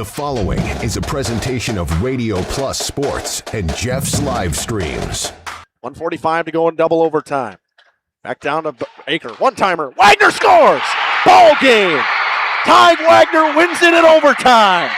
The following is a presentation of Radio Plus Sports and Jeff's Livestreams. 1:45 to go in double overtime. Back down to Baker. One-timer. Wagner scores! Ball game! Ty Wagner wins it in overtime.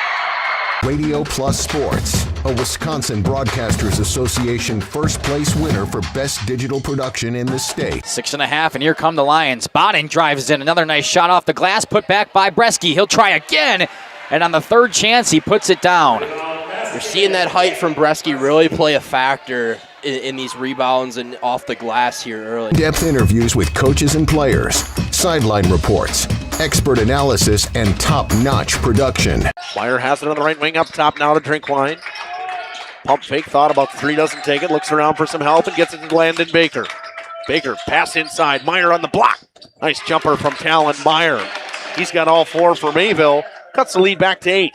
Radio Plus Sports, a Wisconsin Broadcasters Association first place winner for best digital production in the state. 6.5, and here come the Lions. Botting drives in. Another nice shot off the glass, put back by Bresky. He'll try again, and on the third chance, he puts it down. You're seeing that height from Bresky really play a factor in these rebounds and off the glass here early. Depth interviews with coaches and players, sideline reports, expert analysis, and top-notch production. Meyer has it on the right wing up top now to Drinkwine. Pump fake, thought about three, doesn't take it, looks around for some help and gets it to Landon Baker. Baker, pass inside, Meyer on the block. Nice jumper from Talon Meyer. He's got all four for Mayville, cuts the lead back to 8.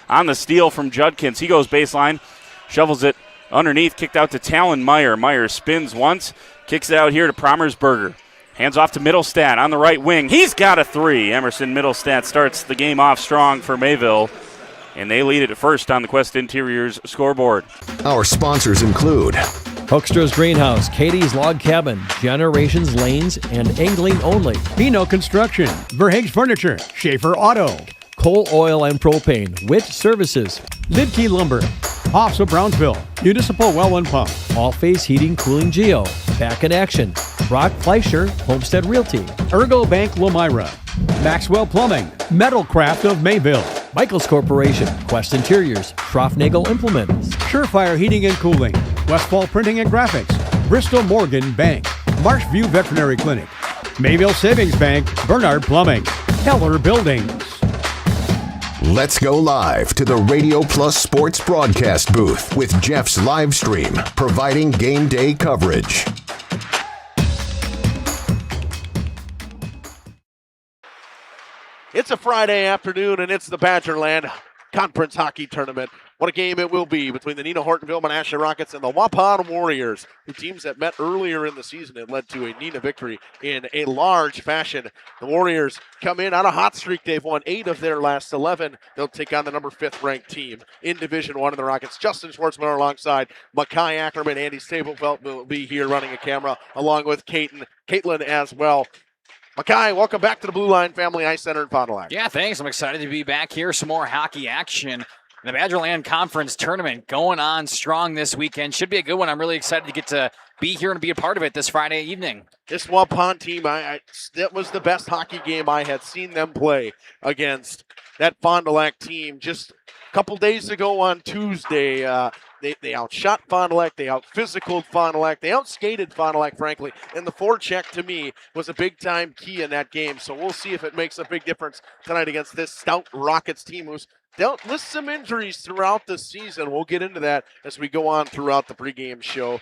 On the steal from Judkins, he goes baseline, shovels it underneath, kicked out to Talon Meyer. Meyer spins once, kicks it out here to Promersberger. Hands off to Middlestat on the right wing. He's got a three. Emerson Middlestat starts the game off strong for Mayville, and they lead it first on the Quest Interiors scoreboard. Our sponsors include Hoekstra's Greenhouse, Katie's Log Cabin, Generations Lanes, and Angling Only. Pino Construction, Verhaeg's Furniture, Schaefer Auto, Coal Oil and Propane, Witt Services, Lidkey Lumber, Hoffs of Brownsville, Municipal Well and Pump, All Phase Heating Cooling Geo, Back in Action, Brock Fleischer, Homestead Realty, Ergo Bank Lomira, Maxwell Plumbing, Metalcraft of Mayville, Michaels Corporation, Quest Interiors, Schroffnagel Implements, Surefire Heating and Cooling, Westfall Printing and Graphics, Bristol Morgan Bank, Marshview Veterinary Clinic, Mayville Savings Bank, Bernard Plumbing, Keller Buildings. Let's go live to the Radio Plus Sports broadcast booth with Jeff's live stream, providing game day coverage. It's a Friday afternoon, and it's the Badgerland Conference Hockey Tournament. What a game it will be between the Nina Hortonville Menasha Rockets and the Waupun Warriors, the teams that met earlier in the season. It led to a Nina victory in a large fashion. The Warriors come in on a hot streak. They've won 8 of their last 11. They'll take on the number 5th ranked team in Division 1 of the Rockets. Justin Schwartzman alongside Makai Ackerman. Andy Stablefelt will be here running a camera along with Caitlin as well. Makai, welcome back to the Blue Line Family Ice Center in Fond du Lac. Yeah, thanks. I'm excited to be back here. Some more hockey action. The Badgerland Conference Tournament going on strong this weekend. Should be a good one. I'm really excited to get to be here and be a part of it this Friday evening. This Waupun team, that was the best hockey game I had seen them play against that Fond du Lac team just a couple days ago on Tuesday. They outshot Fond du Lac, they out-physicaled Fond du Lac, they outskated Fond du Lac, frankly, and the forecheck, to me, was a big-time key in that game. So we'll see if it makes a big difference tonight against this stout Rockets team who's dealt with some injuries throughout the season. We'll get into that as we go on throughout the pregame show.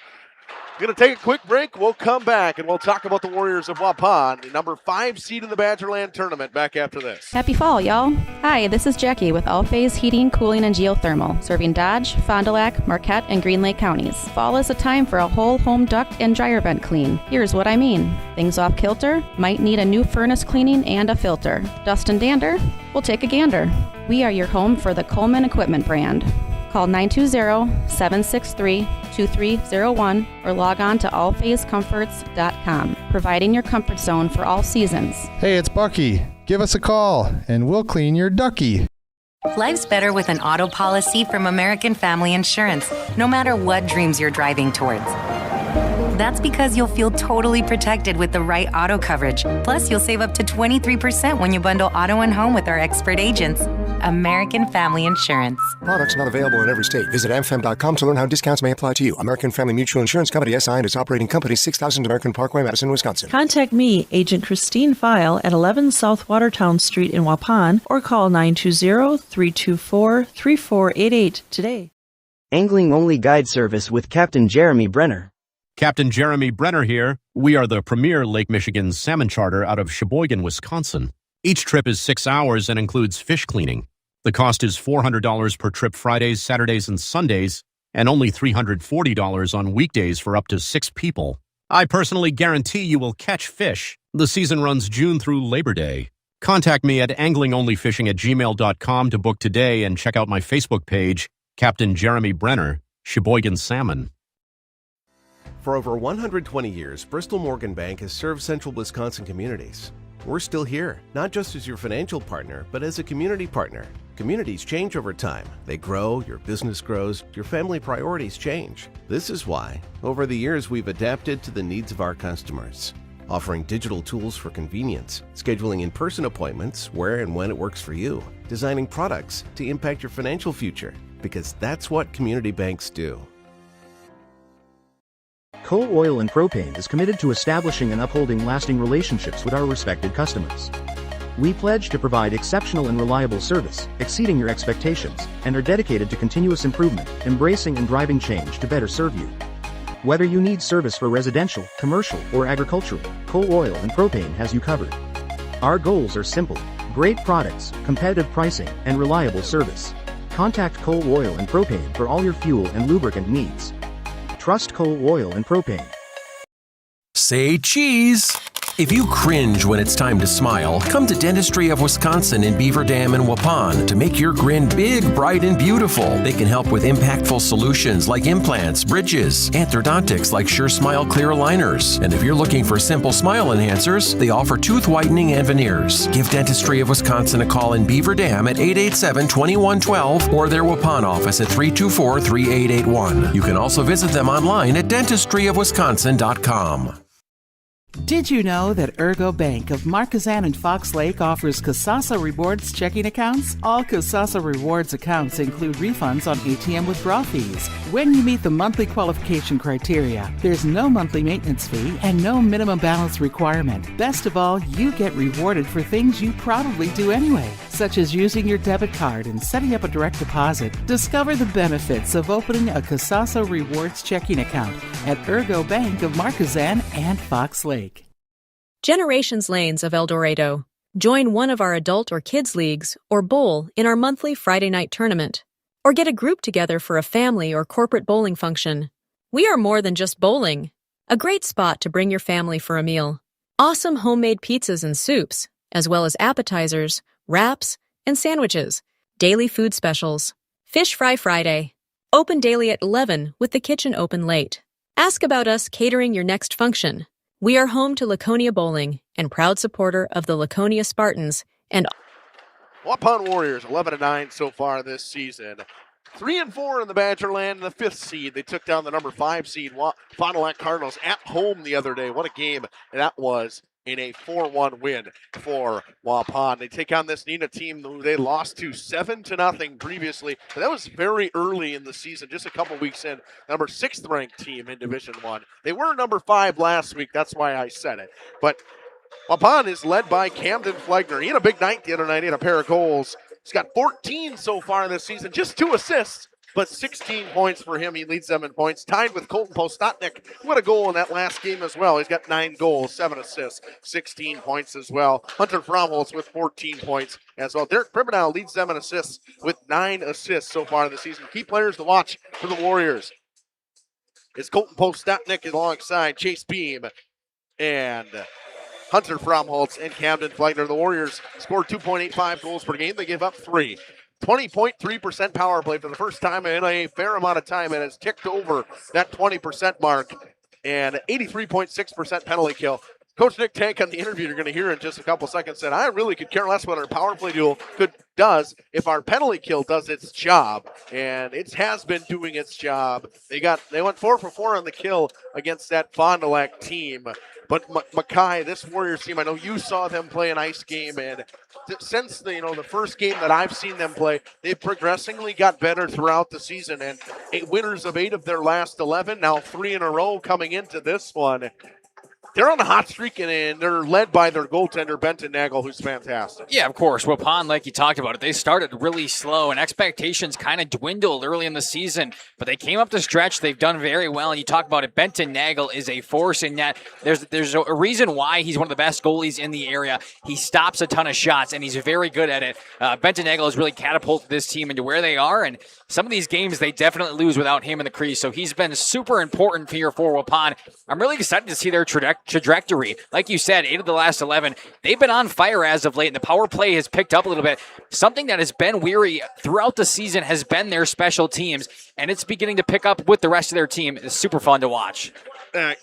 We're going to take a quick break. We'll come back, and we'll talk about the Warriors of Waupun, the number 5 seed in the Badgerland tournament, back after this. Happy fall, y'all. Hi, this is Jackie with All Phase Heating, Cooling, and Geothermal, serving Dodge, Fond du Lac, Marquette, and Green Lake counties. Fall is a time for a whole home duct and dryer vent clean. Here's what I mean. Things off kilter, might need a new furnace cleaning and a filter. Dust and dander? We'll take a gander. We are your home for the Coleman Equipment brand. Call 920-763-2301 or log on to allphasecomforts.com, providing your comfort zone for all seasons. Hey, it's Bucky. Give us a call, and we'll clean your ducky. Life's better with an auto policy from American Family Insurance, no matter what dreams you're driving towards. That's because you'll feel totally protected with the right auto coverage. Plus, you'll save up to 23% when you bundle auto and home with our expert agents. American Family Insurance. Products not available in every state. Visit amfam.com to learn how discounts may apply to you. American Family Mutual Insurance Company, SI, and its operating company, 6000 American Parkway, Madison, Wisconsin. Contact me, Agent Christine File, at 11 South Watertown Street in Waupun, or call 920-324-3488 today. Angling Only Guide Service with Captain Jeremy Brenner. Captain Jeremy Brenner here. We are the premier Lake Michigan salmon charter out of Sheboygan, Wisconsin. Each trip is 6 hours and includes fish cleaning. The cost is $400 per trip Fridays, Saturdays, and Sundays, and only $340 on weekdays for up to 6 people. I personally guarantee you will catch fish. The season runs June through Labor Day. Contact me at anglingonlyfishing@gmail.com to book today and check out my Facebook page, Captain Jeremy Brenner, Sheboygan Salmon. For over 120 years, Bristol Morgan Bank has served central Wisconsin communities. We're still here, not just as your financial partner, but as a community partner. Communities change over time. They grow, your business grows, your family priorities change. This is why, over the years, we've adapted to the needs of our customers, offering digital tools for convenience, scheduling in-person appointments where and when it works for you, designing products to impact your financial future, because that's what community banks do. Coal Oil and Propane is committed to establishing and upholding lasting relationships with our respected customers. We pledge to provide exceptional and reliable service, exceeding your expectations, and are dedicated to continuous improvement, embracing and driving change to better serve you. Whether you need service for residential, commercial, or agricultural, Coal Oil and Propane has you covered. Our goals are simple: great products, competitive pricing, and reliable service. Contact Coal Oil and Propane for all your fuel and lubricant needs. Trust Coal Oil and Propane. Say cheese! If you cringe when it's time to smile, come to Dentistry of Wisconsin in Beaver Dam and Waupun to make your grin big, bright, and beautiful. They can help with impactful solutions like implants, bridges, orthodontics like Sure Smile clear aligners. And if you're looking for simple smile enhancers, they offer tooth whitening and veneers. Give Dentistry of Wisconsin a call in Beaver Dam at 887-2112 or their Waupun office at 324-3881. You can also visit them online at dentistryofwisconsin.com. Did you know that Ergo Bank of Marquezan and Fox Lake offers Casasa Rewards checking accounts? All Casasa Rewards accounts include refunds on ATM withdrawal fees when you meet the monthly qualification criteria. There's no monthly maintenance fee and no minimum balance requirement. Best of all, you get rewarded for things you probably do anyway, such as using your debit card and setting up a direct deposit. Discover the benefits of opening a Casasa Rewards checking account at Ergo Bank of Marquezan and Fox Lake. Generations Lanes of El Dorado. Join one of our adult or kids leagues or bowl in our monthly Friday night tournament. Or get a group together for a family or corporate bowling function. We are more than just bowling. A great spot to bring your family for a meal. Awesome homemade pizzas and soups, as well as appetizers, wraps, and sandwiches. Daily food specials. Fish Fry Friday. Open daily at 11 with the kitchen open late. Ask about us catering your next function. We are home to Laconia Bowling and proud supporter of the Laconia Spartans and Waupun Warriors 11-9 so far this season. 3-4 in the Badgerland, the 5th seed. They took down the number 5 seed Fond du Lac Cardinals at home the other day. What a game that was in a 4-1 win for Waupun. They take on this Neenah team who they lost to 7-0 previously. But that was very early in the season, just a couple weeks in. Number 6th ranked team in Division 1. They were number 5 last week. That's why I said it. But Waupun is led by Camden Flegner. He had a big night the other night. He had a pair of goals. He's got 14 so far this season, just 2 assists. But 16 points for him. He leads them in points. Tied with Colton Postotnik, who had a goal in that last game as well. He's got 9 goals, 7 assists, 16 points as well. Hunter Fromholtz with 14 points as well. Derek Pribenow leads them in assists with 9 assists so far this season. Key players to watch for the Warriors is Colton Postotnik alongside Chase Beam and Hunter Fromholtz and Camden Flegner. The Warriors scored 2.85 goals per game. They give up 3. 20.3% power play for the first time in a fair amount of time, and has ticked over that 20% mark, and 83.6% penalty kill. Coach Nick Tank on the interview you're going to hear in just a couple seconds said, I really could care less what our power play duel does if our penalty kill does its job, and it has been doing its job. They went 4 for 4 on the kill against that Fond du Lac team. But Mackay, this Warriors team, I know you saw them play an ice game, and since the first game that I've seen them play, they've progressively got better throughout the season, and 8 winners of 8 of their last 11, now 3 in a row coming into this one. They're on a hot streak, and they're led by their goaltender, Benton Nagel, who's fantastic. Yeah, of course. Waupun, like you talked about it, they started really slow, and expectations kind of dwindled early in the season, but they came up the stretch. They've done very well, and you talk about it. Benton Nagel is a force in that. There's a reason why he's one of the best goalies in the area. He stops a ton of shots, and he's very good at it. Benton Nagel has really catapulted this team into where they are, and some of these games they definitely lose without him in the crease, so he's been super important here for Waupun. I'm really excited to see their trajectory trajectory. Like you said, 8 of the last 11, they've been on fire as of late, and the power play has picked up a little bit. Something that has been weary throughout the season has been their special teams, and it's beginning to pick up with the rest of their team. It's super fun to watch.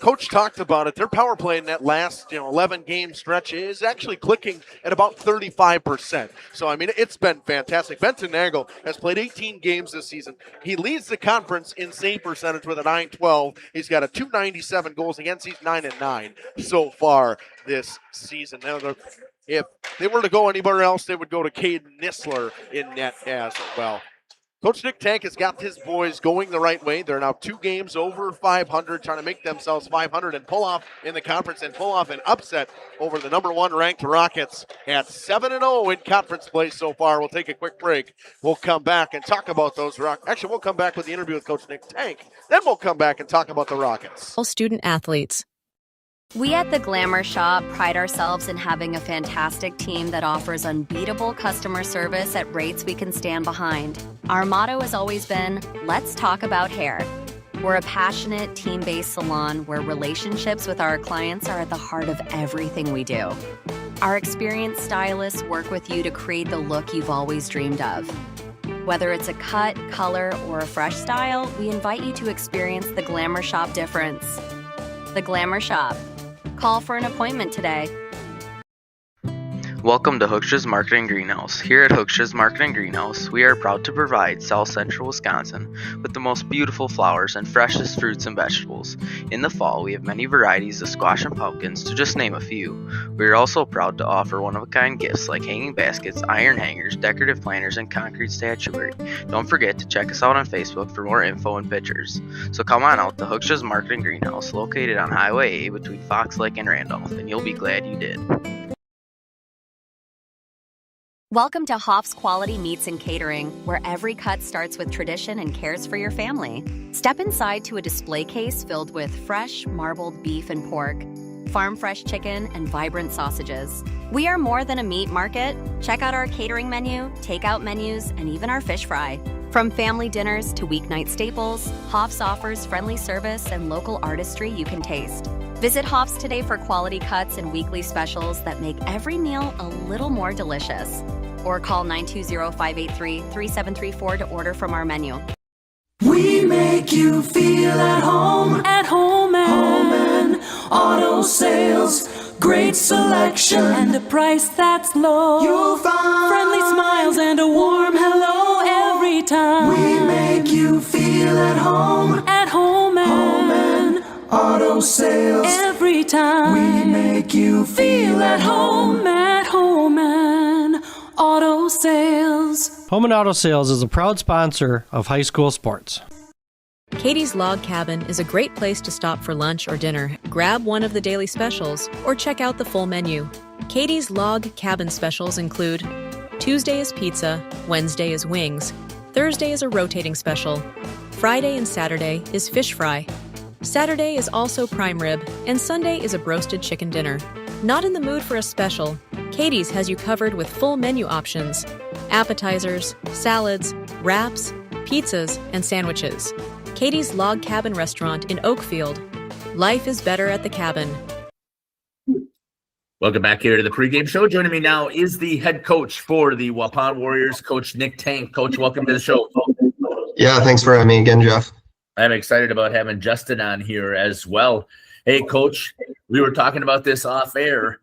Coach talked about it. Their power play in that last 11-game stretch is actually clicking at about 35%. So, I mean, it's been fantastic. Benton Nagel has played 18 games this season. He leads the conference in save percentage with a .912. He's got a .297 goals against. He's 9-9 so far this season. Now, if they were to go anywhere else, they would go to Caden Nisler in net as well. Coach Nick Tank has got his boys going the right way. They're now 2 games over 500, trying to make themselves 500 and pull off in the conference and pull off an upset over the number 1 ranked Rockets at 7-0 in conference play so far. We'll take a quick break. We'll come back and talk about those Rockets. Actually, we'll come back with the interview with Coach Nick Tank. Then we'll come back and talk about the Rockets. All student athletes. We at the Glamour Shop pride ourselves in having a fantastic team that offers unbeatable customer service at rates we can stand behind. Our motto has always been, let's talk about hair. We're a passionate, team-based salon where relationships with our clients are at the heart of everything we do. Our experienced stylists work with you to create the look you've always dreamed of. Whether it's a cut, color, or a fresh style, we invite you to experience the Glamour Shop difference. The Glamour Shop. Call for an appointment today. Welcome to Hookstra's Marketing Greenhouse. Here at Hookstra's Marketing Greenhouse, we are proud to provide South Central Wisconsin with the most beautiful flowers and freshest fruits and vegetables. In the fall, we have many varieties of squash and pumpkins, to just name a few. We are also proud to offer one-of-a-kind gifts like hanging baskets, iron hangers, decorative planters, and concrete statuary. Don't forget to check us out on Facebook for more info and pictures. So come on out to Hookstra's Marketing Greenhouse, located on Highway A between Fox Lake and Randolph, and you'll be glad you did. Welcome to Hoff's Quality Meats and Catering, where every cut starts with tradition and cares for your family. Step inside to a display case filled with fresh, marbled beef and pork, farm-fresh chicken, and vibrant sausages. We are more than a meat market. Check out our catering menu, takeout menus, and even our fish fry. From family dinners to weeknight staples, Hoff's offers friendly service and local artistry you can taste. Visit Hoff's today for quality cuts and weekly specials that make every meal a little more delicious. Or call 920-583-3734 to order from our menu. We make you feel at home and auto sales. Great selection and a price that's low. You'll find friendly smiles and a warm hello every time. We make you feel at home and auto sales. Every time we make you feel at home and auto sales. Home and Auto Sales is a proud sponsor of high school sports. Katie's Log Cabin is a great place to stop for lunch or dinner. Grab one of the daily specials or check out the full menu. Katie's Log Cabin specials include Tuesday is pizza, Wednesday is wings, Thursday is a rotating special, Friday and Saturday is fish fry, Saturday is also prime rib, and Sunday is a broasted chicken dinner. Not in the mood for a special? Katie's has you covered with full menu options, appetizers, salads, wraps, pizzas, and sandwiches. Katie's Log Cabin Restaurant in Oakfield. Life is better at the cabin. Welcome back here to the pregame show. Joining me now is the head coach for the Waupun Warriors, Coach Nick Tank. Coach, welcome to the show. Yeah, thanks for having me again, Jeff. I'm excited about having Justin on here as well. Hey, Coach, we were talking about this off air.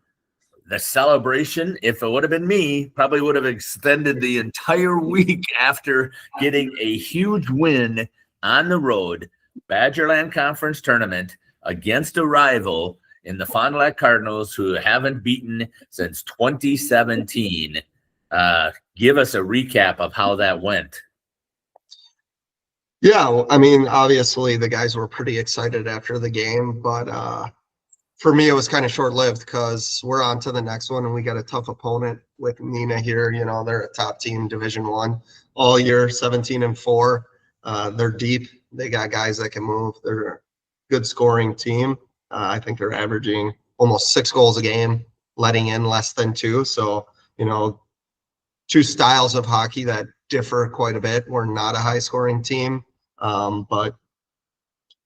The celebration, if it would have been me, probably would have extended the entire week after getting a huge win on the road, Badgerland Conference Tournament against a rival in the Fond du Lac Cardinals, who haven't beaten since 2017. Give us a recap of how that went. Yeah, I mean, obviously the guys were pretty excited after the game, but for me it was kind of short-lived because we're on to the next one and we got a tough opponent with Nina here. You know, they're a top team, Division I, all year, 17-4. They're deep. They got guys that can move. They're a good scoring team. I think they're averaging almost 6 goals a game, letting in less than 2. So, you know, 2 styles of hockey that differ quite a bit. We're not a high-scoring team, but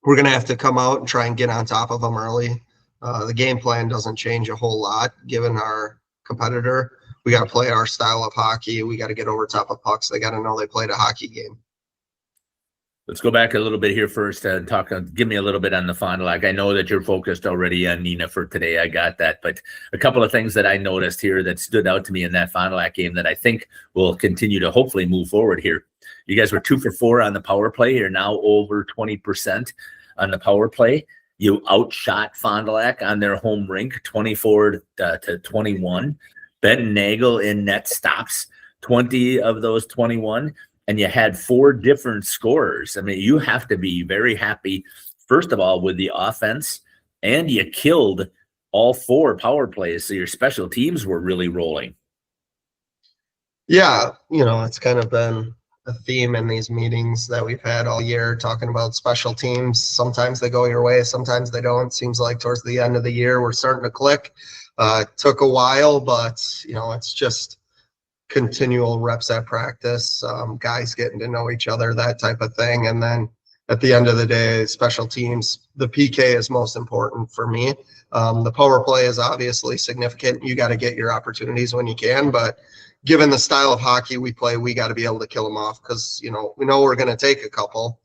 we're going to have to come out and try and get on top of them early. The game plan doesn't change a whole lot given our competitor. We got to play our style of hockey. We got to get over top of pucks. They got to know they played a hockey game. Let's go back a little bit here first and give me a little bit on the Fond du Lac. I know that you're focused already on Neenah for today. I got that. But a couple of things that I noticed here that stood out to me in that Fond du Lac game that I think will continue to hopefully move forward here. You guys were 2 for 4 on the power play. You're now over 20% on the power play. You outshot Fond du Lac on their home rink, 24 to 21. Ben Nagel in net stops, 20 of those 21. And you had 4 different scorers. I mean, you have to be very happy, first of all, with the offense, and you killed all 4 power plays. So your special teams were really rolling. Yeah, it's kind of been a theme in these meetings that we've had all year talking about special teams. Sometimes they go your way, sometimes they don't. Seems like towards the end of the year, we're starting to click. It took a while, but, it's just continual reps at practice, guys getting to know each other, that type of thing. And then at the end of the day, special teams, the PK is most important for me. The power play is obviously significant. You got to get your opportunities when you can, but given the style of hockey we play, we got to be able to kill them off because, we know we're going to take a couple.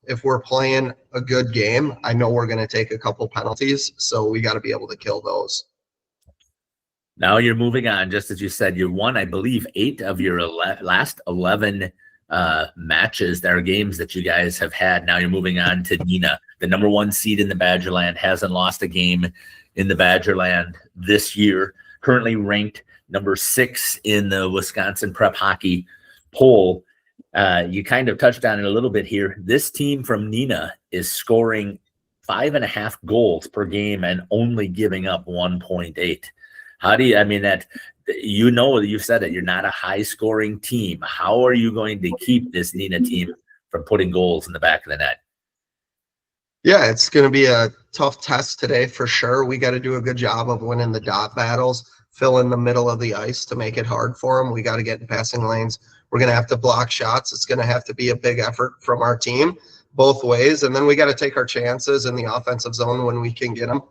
If we're playing a good game, I know we're going to take a couple penalties, so we got to be able to kill those. Now you're moving on, just as you said, you won, I believe, 8 of your last 11 matches. There are games that you guys have had. Now you're moving on to Neenah, the number 1 seed in the Badgerland, hasn't lost a game in the Badgerland this year, currently ranked number 6 in the Wisconsin Prep Hockey poll. You kind of touched on it a little bit here. This team from Neenah is scoring 5.5 goals per game and only giving up 1.8. How do you, you've said it, you're not a high scoring team. How are you going to keep this Neenah team from putting goals in the back of the net? Yeah, it's going to be a tough test today for sure. We got to do a good job of winning the dot battles, fill in the middle of the ice to make it hard for them. We got to get in passing lanes. We're going to have to block shots. It's going to have to be a big effort from our team both ways. And then we got to take our chances in the offensive zone when we can get them.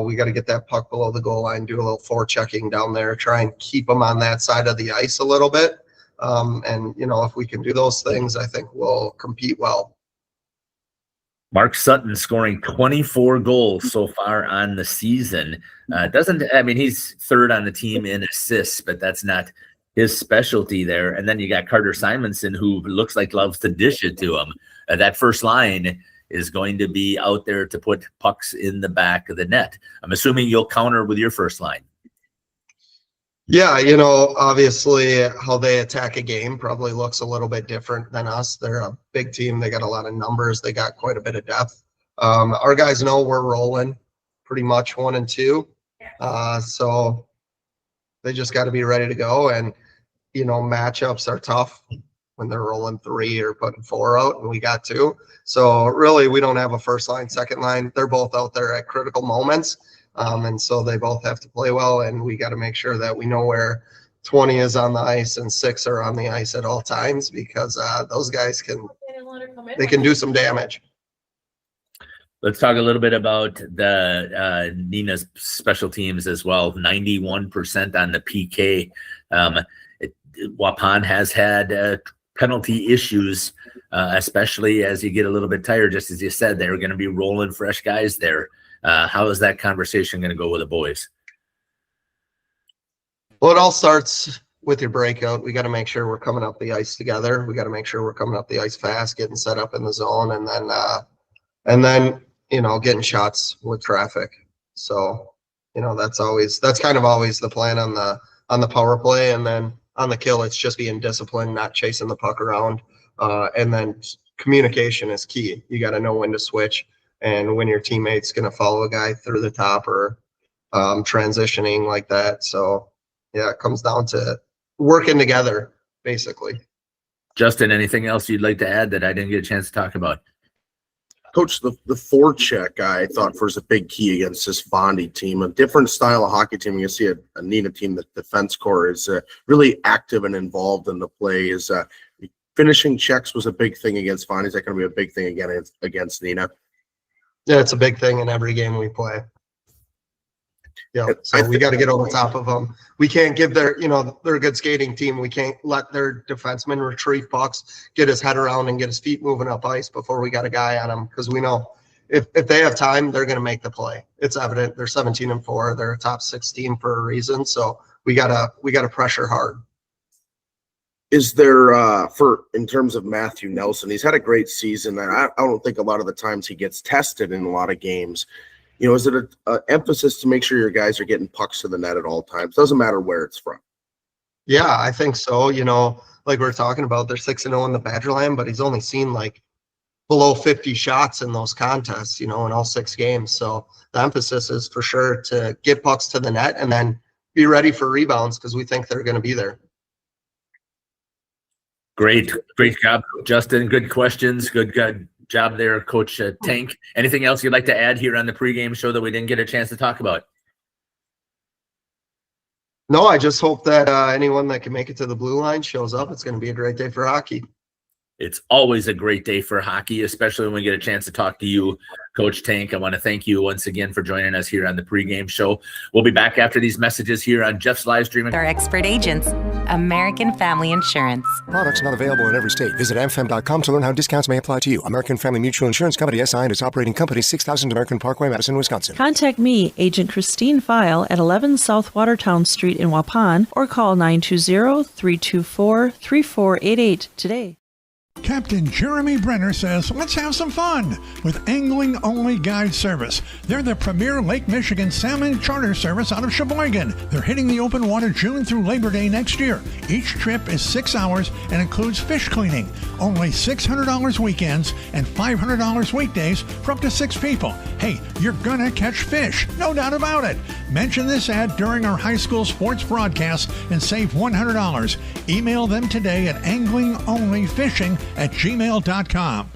We got to get that puck below the goal line, do a little forechecking down there, try and keep them on that side of the ice a little bit. And, if we can do those things, I think we'll compete well. Mark Sutton scoring 24 goals so far on the season. He's 3rd on the team in assists, but that's not his specialty there. And then you got Carter Simonson, who looks like loves to dish it to him. That first line is going to be out there to put pucks in the back of the net. I'm assuming you'll counter with your first line. Yeah, obviously how they attack a game probably looks a little bit different than us. They're a big team. They got a lot of numbers. They got quite a bit of depth. Our guys know we're rolling pretty much 1 and 2. So they just got to be ready to go. And, matchups are tough when they're rolling 3 or putting 4 out, and we got 2. So really, we don't have a first line, second line. They're both out there at critical moments. And so they both have to play well, and we got to make sure that we know where 20 is on the ice and 6 are on the ice at all times, because those guys can do some damage. Let's talk a little bit about the Neenah's special teams as well. 91% on the PK. Waupun has had penalty issues, especially as you get a little bit tired. Just as you said, they're going to be rolling fresh guys there. How is that conversation going to go with the boys? Well, it all starts with your breakout. We got to make sure we're coming up the ice together. We got to make sure we're coming up the ice fast, getting set up in the zone, and then getting shots with traffic. So, that's kind of always the plan on the power play. And then on the kill, it's just being disciplined, not chasing the puck around. And then communication is key. You got to know when to switch and when your teammate's going to follow a guy through the top or transitioning like that. So, yeah, it comes down to working together, basically. Justin, anything else you'd like to add that I didn't get a chance to talk about? Coach, the forecheck I thought was a big key against this Bondi team. A different style of hockey team. You see a Neenah team, the defense core is really active and involved in the play. Finishing checks was a big thing against Bondi. Is that going to be a big thing again against Neenah? Yeah, it's a big thing in every game we play. Yeah, so we got to get over top of them. We can't give they're a good skating team. We can't let their defenseman retrieve pucks, get his head around, and get his feet moving up ice before we got a guy on them, because we know if they have time, they're going to make the play. It's evident. They're 17-4. They're a top 16 for a reason. So we gotta pressure hard. Is there in terms of Matthew Nelson, he's had a great season, and I don't think a lot of the times he gets tested in a lot of games. Is it an emphasis to make sure your guys are getting pucks to the net at all times? Doesn't matter where it's from. Yeah, I think so. Like we're talking about, they're 6-0 in the Badgerland, but he's only seen like below 50 shots in those contests, in all 6 games. So the emphasis is for sure to get pucks to the net and then be ready for rebounds, because we think they're going to be there. Great job, Justin. Good questions. Good job there, Coach Tank. Anything else you'd like to add here on the pregame show that we didn't get a chance to talk about? No, I just hope that anyone that can make it to the blue line shows up. It's going to be a great day for hockey. It's always a great day for hockey, especially when we get a chance to talk to you, Coach Tank. I want to thank you once again for joining us here on the pregame show. We'll be back after these messages here on Jeff's live streaming. Our expert agents, American Family Insurance. Products not available in every state. Visit amfam.com to learn how discounts may apply to you. American Family Mutual Insurance Company, SI, and its operating company, 6000 American Parkway, Madison, Wisconsin. Contact me, Agent Christine File, at 11 South Watertown Street in Waupun, or call 920-324-3488 today. Captain Jeremy Brenner says, let's have some fun with Angling Only Guide Service. They're the premier Lake Michigan salmon charter service out of Sheboygan. They're hitting the open water June through Labor Day next year. Each trip is 6 hours and includes fish cleaning. Only $600 weekends and $500 weekdays for up to 6 people. Hey, you're gonna catch fish, no doubt about it. Mention this ad during our high school sports broadcast and save $100. Email them today at anglingonlyfishing@gmail.com.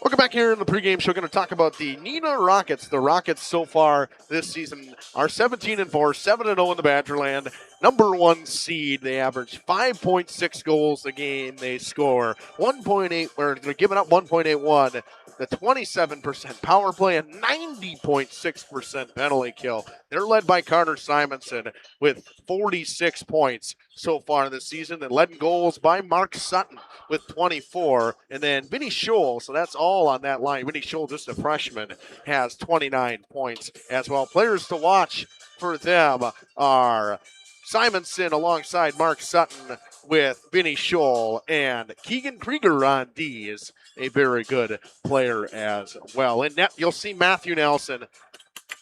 Welcome back here in the pregame show. We're going to talk about the Neenah Rockets. The Rockets so far this season are 17-4, 7-0 in the Badgerland. Number 1 seed. They average 5.6 goals a game. They score 1.8, or they're giving up 1.81. The 27% power play and 90.6% penalty kill. They're led by Carter Simonson with 46 points so far this season, and led in goals by Mark Sutton with 24, and then Vinny Scholl, so that's all on that line. Vinny Scholl, just a freshman, has 29 points as well. Players to watch for them are Simonson alongside Mark Sutton with Vinny Scholl, and Keegan Krieger on D is a very good player as well. In net, you'll see Matthew Nelson,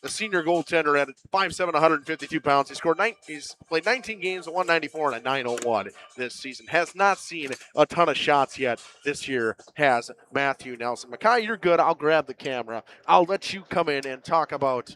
the senior goaltender, at 5'7", 152 pounds. He's played 19 games, a 194 and a 901 this season. Has not seen a ton of shots yet this year, has Matthew Nelson. Makai, you're good. I'll grab the camera. I'll let you come in and talk about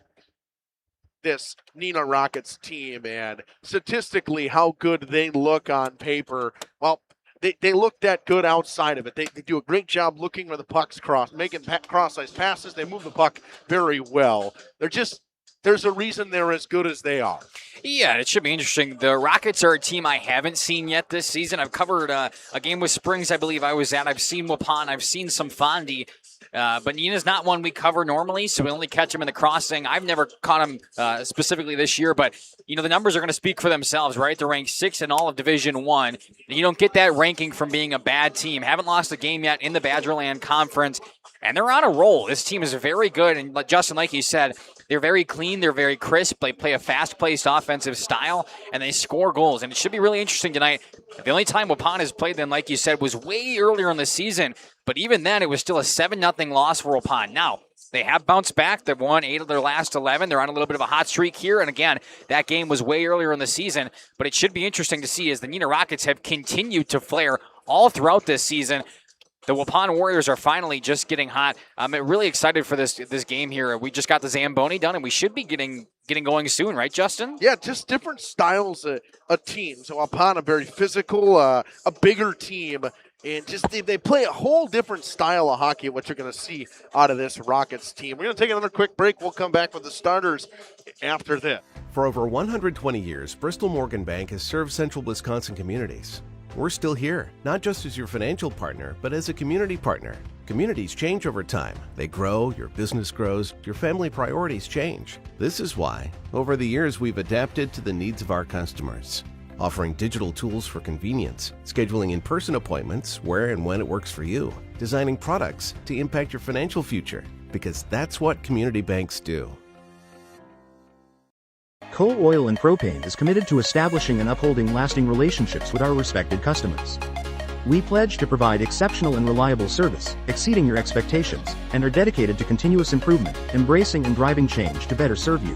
this Neenah Rockets team and statistically how good they look on paper. Well, they look that good outside of it. They do a great job looking where the puck's crossed, making cross-ice passes. They move the puck very well. There's a reason they're as good as they are. Yeah, it should be interesting. The Rockets are a team I haven't seen yet this season. I've covered a game with Springs, I believe I was at. I've seen Waupun. I've seen some Fondy. But Neenah's not one we cover normally, so we only catch him in the crossing. I've never caught him specifically this year, but the numbers are going to speak for themselves, right? They're ranked 6th in all of Division I. And you don't get that ranking from being a bad team. Haven't lost a game yet in the Badgerland Conference, and they're on a roll. This team is very good, and Justin, like you said, they're very clean. They're very crisp. They play a fast-paced offensive style, and they score goals. And it should be really interesting tonight. The only time Waupun has played them, like you said, was way earlier in the season. But even then, it was still a 7-0 loss for Waupun. Now, they have bounced back. They've won 8 of their last 11. They're on a little bit of a hot streak here. And again, that game was way earlier in the season. But it should be interesting to see as the Neenah Rockets have continued to flare all throughout this season. The Waupun Warriors are finally just getting hot. I'm really excited for this game here. We just got the Zamboni done, and we should be getting going soon, right, Justin? Yeah, just different styles of teams. So Waupun, a very physical, a bigger team, and just they play a whole different style of hockey, what you're going to see out of this Rockets team. We're going to take another quick break. We'll come back with the starters after this. For over 120 years, Bristol Morgan Bank has served central Wisconsin communities. We're still here, not just as your financial partner, but as a community partner. Communities change over time. They grow, your business grows, your family priorities change. This is why, over the years, we've adapted to the needs of our customers, offering digital tools for convenience, scheduling in-person appointments where and when it works for you, designing products to impact your financial future, because that's what community banks do. Coal Oil and Propane is committed to establishing and upholding lasting relationships with our respected customers. We pledge to provide exceptional and reliable service, exceeding your expectations, and are dedicated to continuous improvement, embracing and driving change to better serve you.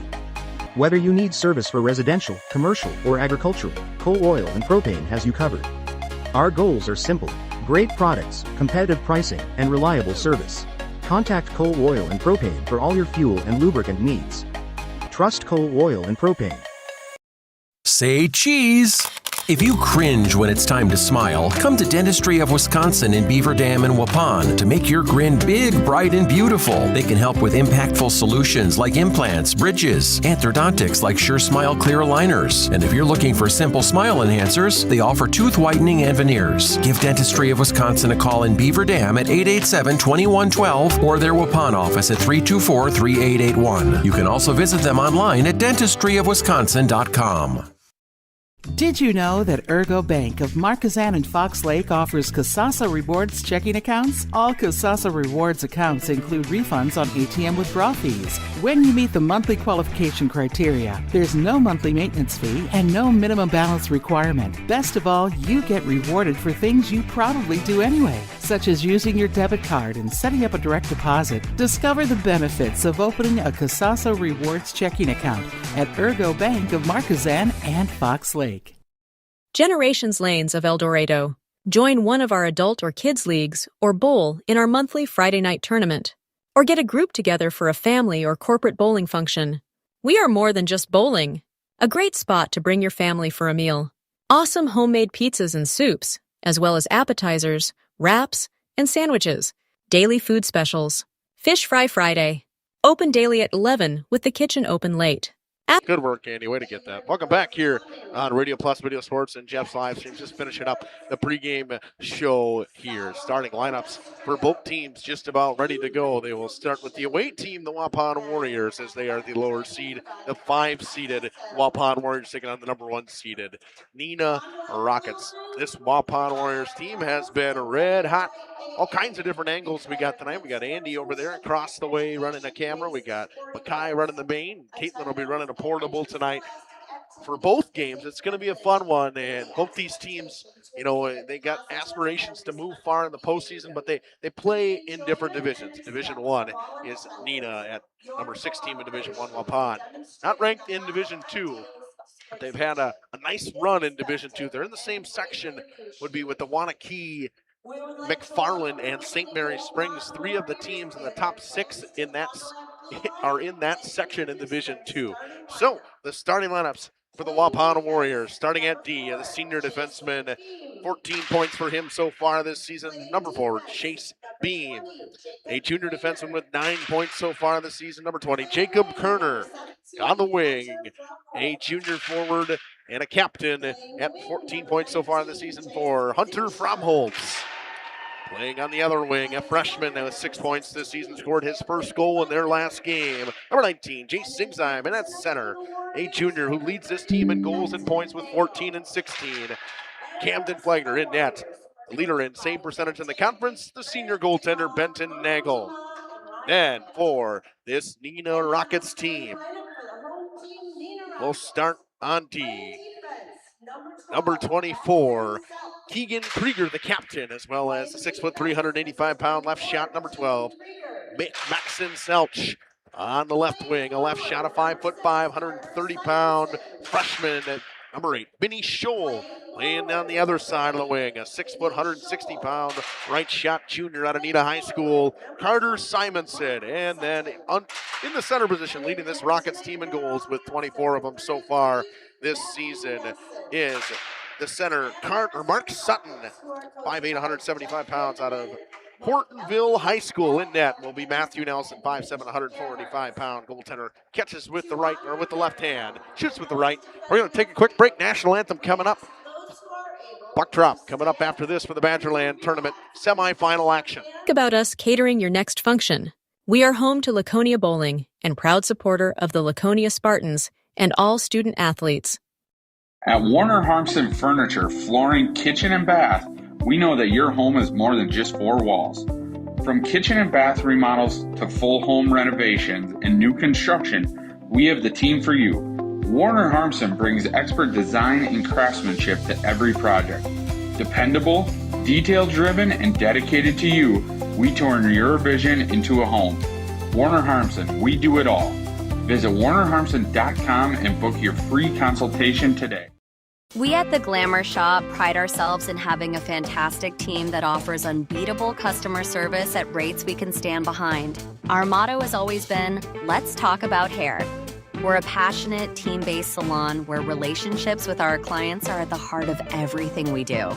Whether you need service for residential, commercial, or agricultural, Coal Oil and Propane has you covered. Our goals are simple: great products, competitive pricing, and reliable service. Contact Coal Oil and Propane for all your fuel and lubricant needs. Trust Coal Oil and Propane. Say cheese! If you cringe when it's time to smile, come to Dentistry of Wisconsin in Beaver Dam and Waupun to make your grin big, bright, and beautiful. They can help with impactful solutions like implants, bridges, orthodontics like Sure Smile clear aligners. And if you're looking for simple smile enhancers, they offer tooth whitening and veneers. Give Dentistry of Wisconsin a call in Beaver Dam at 887-2112 or their Waupun office at 324-3881. You can also visit them online at dentistryofwisconsin.com. Did you know that Ergo Bank of Marquezan and Fox Lake offers Casasa Rewards checking accounts? All Casasa Rewards accounts include refunds on ATM withdrawal fees when you meet the monthly qualification criteria. There's no monthly maintenance fee and no minimum balance requirement. Best of all, you get rewarded for things you probably do anyway, such as using your debit card and setting up a direct deposit. Discover the benefits of opening a Casasa Rewards checking account at Ergo Bank of Marquezan and Fox Lake. Generations Lanes of El Dorado. Join one of our adult or kids leagues or bowl in our monthly Friday night tournament. Or get a group together for a family or corporate bowling function. We are more than just bowling. A great spot to bring your family for a meal. Awesome homemade pizzas and soups, as well as appetizers, wraps, and sandwiches. Daily food specials. Fish Fry Friday. Open daily at 11 with the kitchen open late. Good work, Andy. Way to get that. Welcome back here on Radio Plus Video Sports and Jeff's live stream. Just finishing up the pregame show here. Starting lineups for both teams just about ready to go. They will start with the away team, the Waupun Warriors, as they are the lower seed. The 5-seeded Waupun Warriors taking on the number 1-seeded Neenah Rockets. This Waupun Warriors team has been red hot. All kinds of different angles we got tonight. We got Andy over there across the way running a camera. We got Makai running the main. Caitlin will be running a portable tonight. For both games, it's going to be a fun one. And both these teams, you know, they got aspirations to move far in the postseason, but they play in different divisions. Division 1 is Neenah at number 16 in Division 1, Waupun. Not ranked in Division 2. They've had a nice run in Division 2. They're in the same section, would be with the Wanakee, McFarland, and St. Mary Springs. 3 of the teams in the top 6 in that are in that section in Division 2. So the starting lineups for the Waupun Warriors, starting at D, the senior defenseman, 14 points for him so far this season. Number 4, Chase Beam. A junior defenseman with 9 points so far this season. Number 20, Jacob Kerner. On the wing, a junior forward and a captain at 14 points so far this season for Hunter Fromholtz. Playing on the other wing, a freshman with 6 points this season, scored his first goal in their last game. Number 19, Jace Singsheim, and that's center, a junior who leads this team in goals and points with 14 and 16. Camden Flagner in net, the leader in save percentage in the conference, the senior goaltender Benton Nagel. Then for this Neenah Rockets team, we'll start on D. Number 24, Keegan Krieger, the captain, as well as the 6'3", 385-pound left shot, number 12, Maxon Selch. On the left wing, a left shot, a 5'5", 130-pound freshman at number 8, Benny Scholl. Laying down the other side of the wing, a 6', 160-pound right shot junior out of Neenah High School, Carter Simonson. And then in the center position, leading this Rockets team in goals with 24 of them so far this season, is the center, Mark Sutton, 5'8", 175 pounds out of Hortonville High School. In net will be Matthew Nelson, 5'7", 145-pound goaltender. Catches with the right, or with the left hand, shoots with the right. We're going to take a quick break. National anthem coming up. Puck drop coming up after this for the Badgerland tournament semifinal action. Think about us catering your next function. We are home to Laconia Bowling and proud supporter of the Laconia Spartans and all student athletes. At Warner Harmson Furniture, Flooring, Kitchen, and Bath, we know that your home is more than just four walls. From kitchen and bath remodels to full home renovations and new construction, we have the team for you. Warner Harmson brings expert design and craftsmanship to every project. Dependable, detail-driven, and dedicated to you, we turn your vision into a home. Warner Harmson, we do it all. Visit warnerharmson.com and book your free consultation today. We at The Glamour Shop pride ourselves in having a fantastic team that offers unbeatable customer service at rates we can stand behind. Our motto has always been, let's talk about hair. We're a passionate, team-based salon where relationships with our clients are at the heart of everything we do.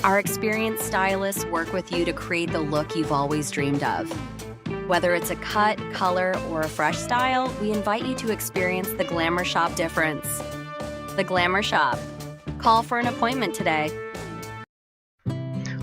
Our experienced stylists work with you to create the look you've always dreamed of. Whether it's a cut, color, or a fresh style, we invite you to experience the Glamour Shop difference. The Glamour Shop. Call for an appointment today.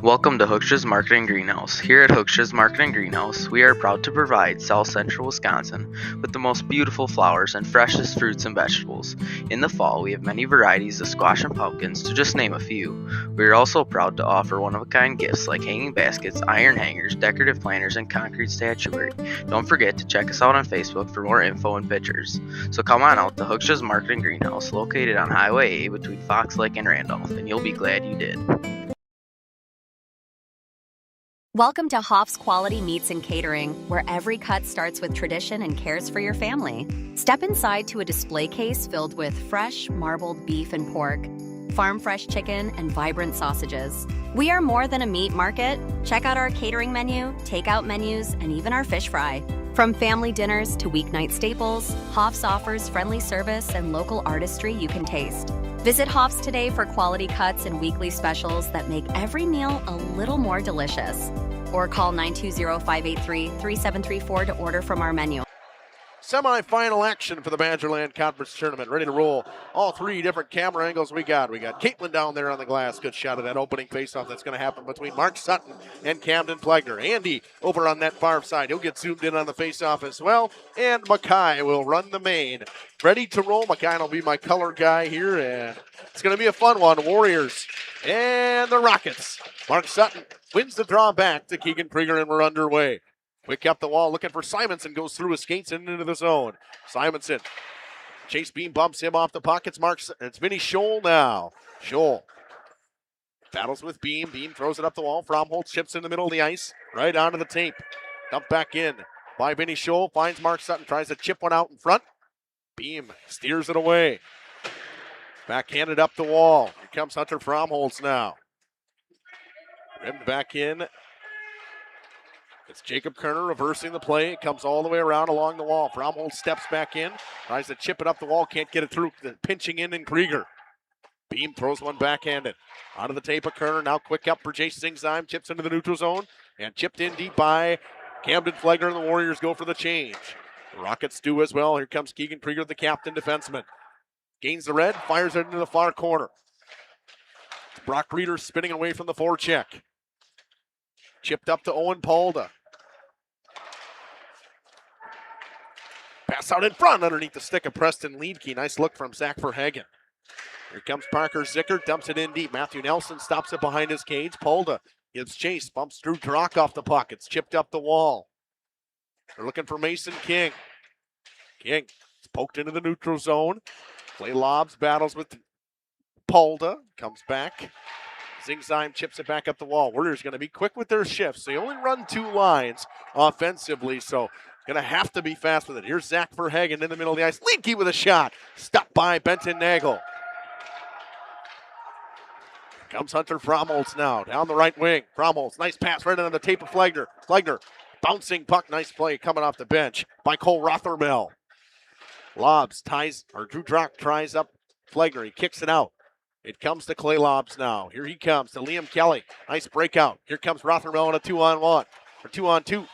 Welcome to Hooksha's Marketing Greenhouse. Here at Hooksha's Marketing Greenhouse, we are proud to provide South Central Wisconsin with the most beautiful flowers and freshest fruits and vegetables. In the fall, we have many varieties of squash and pumpkins, to just name a few. We are also proud to offer one-of-a-kind gifts like hanging baskets, iron hangers, decorative planters, and concrete statuary. Don't forget to check us out on Facebook for more info and pictures. So come on out to Hooksha's Marketing Greenhouse, located on Highway A between Fox Lake and Randolph, and you'll be glad you did. Welcome to Hoff's Quality Meats and Catering, where every cut starts with tradition and cares for your family. Step inside to a display case filled with fresh, marbled beef and pork, farm-fresh chicken, and vibrant sausages. We are more than a meat market. Check out our catering menu, takeout menus, and even our fish fry. From family dinners to weeknight staples, Hoff's offers friendly service and local artistry you can taste. Visit Hoff's today for quality cuts and weekly specials that make every meal a little more delicious. Or call 920-583-3734 to order from our menu. Semi-final action for the Badgerland Conference Tournament. Ready to roll. All three different camera angles we got. We got Caitlin down there on the glass. Good shot of that opening faceoff that's going to happen between Mark Sutton and Camden Plegner. Andy over on that far side. He'll get zoomed in on the faceoff as well. And Mackay will run the main. Ready to roll. Mackay will be my color guy here. And it's going to be a fun one. Warriors and the Rockets. Mark Sutton wins the draw back to Keegan Krieger, and we're underway. Quick up the wall, looking for Simonson, goes through his skates and into the zone. Simonson, Chase Beam bumps him off the puck. It's Vinny Scholl now. Scholl battles with Beam. Beam throws it up the wall. Fromholtz chips in the middle of the ice, right onto the tape. Dumped back in by Vinny Scholl. Finds Mark Sutton, tries to chip one out in front. Beam steers it away. Backhanded up the wall. Here comes Hunter Fromholtz now. Rimmed back in. It's Jacob Kerner reversing the play. It comes all the way around along the wall. Fromholtz steps back in. Tries to chip it up the wall. Can't get it through. Pinching in Krieger. Beam throws one backhanded. Out of the tape of Kerner. Now quick up for Jace Zingsheim. Chips into the neutral zone. And chipped in deep by Camden Plegner. And the Warriors go for the change. The Rockets do as well. Here comes Keegan Krieger, the captain defenseman. Gains the red. Fires it into the far corner. Brock Reeder spinning away from the forecheck. Chipped up to Owen Polda. Pass out in front underneath the stick of Preston Liedke. Nice look from Zach Verhagen. Here comes Parker Zicker, dumps it in deep. Matthew Nelson stops it behind his cage. Polda gives chase, bumps Drew Drock off the puck. It's chipped up the wall. They're looking for Mason King. King is poked into the neutral zone. Play lobs, battles with Polda. Comes back. Zingsheim chips it back up the wall. Warriors going to be quick with their shifts. They only run two lines offensively, so going to have to be fast with it. Here's Zach Verhagen in the middle of the ice. Liedke with a shot. Stopped by Benton Nagel. Comes Hunter Fromholtz now. Down the right wing. Fromholtz, nice pass right on the tape of Flegner. Flegner, bouncing puck. Nice play coming off the bench by Cole Rothermel. Lobs ties, or Drew Drock tries up Flegner. He kicks it out. It comes to Clay Lobs now. Here he comes to Liam Kelly. Nice breakout. Here comes Rothermel on a 2-on-1, or 2-on-2.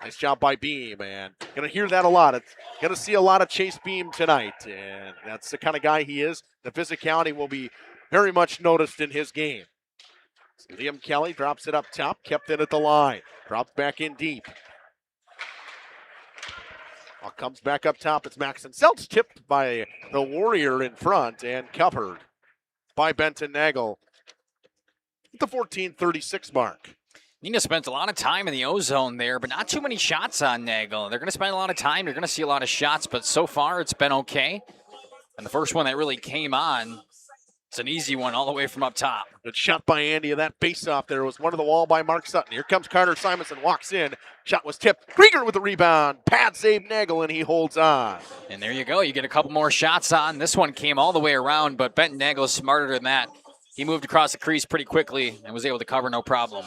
Nice job by Beam, and going to hear that a lot. It's going to see a lot of Chase Beam tonight, and that's the kind of guy he is. The physicality will be very much noticed in his game. Liam Kelly drops it up top, kept it at the line. Drops back in deep. Comes back up top. It's Maxon Seltz, tipped by the Warrior in front and covered by Benton Nagel at the 14:36 mark. Nina spent a lot of time in the O-zone there, but not too many shots on Nagel. They're going to spend a lot of time. You're going to see a lot of shots, but so far it's been okay. And the first one that really came on, it's an easy one all the way from up top. Good shot by Andy, and that face-off there was one to the wall by Mark Sutton. Here comes Carter Simonson, walks in. Shot was tipped. Krieger with the rebound. Pad save Nagel, and he holds on. And there you go. You get a couple more shots on. This one came all the way around, but Benton Nagel is smarter than that. He moved across the crease pretty quickly and was able to cover no problem.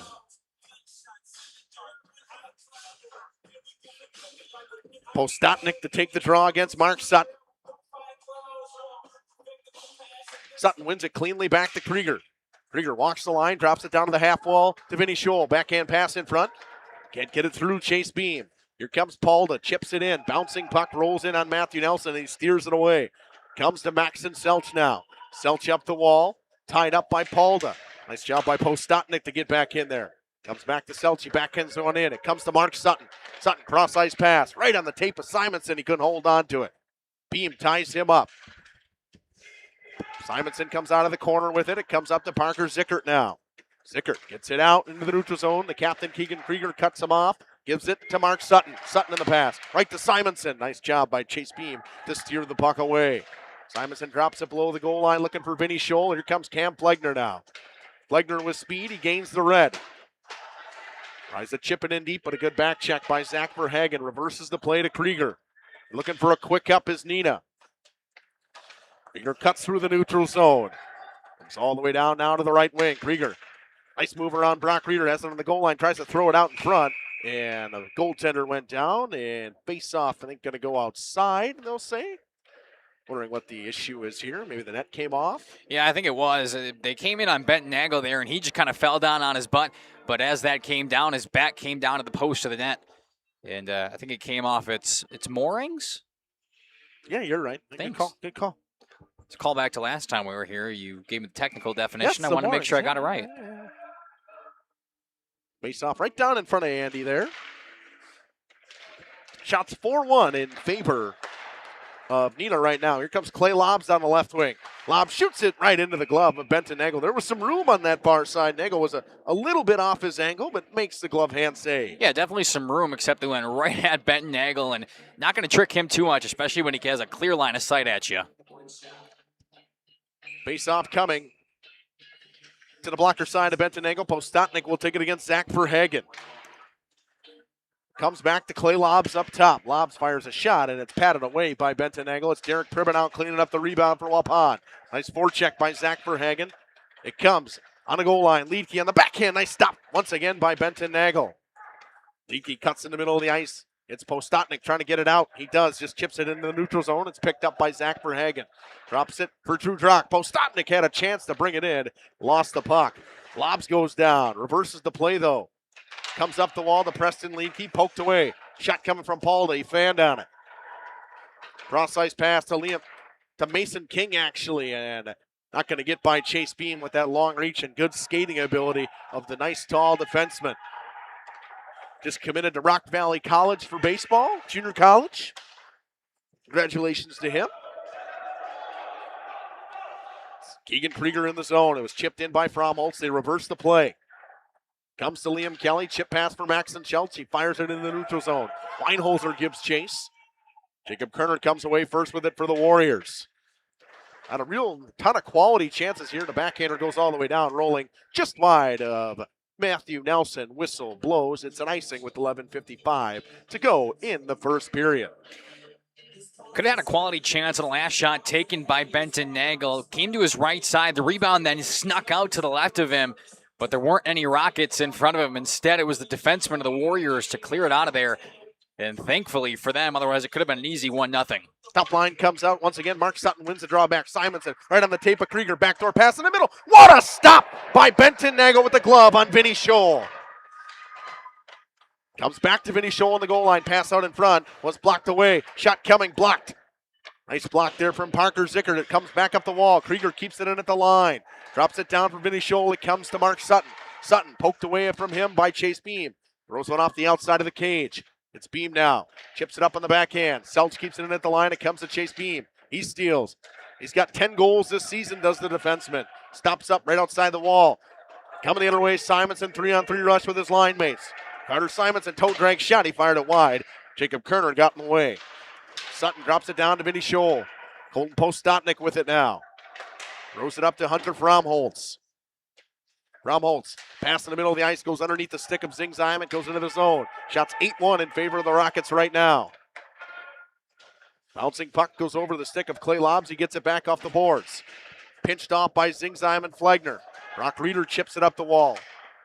Postotnik to take the draw against Mark Sutton. Sutton wins it cleanly back to Krieger. Krieger walks the line, drops it down to the half wall to Vinny Scholl. Backhand pass in front. Can't get it through. Chase Beam. Here comes Palda, chips it in. Bouncing puck rolls in on Matthew Nelson, and he steers it away. Comes to Maxon Selch now. Selch up the wall, tied up by Palda. Nice job by Postotnik to get back in there. Comes back to Selch, he backhands one in. It comes to Mark Sutton. Sutton cross-ice pass, right on the tape of Simonson. He couldn't hold on to it. Beam ties him up. Simonson comes out of the corner with it. It comes up to Parker Zickert now. Zickert gets it out into the neutral zone. The captain, Keegan Krieger, cuts him off. Gives it to Mark Sutton. Sutton in the pass. Right to Simonson. Nice job by Chase Beam to steer the puck away. Simonson drops it below the goal line looking for Vinny Scholl. Here comes Cam Flegner now. Flegner with speed. He gains the red. Tries to chip it in deep, but a good back check by Zach Verhagen. Reverses the play to Krieger. Looking for a quick up is Nina. Krieger cuts through the neutral zone. Comes all the way down now to the right wing. Krieger. Nice move around Brock Reeder. Has it on the goal line. Tries to throw it out in front. And a goaltender went down. And face-off, I think, going to go outside, they'll say. Wondering what the issue is here. Maybe the net came off. Yeah, I think it was. They came in on Benton Nagel there, and he just kind of fell down on his butt. But as that came down, his back came down to the post of the net. And I think it came off its moorings. Yeah, you're right. Thanks. Good call. It's a call back to last time we were here. You gave me the technical definition. Yes, I want to make sure I moorings. got it right. Yeah. Face off right down in front of Andy there. Shots 4-1 in favor of Nina right now. Here comes Clay Lobbs down the left wing. Lobbs shoots it right into the glove of Benton Nagel. There was some room on that far side. Nagel was a little bit off his angle, but makes the glove hand save. Yeah, definitely some room, except they went right at Benton Nagel, and not going to trick him too much, especially when he has a clear line of sight at you. Face off coming to the blocker side of Benton Nagel. Postotnik will take it against Zach Verhagen. Comes back to Clay Lobbs up top. Lobbs fires a shot, and it's patted away by Benton Nagel. It's Derek Pribben out cleaning up the rebound for Waupun. Nice forecheck by Zach Verhagen. It comes on the goal line. Liedke on the backhand. Nice stop once again by Benton Nagel. Liedke cuts in the middle of the ice. It's Postotnik trying to get it out. He does. Just chips it into the neutral zone. It's picked up by Zach Verhagen. Drops it for Drew Drock. Postotnik had a chance to bring it in. Lost the puck. Lobbs goes down. Reverses the play, though. Comes up the wall to Preston Liedke. Poked away. Shot coming from Palda. He fanned on it. Cross-ice pass to Mason King, actually. And not going to get by Chase Beam with that long reach and good skating ability of the nice, tall defenseman. Just committed to Rock Valley College for baseball, junior college. Congratulations to him. Keegan Krieger in the zone. It was chipped in by Fromholtz. They reverse the play. Comes to Liam Kelly. Chip pass for Maxon Schultz. He fires it in the neutral zone. Weinholzer gives chase. Jacob Kerner comes away first with it for the Warriors. Had a real ton of quality chances here. The backhander goes all the way down, rolling just wide of Matthew Nelson. Whistle blows. It's an icing with 11:55 to go in the first period. Could have had a quality chance on the last shot taken by Benton Nagel. Came to his right side. The rebound then snuck out to the left of him, but there weren't any Rockets in front of him. Instead, it was the defenseman of the Warriors to clear it out of there. And thankfully for them, otherwise it could have been an easy 1-0. Top line comes out once again. Mark Sutton wins the drawback. Simonson right on the tape of Krieger. Backdoor pass in the middle. What a stop by Benton Nagel with the glove on Vinny Scholl. Comes back to Vinny Scholl on the goal line. Pass out in front. Was blocked away. Shot coming. Blocked. Nice block there from Parker Zickert. It comes back up the wall. Krieger keeps it in at the line. Drops it down for Vinny Scholl. It comes to Mark Sutton. Sutton poked away from him by Chase Beam. Throws one off the outside of the cage. It's Beam now. Chips it up on the backhand. Selch keeps it in at the line. It comes to Chase Beam. He steals. He's got 10 goals this season, does the defenseman. Stops up right outside the wall. Coming the other way, Simonson 3-on-3 rush with his line mates. Carter Simonson toe drag shot. He fired it wide. Jacob Kerner got in the way. Sutton drops it down to Vinny Scholl. Colton Postotnik with it now. Throws it up to Hunter Fromholtz. Fromholtz, pass in the middle of the ice, goes underneath the stick of Zingheim and goes into the zone. Shots 8-1 in favor of the Rockets right now. Bouncing puck goes over the stick of Clay Lobbs. He gets it back off the boards. Pinched off by Zingheim and Flagner. Brock Reeder chips it up the wall.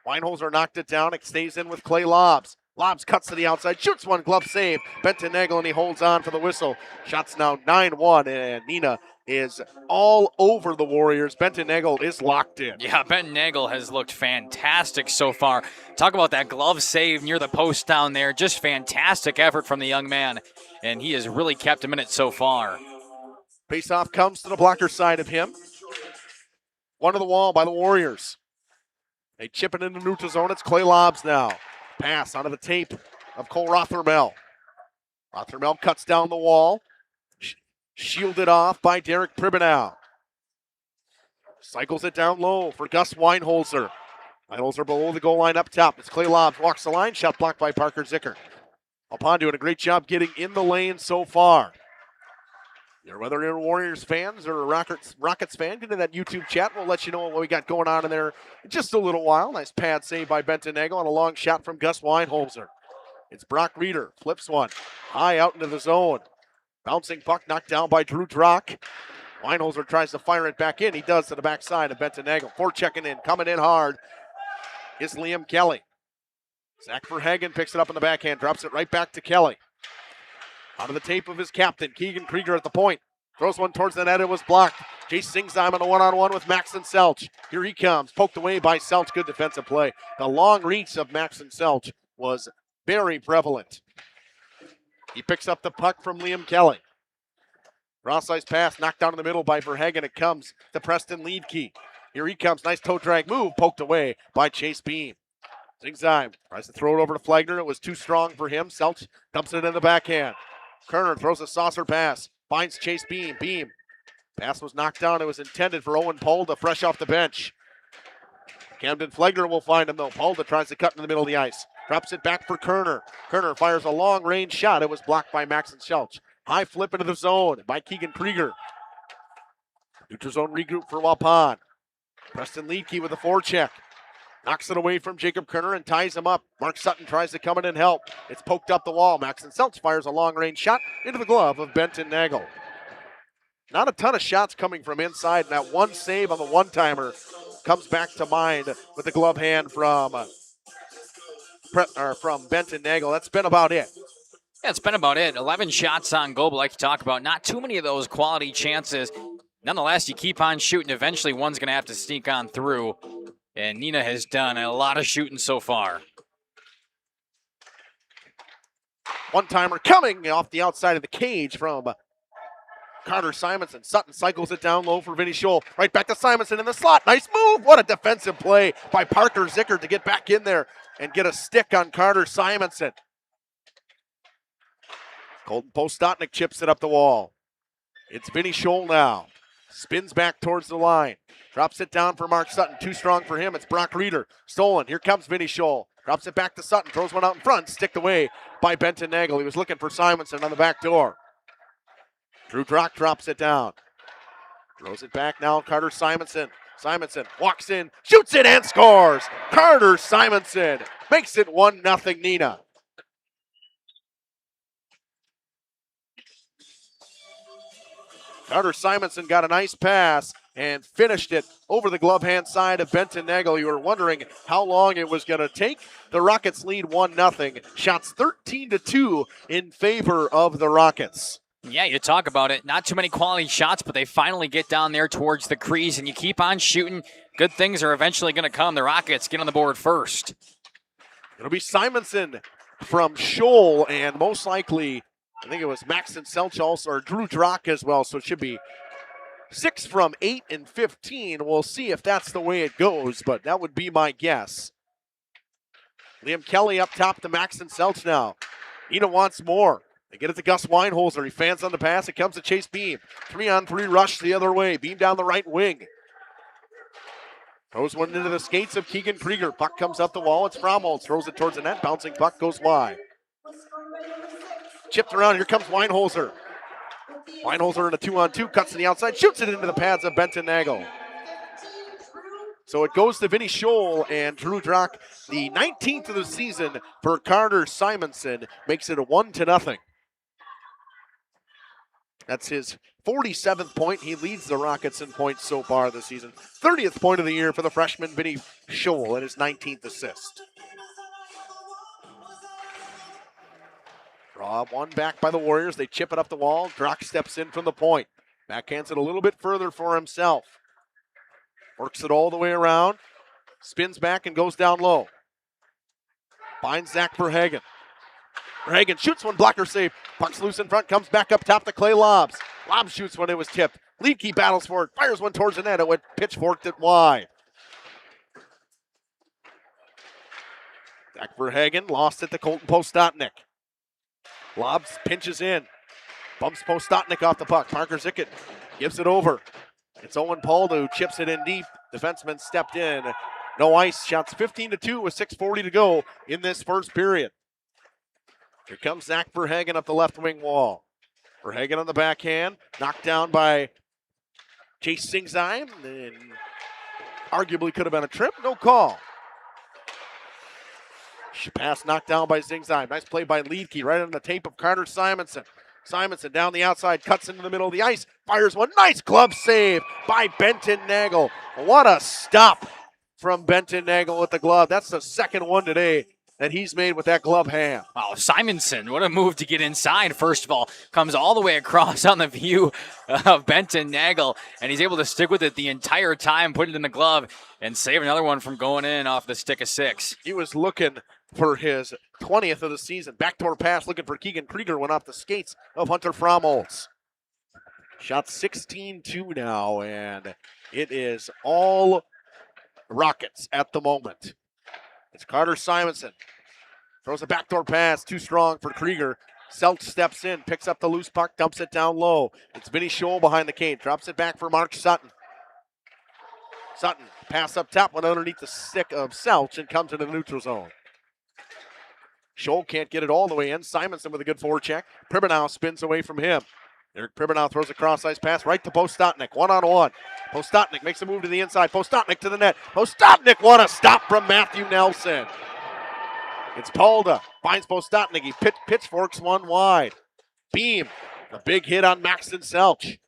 Weinholzer knocked it down. It stays in with Clay Lobbs. Lobbs cuts to the outside, shoots one, glove save. Benton Nagel, and he holds on for the whistle. Shots now 9-1, and Nina is all over the Warriors. Benton Nagel is locked in. Yeah, Benton Nagel has looked fantastic so far. Talk about that glove save near the post down there. Just fantastic effort from the young man, and he has really kept him in it so far. Faceoff comes to the blocker side of him. One to the wall by the Warriors. They chip it into neutral zone. It's Clay Lobbs now. Pass onto the tape of Cole Rothermel. Rothermel cuts down the wall. Shielded off by Derek Pribenow. Cycles it down low for Gus Weinholzer. Weinholzer below the goal line up top. It's Clay Lobbs. Walks the line. Shot blocked by Parker Zickert. Waupun doing a great job getting in the lane so far. Whether you're Warriors fans or a Rockets fan, get in that YouTube chat. We'll let you know what we got going on in there in just a little while. Nice pad save by Benton Nagel on a long shot from Gus Weinholzer. It's Brock Reeder. Flips one. High out into the zone. Bouncing puck knocked down by Drew Drock. Weinholzer tries to fire it back in. He does to the backside of Benton Nagel. Forechecking in. Coming in hard is Liam Kelly. Zach Verhagen picks it up in the backhand. Drops it right back to Kelly. Out of the tape of his captain, Keegan Krieger at the point. Throws one towards the net. It was blocked. Jace Singsheim on a one-on-one with Maxon Selch. Here he comes. Poked away by Selch. Good defensive play. The long reach of Maxon Selch was very prevalent. He picks up the puck from Liam Kelly. Cross-ice pass knocked down in the middle by Verhagen. It comes to Preston Liedke. Here he comes. Nice toe drag move. Poked away by Chase Beam. Singsheim tries to throw it over to Flagner. It was too strong for him. Selch dumps it in the backhand. Kerner throws a saucer pass. Finds Chase Beam. Beam. Pass was knocked down. It was intended for Owen Polda, fresh off the bench. Camden Flagner will find him, though. Polda tries to cut in the middle of the ice. Drops it back for Kerner. Kerner fires a long-range shot. It was blocked by Maxon Selch. High flip into the zone by Keegan Krieger. Neutral zone regroup for Waupun. Preston Liedke with a forecheck. Knocks it away from Jacob Kerner and ties him up. Mark Sutton tries to come in and help. It's poked up the wall. Maxon Selch fires a long-range shot into the glove of Benton Nagel. Not a ton of shots coming from inside, and that one save on the one-timer comes back to mind with the glove hand from Benton Nagel. That's been about it. Yeah, it's been about it. 11 shots on goal, but like you talk about, not too many of those quality chances. Nonetheless, you keep on shooting. Eventually, one's going to have to sneak on through. And Nina has done a lot of shooting so far. One-timer coming off the outside of the cage from Carter Simonson. Sutton cycles it down low for Vinny Scholl. Right back to Simonson in the slot. Nice move. What a defensive play by Parker Zickert to get back in there and get a stick on Carter Simonson. Colton Postotnik chips it up the wall. It's Vinny Scholl now. Spins back towards the line. Drops it down for Mark Sutton. Too strong for him. It's Brock Reeder. Stolen. Here comes Vinny Scholl. Drops it back to Sutton. Throws one out in front. Sticked away by Benton Nagel. He was looking for Simonson on the back door. Drew Drock drops it down. Throws it back now. Carter Simonson. Simonson walks in, shoots it, and scores. Carter Simonson makes it 1-0 Nina. Carter Simonson got a nice pass and finished it over the glove hand side of Benton Nagel. You were wondering how long it was going to take. The Rockets lead 1-0. Shots 13-2 in favor of the Rockets. Yeah, you talk about it. Not too many quality shots, but they finally get down there towards the crease, and you keep on shooting. Good things are eventually going to come. The Rockets get on the board first. It'll be Simonson from Scholl, and most likely I think it was Maxon Selch also, or Drew Drock as well, so it should be 6 from 8 and 15. We'll see if that's the way it goes, but that would be my guess. Liam Kelly up top to Maxon Selch now. Nina wants more. They get it to Gus Weinholzer. He fans on the pass. It comes to Chase Beam. 3-on-3 rush the other way. Beam down the right wing. Throws one into the skates of Keegan Krieger. Puck comes up the wall. It's Fromholz. Throws it towards the net. Bouncing puck goes wide. Chipped around. Here comes Weinholzer. Weinholzer in a 2-on-2. Cuts to the outside. Shoots it into the pads of Benton Nagel. So it goes to Vinny Scholl and Drew Drock. The 19th of the season for Carter Simonson makes it a 1-0. That's his 47th point. He leads the Rockets in points so far this season. 30th point of the year for the freshman Vinny Scholl and his 19th assist. Draw one back by the Warriors. They chip it up the wall. Drock steps in from the point. Backhands it a little bit further for himself. Works it all the way around. Spins back and goes down low. Finds Zach Verhagen. Verhagen shoots one, blocker save. Puck's loose in front, comes back up top to Clay Lobbs. Lobbs shoots when it was tipped. Liedke battles for it, fires one towards the net. It went pitchforked it wide. Zach Verhagen lost it to Colton Postotnik. Lobbs pinches in. Bumps Postotnik off the puck. Parker Zickett gives it over. It's Owen Paul who chips it in deep. Defenseman stepped in. No ice. Shots 15-2 with 6:40 to go in this first period. Here comes Zach Verhagen up the left wing wall. Verhagen on the backhand. Knocked down by Chase Singzheim. And arguably could have been a trip. No call. Pass knocked down by Singzheim. Nice play by Liedke right on the tape of Carter Simonson. Simonson down the outside, cuts into the middle of the ice, fires one. Nice glove save by Benton Nagel. What a stop from Benton Nagel with the glove. That's the second one today that he's made with that glove hand. Wow, Simonson, what a move to get inside, first of all. Comes all the way across on the view of Benton Nagel, and he's able to stick with it the entire time, put it in the glove, and save another one from going in off the stick of 6. He was looking for his 20th of the season. Backdoor pass looking for Keegan Krieger, went off the skates of Hunter Fromholz. Shot 16-2 now, and it is all Rockets at the moment. It's Carter Simonson. Throws a backdoor pass, too strong for Krieger. Selch steps in, picks up the loose puck, dumps it down low. It's Vinny Scholl behind the cage, drops it back for Mark Sutton. Sutton, pass up top, went underneath the stick of Selch and comes into the neutral zone. Scholl can't get it all the way in. Simonson with a good forecheck. Pribanow spins away from him. Eric Pribanow throws a cross-ice pass right to Postotnik. 1-on-1. Postotnik makes a move to the inside. Postotnik to the net. Postotnik, what a stop from Matthew Nelson. It's Palda. Finds Postotnik. He pitchforks one wide. Beam. A big hit on Maxon Selch.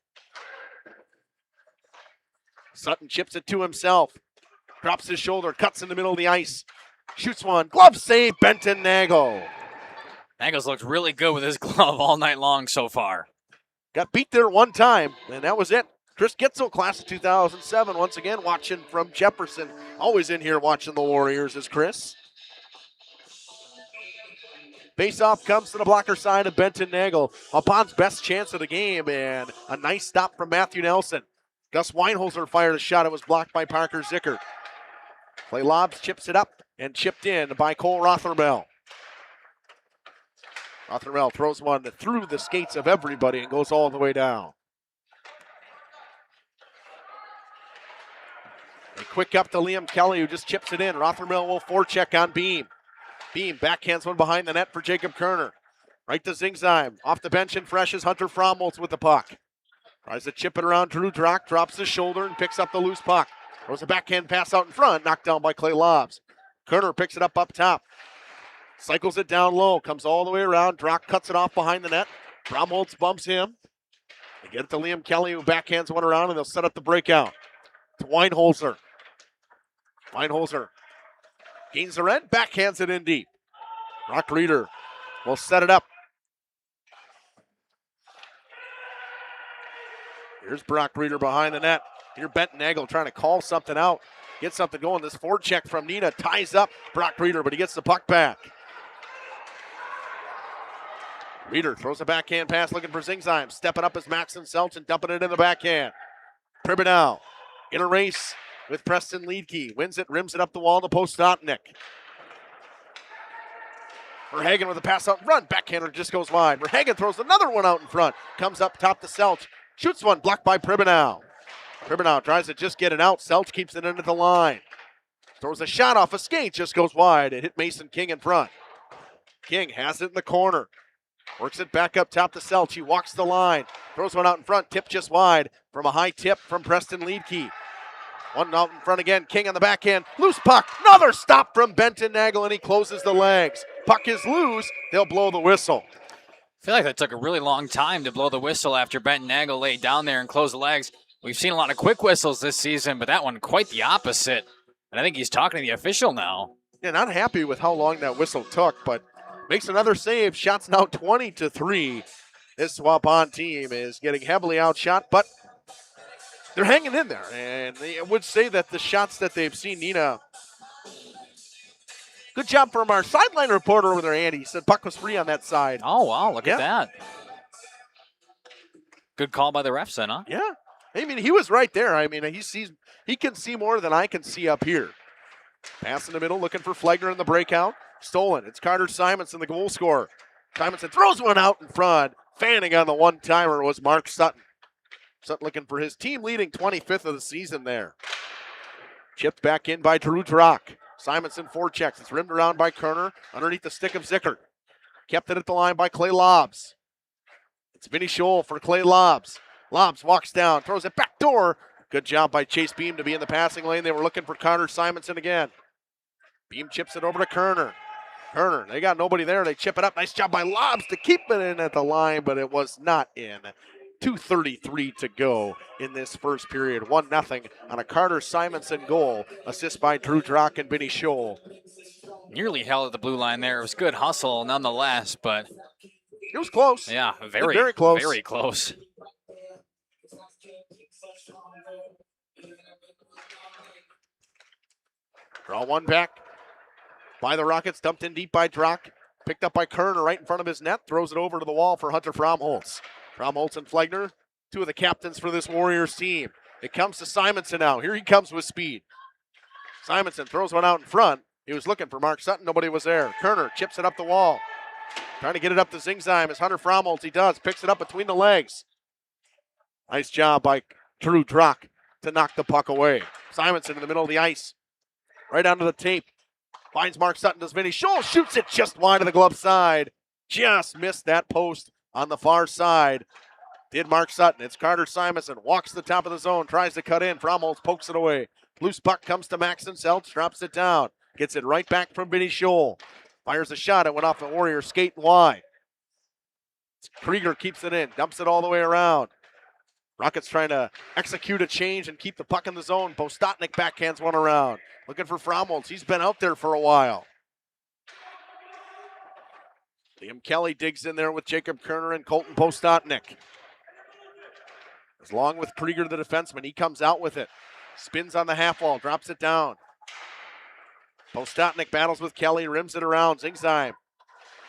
Sutton chips it to himself. Drops his shoulder. Cuts in the middle of the ice. Shoots one. Glove save, Benton Nagel. Nagel's looked really good with his glove all night long so far. Got beat there one time, and that was it. Chris Gitzel, class of 2007, once again watching from Jefferson. Always in here watching the Warriors is Chris. Face-off comes to the blocker side of Benton Nagel. Wapun's best chance of the game, and a nice stop from Matthew Nelson. Gus Weinholzer fired a shot. It was blocked by Parker Zickert. Clay Lobbs chips it up and chipped in by Cole Rothermel. Rothermel throws one through the skates of everybody and goes all the way down. A quick up to Liam Kelly, who just chips it in. Rothermel will forecheck on Beam. Beam backhands one behind the net for Jacob Kerner. Right to Singzheim. Off the bench and fresh is Hunter Fromholz with the puck. Tries to chip it around Drew Drock, drops his shoulder and picks up the loose puck. Throws a backhand pass out in front, knocked down by Clay Lobbs. Kerner picks it up top. Cycles it down low, comes all the way around. Drock cuts it off behind the net. Fromholz bumps him. They get it to Liam Kelly, who backhands one around, and they'll set up the breakout. To Weinholzer. Weinholzer gains the red, backhands it in deep. Brock Reeder will set it up. Here's Brock Reeder behind the net. Here Benton Nagel trying to call something out. Get something going. This forecheck from Nina ties up Brock Reeder, but he gets the puck back. Reeder throws a backhand pass looking for Zingsheim. Stepping up is Maxon Selch and dumping it in the backhand. Pribanow in a race with Preston Leedke. Wins it, rims it up the wall to Postotnik. Verhagen with a pass out front. Backhander just goes wide. Verhagen throws another one out in front. Comes up top to Selch. Shoots one, blocked by Pribanow. Pribanow tries to just get it out. Selch keeps it into the line. Throws a shot off a skate, just goes wide. It hit Mason King in front. King has it in the corner. Works it back up top to Selch. He walks the line. Throws one out in front. Tip just wide from a high tip from Preston Leedke. One out in front again. King on the backhand. Loose puck. Another stop from Benton Nagel, and he closes the legs. Puck is loose. They'll blow the whistle. I feel like that took a really long time to blow the whistle after Benton Nagel laid down there and closed the legs. We've seen a lot of quick whistles this season, but that one quite the opposite. And I think he's talking to the official now. Yeah, not happy with how long that whistle took, but makes another save. Shots now 20-3. This Waupun team is getting heavily outshot, but they're hanging in there. And I would say that the shots that they've seen, Nina, good job from our sideline reporter over there, Andy. He said puck was free on that side. Oh, wow, look at that. Good call by the refs then, huh? Yeah. I mean, he was right there. I mean, he can see more than I can see up here. Pass in the middle, looking for Flegner in the breakout. Stolen. It's Carter Simonson, the goal scorer. Simonson throws one out in front. Fanning on the one-timer was Mark Sutton. Sutton looking for his team-leading 25th of the season there. Chipped back in by Drew Drock. Simonson forechecks. It's rimmed around by Kerner underneath the stick of Zickert. Kept it at the line by Clay Lobbs. It's Vinny Scholl for Clay Lobbs. Lobbs walks down, throws it back door. Good job by Chase Beam to be in the passing lane. They were looking for Carter Simonson again. Beam chips it over to Kerner. Kerner, they got nobody there. They chip it up. Nice job by Lobbs to keep it in at the line, but it was not in. 2:33 to go in this first period. 1-0 on a Carter Simonson goal. Assist by Drew Drock and Vinny Scholl. Nearly held at the blue line there. It was good hustle nonetheless, but it was close. Yeah, very close. Very close. Draw one back by the Rockets. Dumped in deep by Drock. Picked up by Kerner right in front of his net. Throws it over to the wall for Hunter Fromholtz. Fromholtz and Flegner, two of the captains for this Warriors team. It comes to Simonson now. Here he comes with speed. Simonson throws one out in front. He was looking for Mark Sutton. Nobody was there. Kerner chips it up the wall. Trying to get it up to Zingsheim as Hunter Fromholtz. He does. Picks it up between the legs. Nice job by Drew Drock to knock the puck away. Simonson in the middle of the ice. Right onto the tape. Finds Mark Sutton. Does Vinny Scholl. Shoots it just wide of the glove side. Just missed that post on the far side. Did Mark Sutton. It's Carter Simonson. Walks to the top of the zone. Tries to cut in. Fromholtz pokes it away. Loose puck comes to Maxon Selch. Drops it down. Gets it right back from Vinny Scholl. Fires a shot. It went off the Warrior skate wide. Krieger keeps it in. Dumps it all the way around. Rockets trying to execute a change and keep the puck in the zone. Postotnik backhands one around. Looking for Fromholtz. He's been out there for a while. Liam Kelly digs in there with Jacob Kerner and Colton Postotnik. Along with Krieger, the defenseman. He comes out with it. Spins on the half wall. Drops it down. Postotnik battles with Kelly. Rims it around. Zingsheim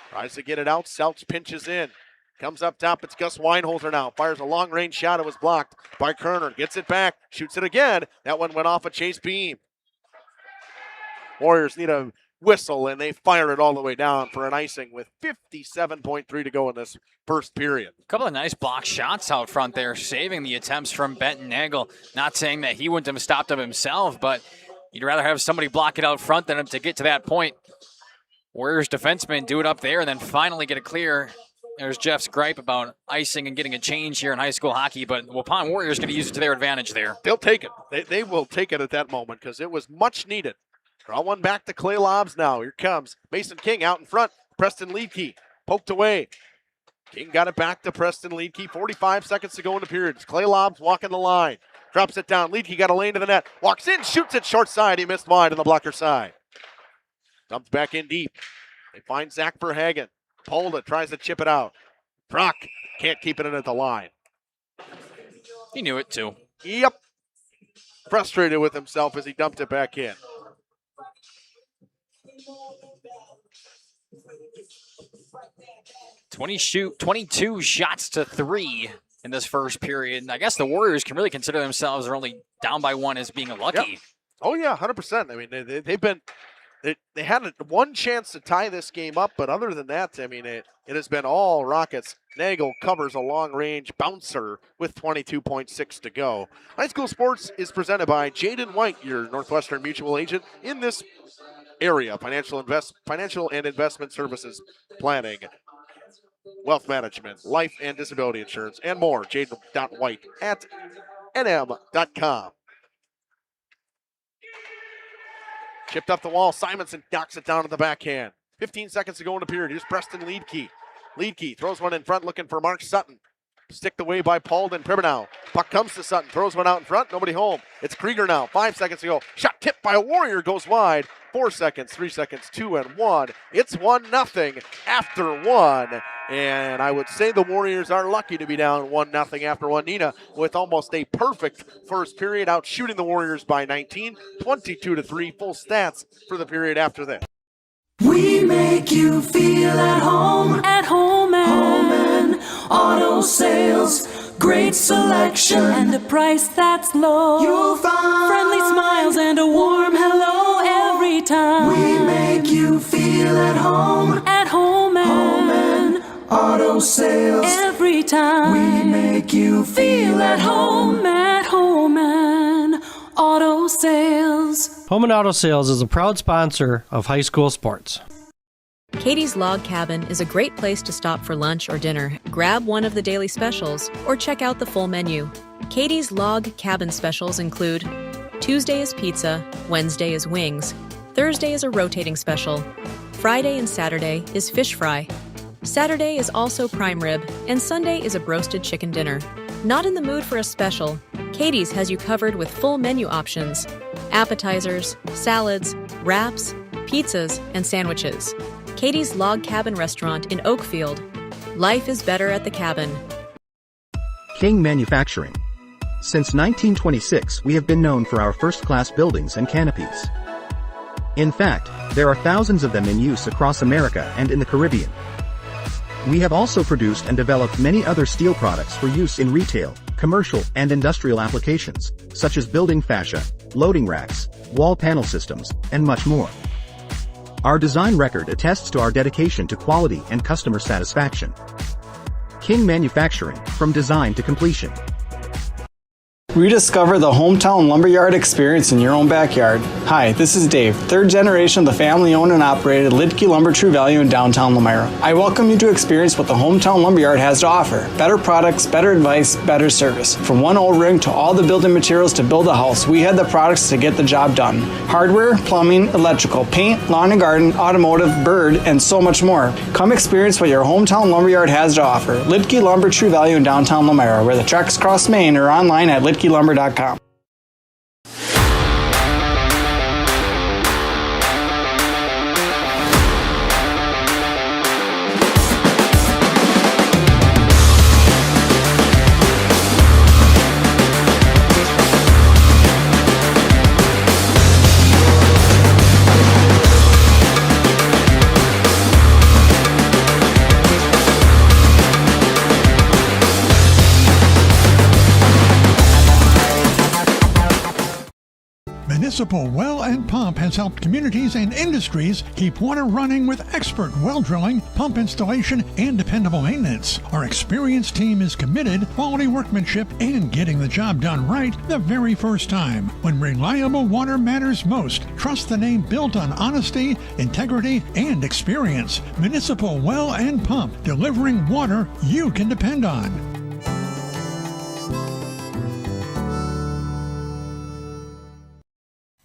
tries to get it out. Selch pinches in. Comes up top. It's Gus Weinholzer now. Fires a long-range shot. It was blocked by Kerner. Gets it back. Shoots it again. That one went off a Chase Beam. Warriors need a whistle, and they fire it all the way down for an icing with 57.3 to go in this first period. A couple of nice block shots out front there, saving the attempts from Benton Nagel. Not saying that he wouldn't have stopped them himself, but you'd rather have somebody block it out front than him to get to that point. Warriors defensemen do it up there and then finally get it clear. There's Jeff's gripe about icing and getting a change here in high school hockey, but Waupun Warriors going to use it to their advantage there. They'll take it. They will take it at that moment because it was much needed. Draw one back to Clay Lobbs now. Here comes Mason King out in front. Preston Leedke poked away. King got it back to Preston Leedke. 45 seconds to go in the period. It's Clay Lobbs walking the line. Drops it down. Leedke got a lane to the net. Walks in, shoots it short side. He missed wide on the blocker side. Dumped back in deep. They find Zach Verhagen. Polda tries to chip it out. Brock can't keep it in at the line. He knew it too. Yep. Frustrated with himself as he dumped it back in. 22 shots to 3 in this first period. And I guess the Warriors can really consider themselves are only down by 1 as being lucky. Yep. Oh, yeah, 100%. I mean, they've been – they had one chance to tie this game up, but other than that, I mean, it has been all Rockets. Nagel covers a long-range bouncer with 22.6 to go. High School Sports is presented by Jaden White, your Northwestern Mutual agent in this area. Financial and investment services, planning, wealth management, life and disability insurance, and more. Jaden.White at nm.com. Chipped up the wall. Simonson knocks it down to the backhand. 15 seconds to go in the period. Here's Preston Leedkey. Leedkey throws one in front looking for Mark Sutton. Sticked away by Paulden Pribanow. Puck comes to Sutton. Throws one out in front. Nobody home. It's Krieger now. 5 seconds to go. Shot tipped by a Warrior. Goes wide. 4 seconds, 3 seconds, 2 and 1. It's 1-0 after 1. And I would say the Warriors are lucky to be down 1-0 after 1. Nina with almost a perfect first period, out shooting the Warriors by 19, 22-3. Full stats for the period after this. We make you feel at home and auto sales. Great selection and a price that's low. You'll find friendly smiles and a warm hello every time. We make you feel at home and auto sales. Every time we make you feel at home and auto sales. Home and Auto Sales is a proud sponsor of high school sports. Katie's Log Cabin is a great place to stop for lunch or dinner. Grab one of the daily specials or check out the full menu. Katie's Log Cabin specials include Tuesday is pizza, Wednesday is wings, Thursday is a rotating special, Friday and Saturday is fish fry, Saturday is also prime rib, and Sunday is a broasted chicken dinner. Not in the mood for a special? Katie's has you covered with full menu options, appetizers, salads, wraps, pizzas, and sandwiches. Katie's Log Cabin Restaurant in Oakfield. Life is better at the cabin. King Manufacturing. Since 1926, we have been known for our first-class buildings and canopies. In fact, there are thousands of them in use across America and in the Caribbean. We have also produced and developed many other steel products for use in retail, commercial, and industrial applications, such as building fascia, loading racks, wall panel systems, and much more. Our design record attests to our dedication to quality and customer satisfaction. King Manufacturing, from design to completion. Rediscover the hometown lumberyard experience in your own backyard. Hi, this is Dave, third generation of the family-owned and operated Lidke Lumber True Value in downtown Elmira. I welcome you to experience what the hometown lumberyard has to offer. Better products, better advice, better service. From one O-ring to all the building materials to build a house, we had the products to get the job done. Hardware, plumbing, electrical, paint, lawn and garden, automotive, bird, and so much more. Come experience what your hometown lumberyard has to offer. Lidke Lumber True Value in downtown Elmira, where the tracks cross Main, or online at lidkelumber.com. Municipal Well and Pump has helped communities and industries keep water running with expert well drilling, pump installation, and dependable maintenance. Our experienced team is committed, quality workmanship, and getting the job done right the very first time. When reliable water matters most, trust the name built on honesty, integrity, and experience. Municipal Well and Pump, delivering water you can depend on.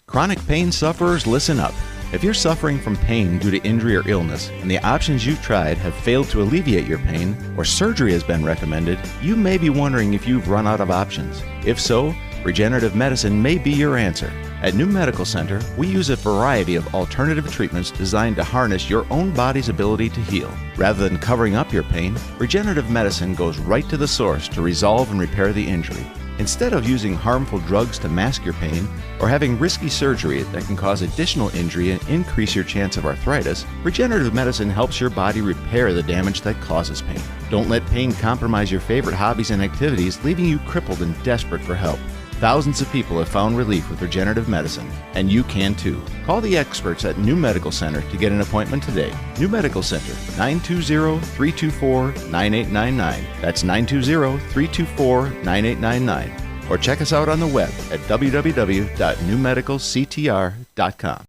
Chronic pain sufferers, listen up. If you're suffering from pain due to injury or illness, and the options you've tried have failed to alleviate your pain, or surgery has been recommended, you may be wondering if you've run out of options. If so, regenerative medicine may be your answer. At New Medical Center, we use a variety of alternative treatments designed to harness your own body's ability to heal. Rather than covering up your pain, regenerative medicine goes right to the source to resolve and repair the injury. Instead of using harmful drugs to mask your pain or having risky surgery that can cause additional injury and increase your chance of arthritis, regenerative medicine helps your body repair the damage that causes pain. Don't let pain compromise your favorite hobbies and activities, leaving you crippled and desperate for help. Thousands of people have found relief with regenerative medicine, and you can too. Call the experts at New Medical Center to get an appointment today. New Medical Center, 920-324-9899. That's 920-324-9899. Or check us out on the web at www.newmedicalctr.com.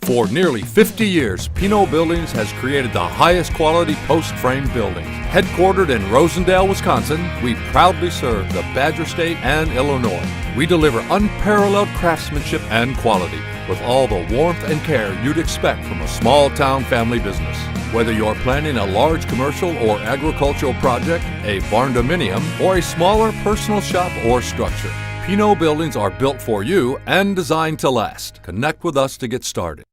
For nearly 50 years, Pinot Buildings has created the highest quality post-frame buildings. Headquartered in Rosendale, Wisconsin, we proudly serve the Badger State and Illinois. We deliver unparalleled craftsmanship and quality with all the warmth and care you'd expect from a small-town family business. Whether you're planning a large commercial or agricultural project, a barn-dominium, or a smaller personal shop or structure, Pinot Buildings are built for you and designed to last. Connect with us to get started.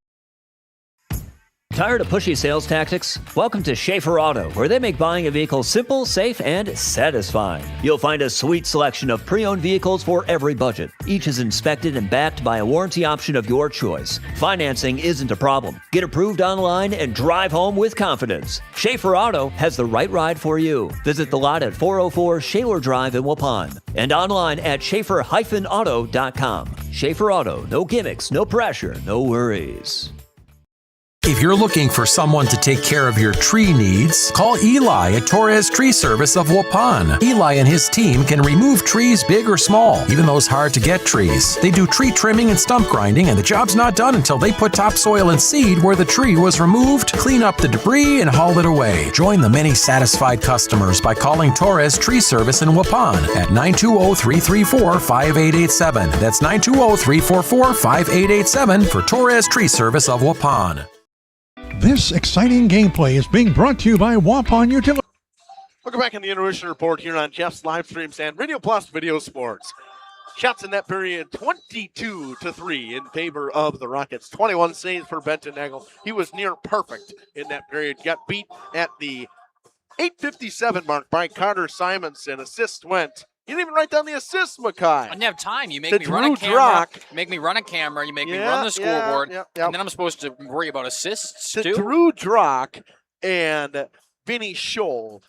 Tired of pushy sales tactics? Welcome to Schaefer Auto, where they make buying a vehicle simple, safe, and satisfying. You'll find a sweet selection of pre-owned vehicles for every budget. Each is inspected and backed by a warranty option of your choice. Financing isn't a problem. Get approved online and drive home with confidence. Schaefer Auto has the right ride for you. Visit the lot at 404 Shaler Drive in Waupun and online at schaefer-auto.com. Schaefer Auto, no gimmicks, no pressure, no worries. If you're looking for someone to take care of your tree needs, call Eli at Torres Tree Service of Waupun. Eli and his team can remove trees big or small, even those hard-to-get trees. They do tree trimming and stump grinding, and the job's not done until they put topsoil and seed where the tree was removed, clean up the debris, and haul it away. Join the many satisfied customers by calling Torres Tree Service in Waupun at 920-334-5887. That's 920-344-5887 for Torres Tree Service of Waupun. This exciting gameplay is being brought to you by Waupun Utility. Welcome back in the Intermission Report here on Jeff's Livestreams and Radio Plus Video Sports. Shots in that period, 22-3 in favor of the Rockets. 21 saves for Benton Nagel. He was near perfect in that period. Got beat at the 8:57 mark by Carter Simonson. Assist went. You didn't even write down the assist, Mackay. I didn't have time. You make me run a camera. You make me run a camera. You make me run the scoreboard. And then I'm supposed to worry about assists, too? Drew Drock and Vinny Scholl.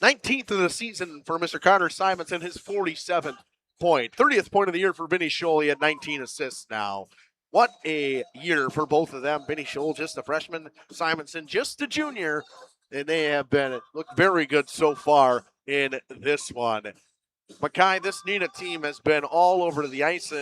19th of the season for Mr. Carter Simonson, his 47th point. 30th point of the year for Vinny Scholl. He had 19 assists now. What a year for both of them. Vinny Scholl, just a freshman. Simonson, just a junior. And they have looked very good so far in this one. Mackay, this Nina team has been all over the ice.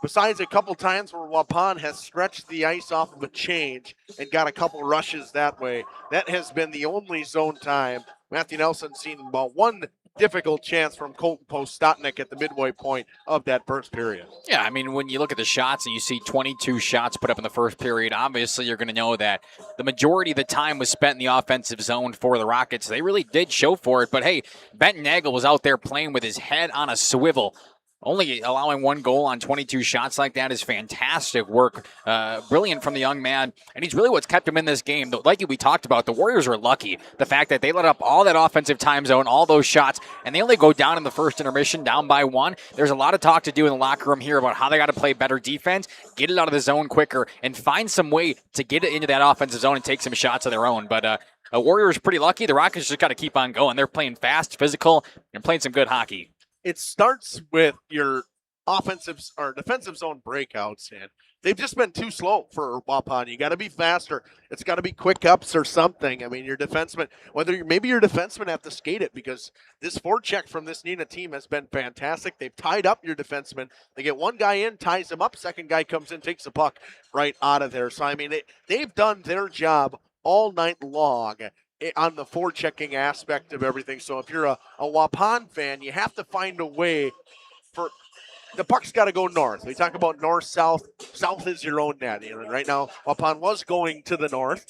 Besides a couple times where Waupun has stretched the ice off of a change and got a couple rushes that way, that has been the only zone time. Matthew Nelson seen about one difficult chance from Colton Postotnik at the midway point of that first period. Yeah, I mean, when you look at the shots and you see 22 shots put up in the first period, obviously you're going to know that the majority of the time was spent in the offensive zone for the Rockets. They really did show for it, but hey, Benton Nagel was out there playing with his head on a swivel. Only allowing one goal on 22 shots like that is fantastic work. Brilliant from the young man. And he's really what's kept him in this game. Like we talked about, the Warriors are lucky. The fact that they let up all that offensive time zone, all those shots, and they only go down in the first intermission, down by one. There's a lot of talk to do in the locker room here about how they got to play better defense, get it out of the zone quicker, and find some way to get it into that offensive zone and take some shots of their own. But Warriors pretty lucky. The Rockets just got to keep on going. They're playing fast, physical, and playing some good hockey. It starts with your offensive or defensive zone breakouts, and they've just been too slow for Waupun. You got to be faster. It's got to be quick ups or something. I mean, your defenseman, maybe your defensemen have to skate it, because this forecheck from this Nina team has been fantastic. They've tied up your defenseman. They get one guy in, ties him up. Second guy comes in, takes the puck right out of there. So, I mean, they've done their job all night long on the forechecking aspect of everything. So if you're a Waupun fan, you have to find a way for the puck's got to go north. We talk about north-south. South is your own net. You know, right now, Waupun was going to the north,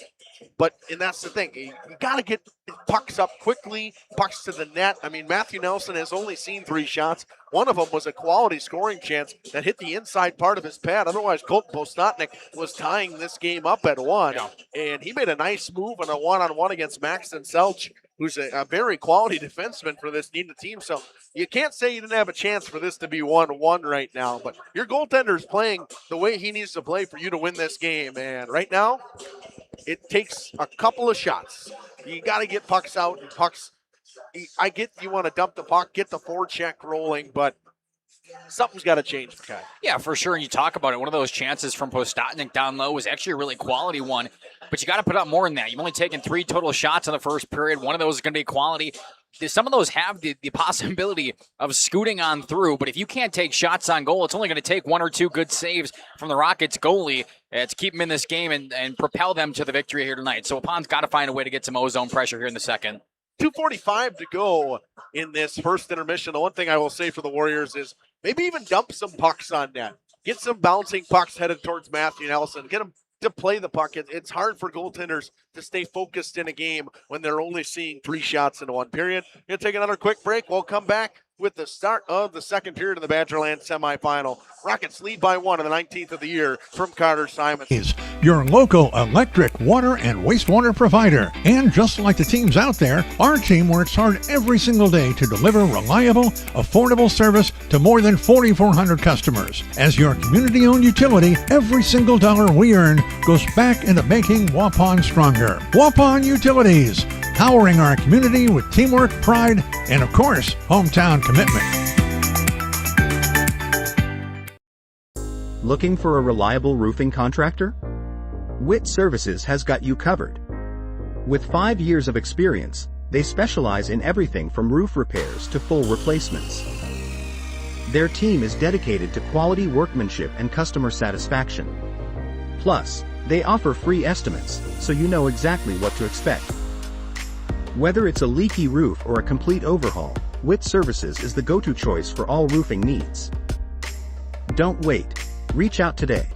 and that's the thing. You got to get pucks up quickly, pucks to the net. I mean, Matthew Nelson has only seen 3 shots. One of them was a quality scoring chance that hit the inside part of his pad. Otherwise, Colton Postotnik was tying this game up at 1, and he made a nice move on a one-on-one against Maxton Selch who's a very quality defenseman for this Neenah team. So you can't say you didn't have a chance for this to be 1-1 right now. But your goaltender's playing the way he needs to play for you to win this game. And right now, it takes a couple of shots. You got to get pucks out and pucks. I get you want to dump the puck, get the forecheck rolling, but something's got to change, okay? Yeah, for sure. And you talk about it. One of those chances from Postotnik down low was actually a really quality one, but you got to put up more than that. You've only taken 3 total shots in the first period. One of those is going to be quality. Some of those have the possibility of scooting on through, but if you can't take shots on goal, it's only going to take 1 or 2 good saves from the Rockets goalie to keep them in this game and propel them to the victory here tonight. So Waupun's got to find a way to get some ozone pressure here in the second. 2:45 to go in this first intermission. The one thing I will say for the Warriors is maybe even dump some pucks on net. Get some bouncing pucks headed towards Matthew Nelson. Get him to play the puck. It's hard for goaltenders to stay focused in a game when they're only seeing 3 shots in one period. Going to take another quick break. We'll come back with the start of the second period of the Badgerland semifinal. Rockets lead by 1 in the 19th of the year from Carter Simon. Your local electric, water, and wastewater provider. And just like the teams out there, our team works hard every single day to deliver reliable, affordable service to more than 4,400 customers. As your community-owned utility, every single dollar we earn goes back into making Waupun stronger. Waupun Utilities, powering our community with teamwork, pride, and of course, hometown commitment. Looking for a reliable roofing contractor? Witt Services has got you covered. With 5 years of experience, they specialize in everything from roof repairs to full replacements. Their team is dedicated to quality workmanship and customer satisfaction. Plus, they offer free estimates, so you know exactly what to expect. Whether it's a leaky roof or a complete overhaul, Witt Services is the go-to choice for all roofing needs. Don't wait. Reach out today.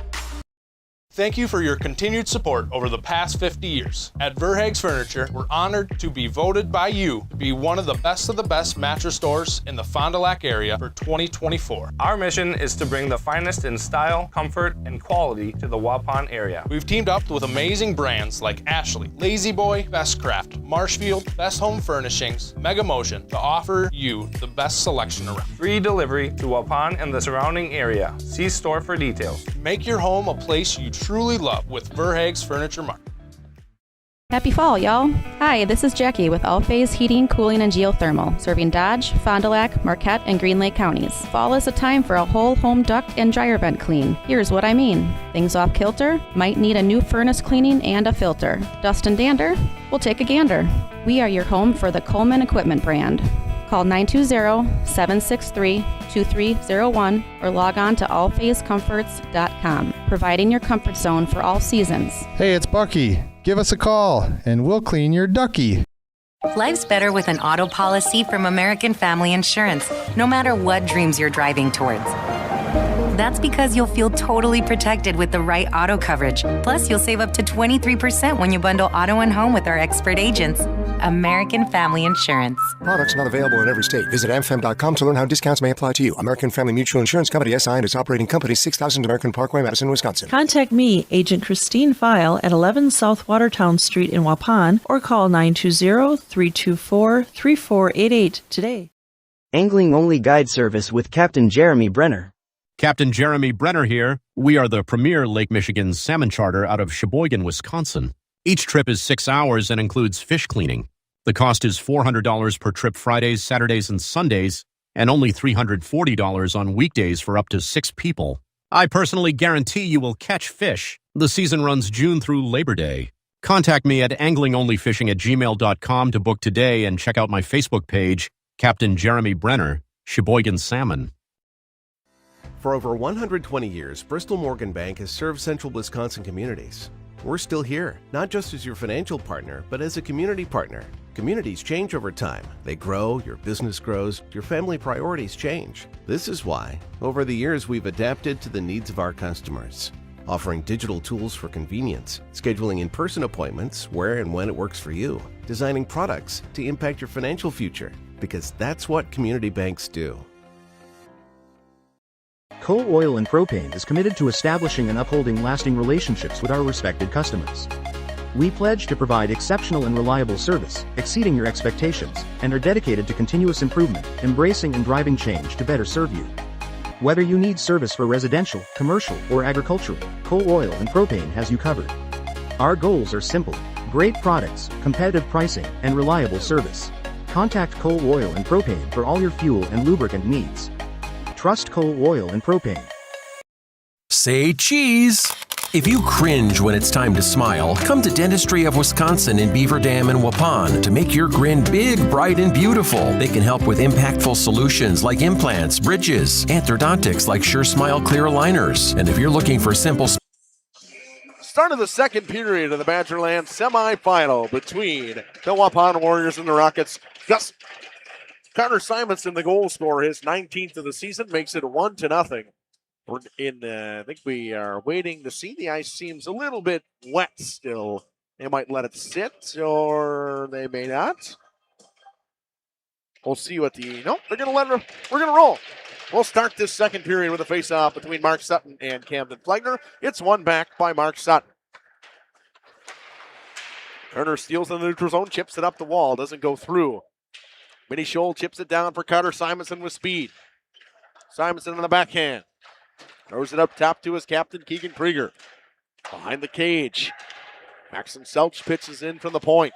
Thank you for your continued support over the past 50 years. At Verhaeg's Furniture, we're honored to be voted by you to be one of the best mattress stores in the Fond du Lac area for 2024. Our mission is to bring the finest in style, comfort, and quality to the Waupun area. We've teamed up with amazing brands like Ashley, Lazy Boy, Best Craft, Marshfield, Best Home Furnishings, Mega Motion to offer you the best selection around. Free delivery to Waupun and the surrounding area. See store for details. Make your home a place you truly love with Verhaeg's Furniture Market. Happy fall, y'all. Hi, this is Jackie with All Phase Heating, Cooling, and Geothermal, serving Dodge, Fond du Lac, Marquette, and Green Lake counties. Fall is a time for a whole home duct and dryer vent clean. Here's what I mean. Things off kilter? Might need a new furnace cleaning and a filter. Dust and dander? We'll take a gander. We are your home for the Coleman Equipment brand. Call 920-763-2301 or log on to allphasecomforts.com, providing your comfort zone for all seasons. Hey, it's Bucky. Give us a call, and we'll clean your ducky. Life's better with an auto policy from American Family Insurance, no matter what dreams you're driving towards. That's because you'll feel totally protected with the right auto coverage. Plus, you'll save up to 23% when you bundle auto and home with our expert agents. American Family Insurance. Products not available in every state. Visit amfam.com to learn how discounts may apply to you. American Family Mutual Insurance Company, SI, and its operating company, 6000 American Parkway, Madison, Wisconsin. Contact me, Agent Christine File, at 11 South Watertown Street in Waupun, or call 920-324-3488 today. Angling-only guide service with Captain Jeremy Brenner. Captain Jeremy Brenner here. We are the premier Lake Michigan salmon charter out of Sheboygan, Wisconsin. Each trip is 6 hours and includes fish cleaning. The cost is $400 per trip Fridays, Saturdays, and Sundays, and only $340 on weekdays for up to 6 people. I personally guarantee you will catch fish. The season runs June through Labor Day. Contact me at anglingonlyfishing@gmail.com to book today and check out my Facebook page, Captain Jeremy Brenner, Sheboygan Salmon. For over 120 years, Bristol Morgan Bank has served central Wisconsin communities. We're still here, not just as your financial partner, but as a community partner. Communities change over time. They grow, your business grows, your family priorities change. This is why, over the years, we've adapted to the needs of our customers, offering digital tools for convenience, scheduling in-person appointments where and when it works for you, designing products to impact your financial future, because that's what community banks do. Coal Oil and Propane is committed to establishing and upholding lasting relationships with our respected customers. We pledge to provide exceptional and reliable service, exceeding your expectations, and are dedicated to continuous improvement, embracing and driving change to better serve you. Whether you need service for residential, commercial, or agricultural, Coal Oil and Propane has you covered. Our goals are simple: great products, competitive pricing, and reliable service. Contact Coal Oil and Propane for all your fuel and lubricant needs. Trust Coal Oil and Propane. Say cheese! If you cringe when it's time to smile, come to Dentistry of Wisconsin in Beaver Dam and Waupun to make your grin big, bright, and beautiful. They can help with impactful solutions like implants, bridges, orthodontics like Sure Smile clear aligners. And if you're looking for simple... Start of the second period of the Badgerland semifinal between the Waupun Warriors and the Rockets. Carter Simonson, the goal scorer, his 19th of the season, makes it 1-0. We're I think we are waiting to see. The ice seems a little bit wet still. They might let it sit, or they may not. We'll see what nope, they're going to let it, we're going to roll. We'll start this second period with a face-off between Mark Sutton and Camden Flegner. It's won back by Mark Sutton. Turner steals in the neutral zone, chips it up the wall, doesn't go through. Minnie Scholl chips it down for Carter Simonson with speed. Simonson on the backhand. Throws it up top to his captain, Keegan Krieger. Behind the cage. Maxim Selch pitches in from the point.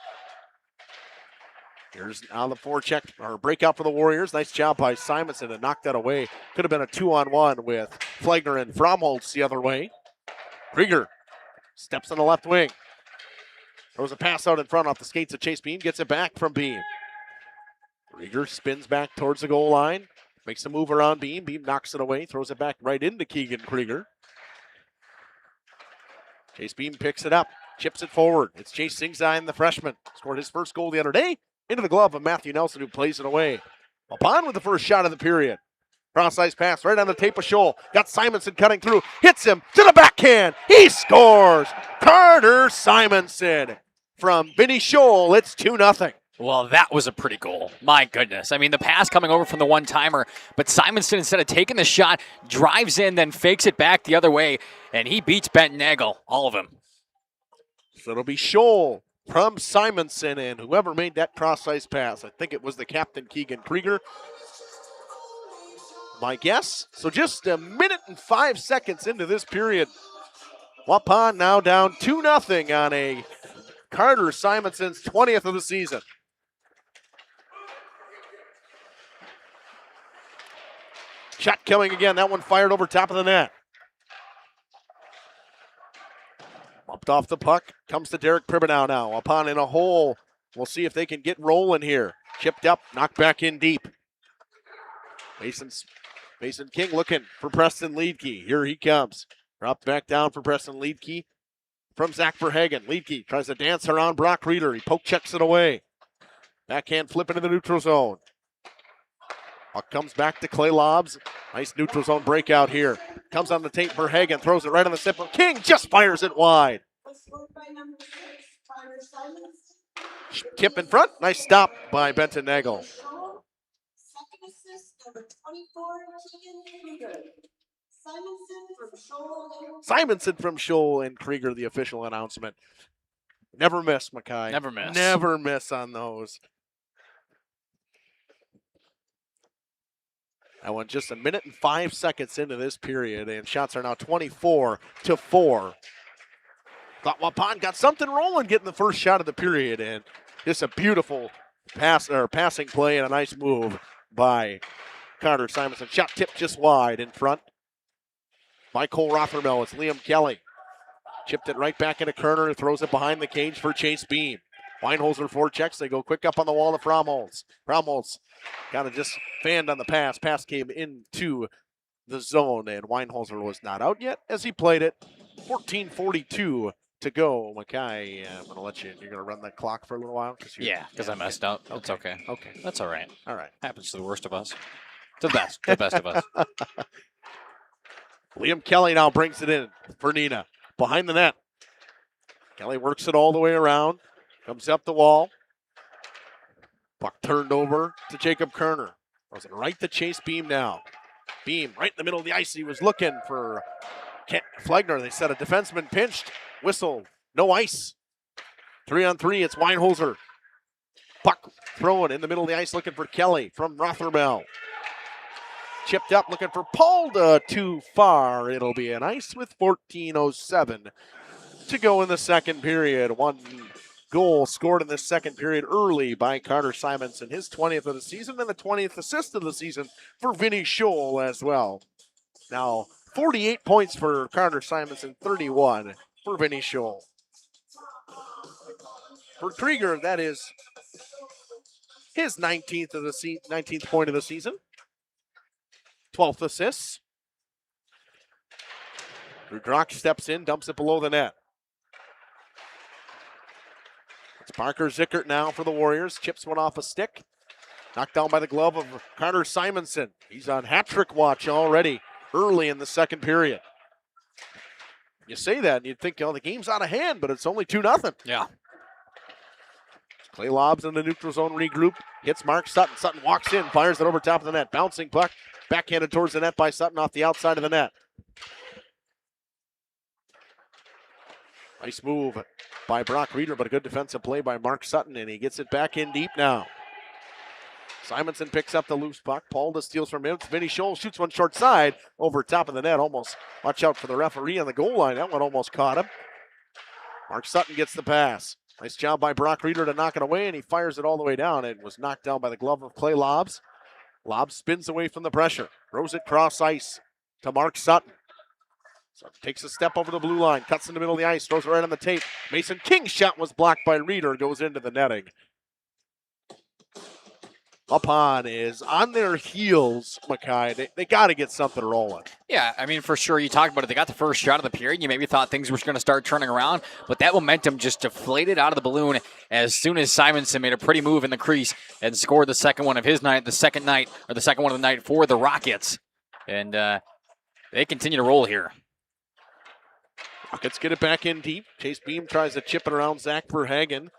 Here's on the forecheck, or breakout for the Warriors. Nice job by Simonson to knock that away. Could have been a 2-on-1 with Flegner and Fromholtz the other way. Krieger steps on the left wing. Throws a pass out in front off the skates of Chase Beam. Gets it back from Beam. Krieger spins back towards the goal line. Makes a move around Beam. Beam knocks it away. Throws it back right into Keegan Krieger. Chase Beam picks it up. Chips it forward. It's Chase Singzine, the freshman. Scored his first goal the other day. Into the glove of Matthew Nelson, who plays it away. Waupun with the first shot of the period. Cross-ice pass right on the tape of Scholl. Got Simonson cutting through. Hits him to the backhand. He scores. Carter Simonson from Vinny Scholl. It's 2-0. Well, that was a pretty goal. My goodness. I mean, the pass coming over from the one-timer, but Simonson, instead of taking the shot, drives in, then fakes it back the other way, and he beats Benton Nagel, all of him. So it'll be Scholl from Simonson, and whoever made that cross-ice pass, I think it was the captain, Keegan Krieger. My guess. So just a minute and 5 seconds into this period. Waupun now down 2-0 on a Carter Simonson's 20th of the season. Shot coming again. That one fired over top of the net. Bumped off the puck. Comes to Derek Pribanow now. Waupun in a hole. We'll see if they can get rolling here. Chipped up. Knocked back in deep. Mason King looking for Preston Liedke. Here he comes. Dropped back down for Preston Liedke from Zach Verhagen. Liedke tries to dance around Brock Reeder. He poke checks it away. Backhand flip into the neutral zone. Puck comes back to Clay Lobbs. Nice neutral zone breakout here. Comes on the tape. Verhagen throws it right on the step of King. Just fires it wide. Tip in front. Nice stop by Benton Nagel. Simonson from Scholl and Krieger, the official announcement. Never miss, Mackay. Never miss. Never miss on those. That one just a minute and 5 seconds into this period, and shots are now 24-4. Thought Waupun got something rolling getting the first shot of the period, and just a beautiful passing play and a nice move by Carter Simonson. Shot tipped just wide in front by Cole Rothermel. It's Liam Kelly. Chipped it right back into Kerner, who throws it behind the cage for Chase Beam. Weinholzer forechecks. They go quick up on the wall to Fromholtz. Fromholtz kind of just fanned on the pass. Pass came into the zone, and Weinholzer was not out yet as he played it. 14:42 to go. Mackay, I'm going to let you, you're going to run the clock for a little while? Because I messed up. Okay. It's okay. Okay. That's all right. All right. Happens to the worst of us. To the best of us. Liam Kelly now brings it in for Nina. Behind the net. Kelly works it all the way around. Comes up the wall. Puck turned over to Jacob Kerner. Throws it right to Chase Beam now. Beam right in the middle of the ice. He was looking for Flegner. They said a defenseman pinched. Whistle. No ice. 3-on-3, it's Weinholzer. Puck thrown in the middle of the ice, looking for Kelly from Rothermel. Chipped up, looking for Polda, too far. It'll be an ice with 14:07 to go in the second period. One goal scored in the second period early by Carter Simonson, his 20th of the season, and the 20th assist of the season for Vinny Scholl as well. Now, 48 points for Carter Simonson, 31 for Vinny Scholl. For Krieger, that is his 19th point of the season. 12th assist. Rudrock steps in, dumps it below the net. It's Parker Zickert now for the Warriors. Chips one off a stick. Knocked down by the glove of Carter Simonson. He's on hat-trick watch already early in the second period. You say that and you'd think, the game's out of hand, but it's only 2-0. Yeah. Clay Lobs in the neutral zone regroup. Hits Mark Sutton. Sutton walks in, fires it over top of the net. Bouncing puck. Backhanded towards the net by Sutton off the outside of the net. Nice move by Brock Reeder, but a good defensive play by Mark Sutton, and he gets it back in deep now. Simonson picks up the loose puck. Polda steals from him. Vinny Scholl shoots one short side over top of the net. Almost watch out for the referee on the goal line. That one almost caught him. Mark Sutton gets the pass. Nice job by Brock Reeder to knock it away, and he fires it all the way down. It was knocked down by the glove of Clay Lobs. Lobs spins away from the pressure. Throws it cross ice to Mark Sutton. Sutton takes a step over the blue line. Cuts in the middle of the ice. Throws it right on the tape. Mason King's shot was blocked by Reeder. Goes into the netting. Waupun is on their heels, Mackay. They got to get something rolling. Yeah, I mean, for sure. You talked about it. They got the first shot of the period. You maybe thought things were going to start turning around, but that momentum just deflated out of the balloon as soon as Simonson made a pretty move in the crease and scored the second one of his night, the second one of the night for the Rockets. And they continue to roll here. Rockets get it back in deep. Chase Beam tries to chip it around Zach Verhagen.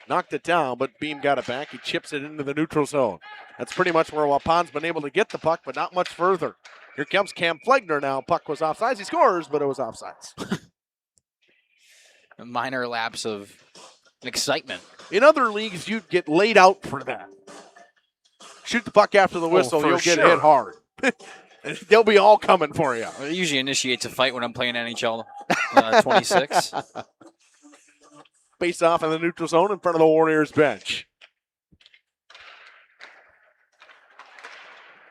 Knocked it down, but Beam got it back. He chips it into the neutral zone. That's pretty much where Waupun's been able to get the puck, but not much further. Here comes Cam Flegner now. Puck was offsides. He scores, but it was offsides. A minor lapse of excitement. In other leagues, you'd get laid out for that. Shoot the puck after the whistle, you'll get hit hard. They'll be all coming for you. It usually initiates a fight when I'm playing NHL 26. Face off in the neutral zone in front of the Warriors bench.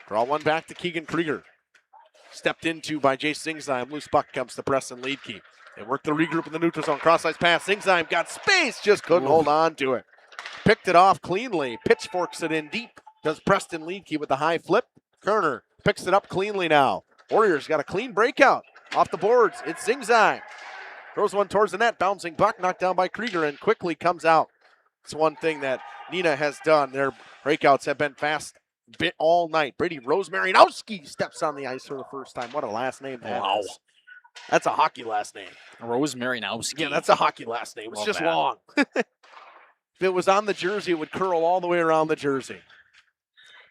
Draw one back to Keegan Krieger. Stepped into by Jay Singsheim. Loose puck comes to Preston Leedke. They work the regroup in the neutral zone. Cross-ice pass. Singsheim got space. Just couldn't hold on to it. Picked it off cleanly. Pitchforks it in deep. Does Preston Leedke with the high flip. Kerner picks it up cleanly now. Warriors got a clean breakout. Off the boards. It's Singsheim. Throws one towards the net. Bouncing puck knocked down by Krieger and quickly comes out. It's one thing that Nina has done. Their breakouts have been fast bit all night. Brady Rosemarinowski steps on the ice for the first time. What a last name that is. That's a hockey last name. Rosemarinowski. Yeah, that's a hockey last name. It's just long. If it was on the jersey, it would curl all the way around the jersey.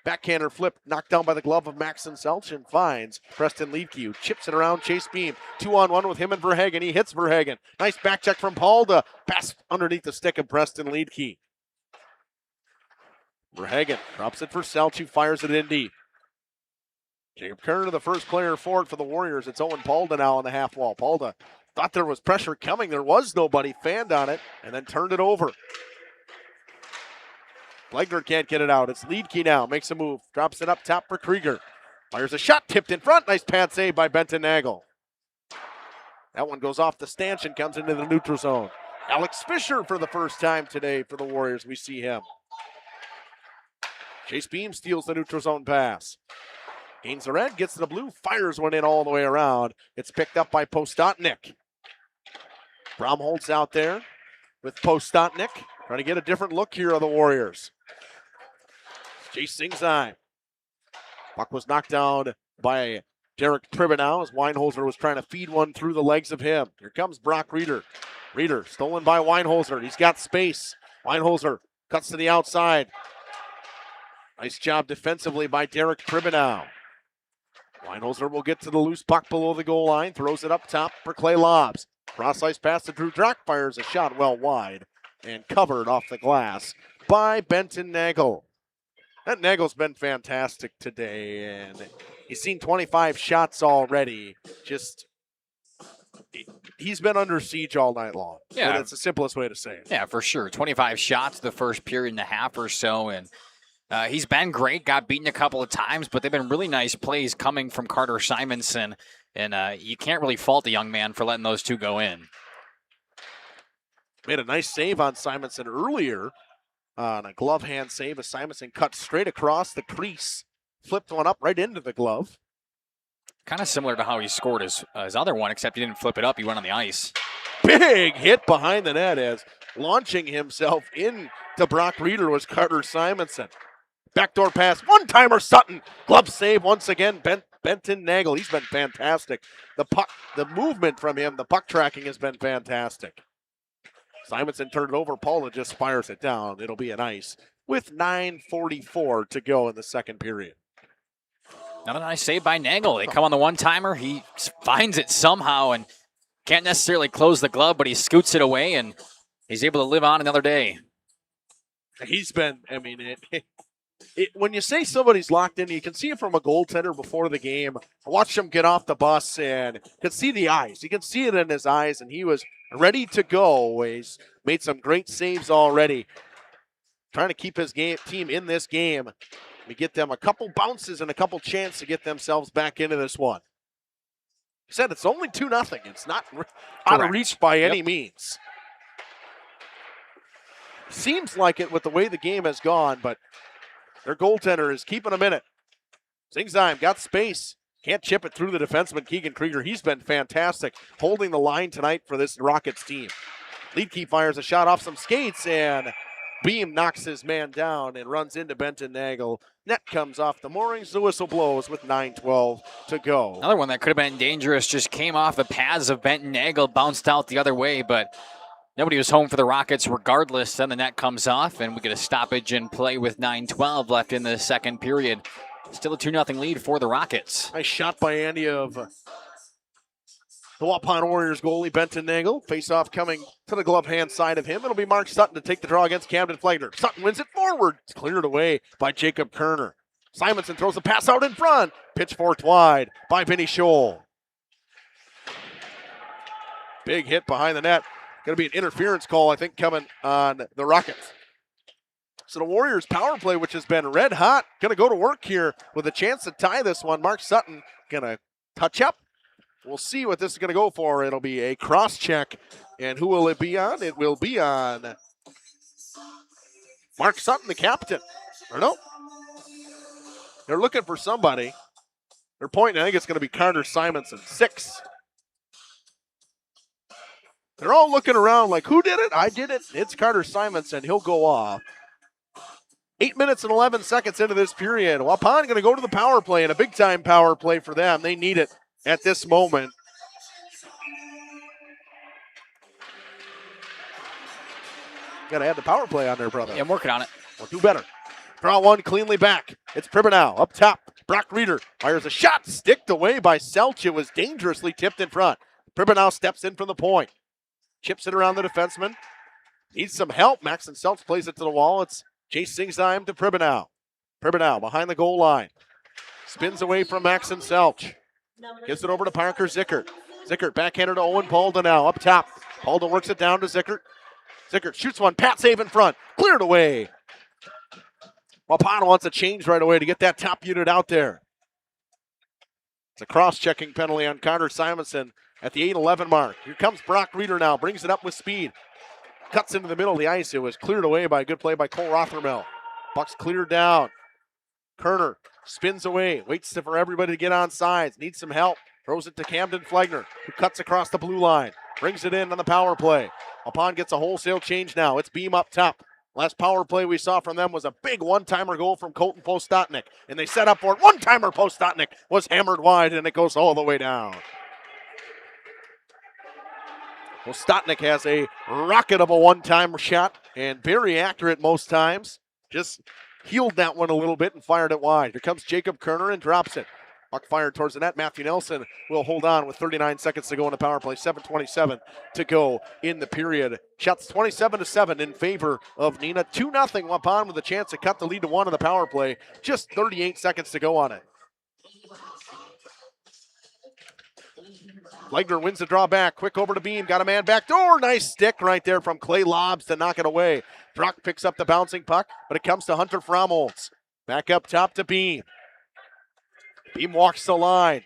Backhander flip, knocked down by the glove of Maxon Selchin, finds Preston Leedke, who chips it around Chase Beam. 2-on-1 with him and Verhagen. He hits Verhagen. Nice back check from Polda. Pass underneath the stick of Preston Leedke. Verhagen drops it for Selch, who fires it in deep. Jacob Kerner, the first player forward for the Warriors. It's Owen Polda now on the half wall. Polda thought there was pressure coming. There was nobody. Fanned on it and then turned it over. Flegner can't get it out. It's Leedke now. Makes a move. Drops it up top for Krieger. Fires a shot. Tipped in front. Nice pad save by Benton Nagel. That one goes off the stanchion. Comes into the neutral zone. Alex Fisher for the first time today for the Warriors. We see him. Chase Beam steals the neutral zone pass. Gains the red. Gets to the blue. Fires one in all the way around. It's picked up by Postotnik. Bromholtz out there with Postotnik. Trying to get a different look here of the Warriors. Chase Singsheim. Puck was knocked down by Derek Tribanow as Weinholzer was trying to feed one through the legs of him. Here comes Brock Reeder. Reeder stolen by Weinholzer. He's got space. Weinholzer cuts to the outside. Nice job defensively by Derek Tribanow. Weinholzer will get to the loose puck below the goal line. Throws it up top for Clay Lobs. Cross ice pass to Drew Drock. Fires a shot well wide. and covered off the glass by Benton Nagel. That Nagel's been fantastic today, and he's seen 25 shots already. He's been under siege all night long. Yeah. That's the simplest way to say it. Yeah, for sure. 25 shots the first period and a half or so, and he's been great. Got beaten a couple of times, but they've been really nice plays coming from Carter Simonson, and you can't really fault the young man for letting those two go in. Made a nice save on Simonson earlier on a glove hand save as Simonson cut straight across the crease, flipped one up right into the glove. Kind of similar to how he scored his other one, except he didn't flip it up. He went on the ice. Big hit behind the net as launching himself into Brock Reeder was Carter Simonson. Backdoor pass, one-timer Sutton. Glove save once again, Benton Nagel. He's been fantastic. The movement from him, the puck tracking has been fantastic. Simonson turned it over. Paula just fires it down. It'll be an ice with 9:44 to go in the second period. Another nice save by Nagel. They come on the one-timer. He finds it somehow and can't necessarily close the glove, but he scoots it away, and he's able to live on another day. He's been, when you say somebody's locked in, you can see it from a goaltender before the game. I watched him get off the bus and could see the eyes. You can see it in his eyes, and he was ready to go. He's made some great saves already. Trying to keep his team in this game. We get them a couple bounces and a couple chances to get themselves back into this one. He said it's only 2-0. It's not out of reach by any means. Seems like it with the way the game has gone, but their goaltender is keeping them in it. Zingheim got space. Can't chip it through the defenseman, Keegan Krieger. He's been fantastic holding the line tonight for this Rockets team. Leadkey fires a shot off some skates, and Beam knocks his man down and runs into Benton Nagel. Net comes off the moorings. The whistle blows with 9:12 to go. Another one that could have been dangerous just came off the pads of Benton Nagel, bounced out the other way, but nobody was home for the Rockets regardless. Then the net comes off, and we get a stoppage in play with 9:12 left in the second period. Still a 2-0 lead for the Rockets. Nice shot by Andy of the Waupun Warriors goalie, Benton Nagel. Face-off coming to the glove hand side of him. It'll be Mark Sutton to take the draw against Camden Flegner. Sutton wins it forward. It's cleared away by Jacob Kerner. Simonson throws the pass out in front. Pitchforked wide by Vinny Scholl. Big hit behind the net. Going to be an interference call, I think, coming on the Rockets. So the Warriors power play, which has been red hot, going to go to work here with a chance to tie this one. Mark Sutton going to touch up. We'll see what this is going to go for. It'll be a cross check. And who will it be on? It will be on Mark Sutton, the captain. Or no? They're looking for somebody. They're pointing. I think it's going to be Carter Simonson. 6. They're all looking around like, who did it? I did it. It's Carter Simonson. He'll go off. 8 minutes and 11 seconds into this period. Waupun going to go to the power play, and a big-time power play for them. They need it at this moment. Got to add the power play on there, brother. Yeah, I'm working on it. We'll do better. Draw one cleanly back. It's Pribanow up top. Brock Reeder fires a shot. Sticked away by Selch. It was dangerously tipped in front. Pribanow steps in from the point. Chips it around the defenseman. Needs some help. Maxon Selch plays it to the wall. It's Chase Singsheim to Pribanow. Pribanow behind the goal line. Spins away from Maxon Selch. Gives it over to Parker Zickert. Zickert backhander to Owen Paulden now up top. Paulden works it down to Zickert. Zickert shoots one. Pat save in front. Cleared away. Waupun wants a change right away to get that top unit out there. It's a cross-checking penalty on Carter Simonson at the 8:11 mark. Here comes Brock Reeder now. Brings it up with speed. Cuts into the middle of the ice. It was cleared away by a good play by Cole Rothermel. Puck's cleared down. Kerner spins away. Waits for everybody to get on sides. Needs some help. Throws it to Camden Flegner, who cuts across the blue line. Brings it in on the power play. Waupun gets a wholesale change now. It's Beam up top. Last power play we saw from them was a big one-timer goal from Colton Postotnik. And they set up for it. One-timer Postotnik was hammered wide, and it goes all the way down. Postotnik has a rocket of a one-timer shot, and very accurate most times. Just heeled that one a little bit and fired it wide. Here comes Jacob Kerner and drops it. Puck fired towards the net. Matthew Nelson will hold on with 39 seconds to go in the power play. 7:27 to go in the period. Shots 27-7 in favor of Neenah. 2-0 Waupun with a chance to cut the lead to 1 in the power play. Just 38 seconds to go on it. Flegner wins the draw back. Quick over to Beam. Got a man back door. Nice stick right there from Clay Lobs to knock it away. Druck picks up the bouncing puck, but it comes to Hunter Fromholtz. Back up top to Beam. Beam walks the line.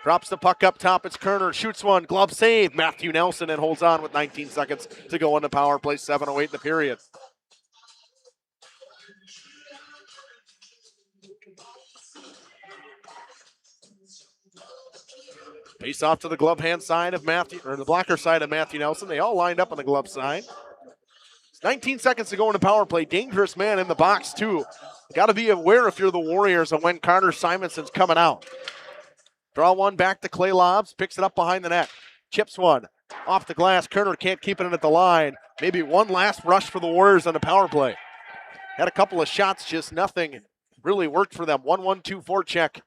Drops the puck up top. It's Kerner. Shoots one. Glove save. Matthew Nelson and holds on with 19 seconds to go on the power play. 7:08 in the period. Face off to the glove hand side of Matthew, or the blocker side of Matthew Nelson. They all lined up on the glove side. 19 seconds to go in the power play. Dangerous man in the box, too. Got to be aware if you're the Warriors of when Carter Simonson's coming out. Draw one back to Clay Lobs. Picks it up behind the net. Chips one. Off the glass. Kerner can't keep it in at the line. Maybe one last rush for the Warriors on the power play. Had a couple of shots, just nothing really worked for them. 1-1-2 forecheck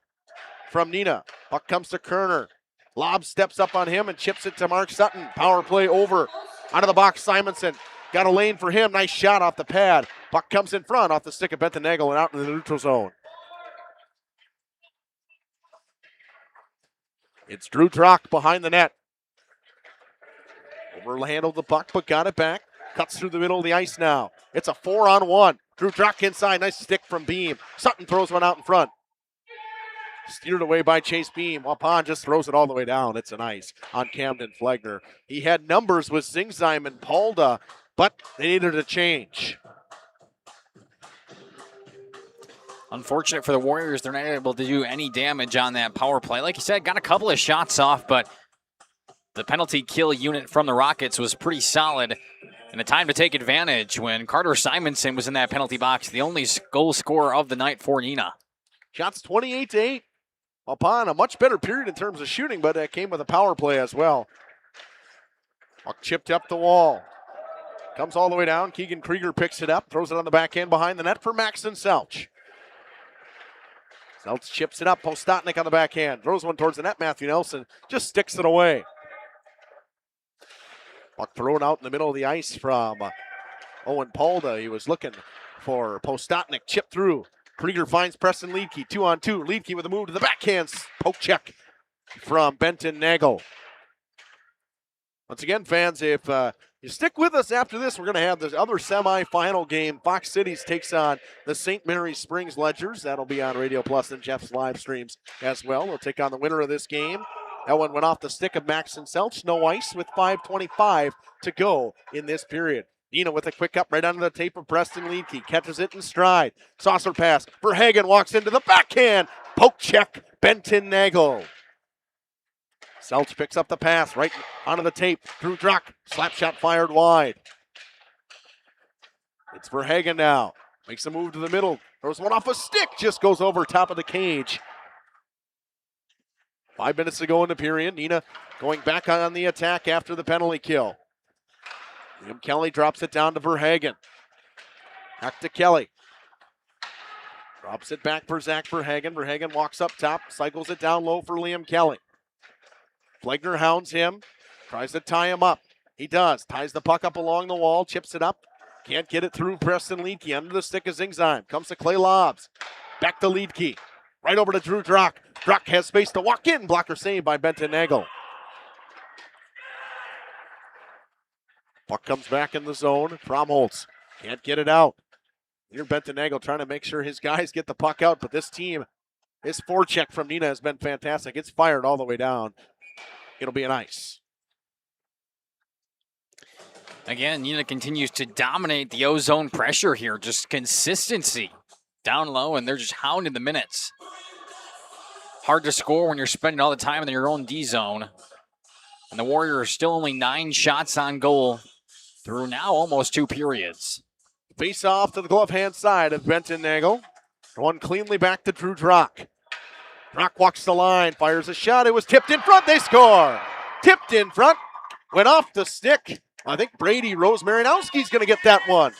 from Neenah. Puck comes to Kerner. Lobs steps up on him and chips it to Mark Sutton. Power play over. Out of the box, Simonson. Got a lane for him. Nice shot off the pad. Puck comes in front off the stick of Benton Nagel and out in the neutral zone. It's Drew Druck behind the net. Overhandled the puck, but got it back. Cuts through the middle of the ice now. It's a 4-on-1. Drew Druck inside. Nice stick from Beam. Sutton throws one out in front. Steered away by Chase Beam. Waupun just throws it all the way down. It's an ice on Camden Flegner. He had numbers with Zingzheim and Palda, but they needed a change. Unfortunate for the Warriors, they're not able to do any damage on that power play. Like you said, got a couple of shots off, but the penalty kill unit from the Rockets was pretty solid. And a time to take advantage when Carter Simonson was in that penalty box, the only goal scorer of the night for Neenah. Shots 28-8. Waupun, a much better period in terms of shooting, but it came with a power play as well. Puck chipped up the wall. Comes all the way down. Keegan Krieger picks it up, throws it on the backhand behind the net for Maxon Selch. Selch chips it up. Postotnik on the backhand. Throws one towards the net. Matthew Nelson just sticks it away. Puck thrown out in the middle of the ice from Owen Palda. He was looking for Postotnik. Chip through. Krieger finds Preston Liedke. 2-on-2. Liedke with a move to the backhand. Poke check from Benton Nagel. Once again, fans, if you stick with us after this, we're going to have this other semifinal game. Fox Cities takes on the St. Mary's Springs Ledgers. That'll be on Radio Plus and Jeff's live streams as well. We'll take on the winner of this game. That one went off the stick of Maxon Selch. No ice with 5:25 to go in this period. Neenah with a quick up right under the tape of Preston Liedke. Catches it in stride. Saucer pass. Verhagen walks into the backhand. Poke check. Benton Nagel. Selch picks up the pass right onto the tape. Drew Druck. Slap shot fired wide. It's Verhagen now. Makes a move to the middle. Throws one off a stick. Just goes over top of the cage. 5 minutes to go in the period. Neenah going back on the attack after the penalty kill. Liam Kelly drops it down to Verhagen. Back to Kelly. Drops it back for Zach Verhagen. Verhagen walks up top. Cycles it down low for Liam Kelly. Flegner hounds him. Tries to tie him up. He does. Ties the puck up along the wall. Chips it up. Can't get it through Preston Liedke. Under the stick of Zingzheim. Comes to Clay Lobs. Back to Liedke. Right over to Drew Druck. Druck has space to walk in. Blocker saved by Benton Nagel. Puck comes back in the zone. Fromholtz can't get it out. Here Benton Nagel trying to make sure his guys get the puck out, but this team, his forecheck from Neenah has been fantastic. It's fired all the way down. It'll be an ice. Again, Neenah continues to dominate the O-zone pressure here. Just consistency down low, and they're just hounding the minutes. Hard to score when you're spending all the time in your own D-zone. And the Warriors are still only 9 shots on goal through now almost 2 periods. Face off to the glove hand side of Benton Nagel. One cleanly back to Drew Druck. Druck walks the line, fires a shot. It was tipped in front. They score. Tipped in front. Went off the stick. I think Brady Rosemarinowski's going to get that one.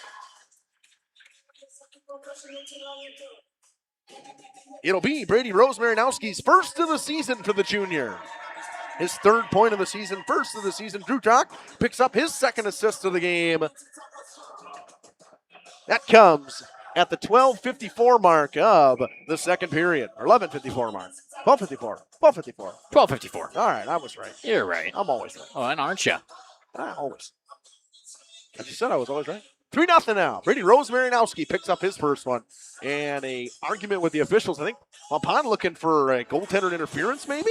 It'll be Brady Rosemarinowski's first of the season for the junior. His third point of the season, first of the season. Drew Jock picks up his second assist of the game. That comes at the 12:54 mark of the second period, or 11:54 mark. 12:54. 12:54. 12:54. All right, I was right. You're right. I'm always right. Oh, and aren't you? Always. I just said I was always right. 3-0 now. Brady Rosemarinowski picks up his first one. And a argument with the officials. I think Waupun looking for a goaltender interference, maybe?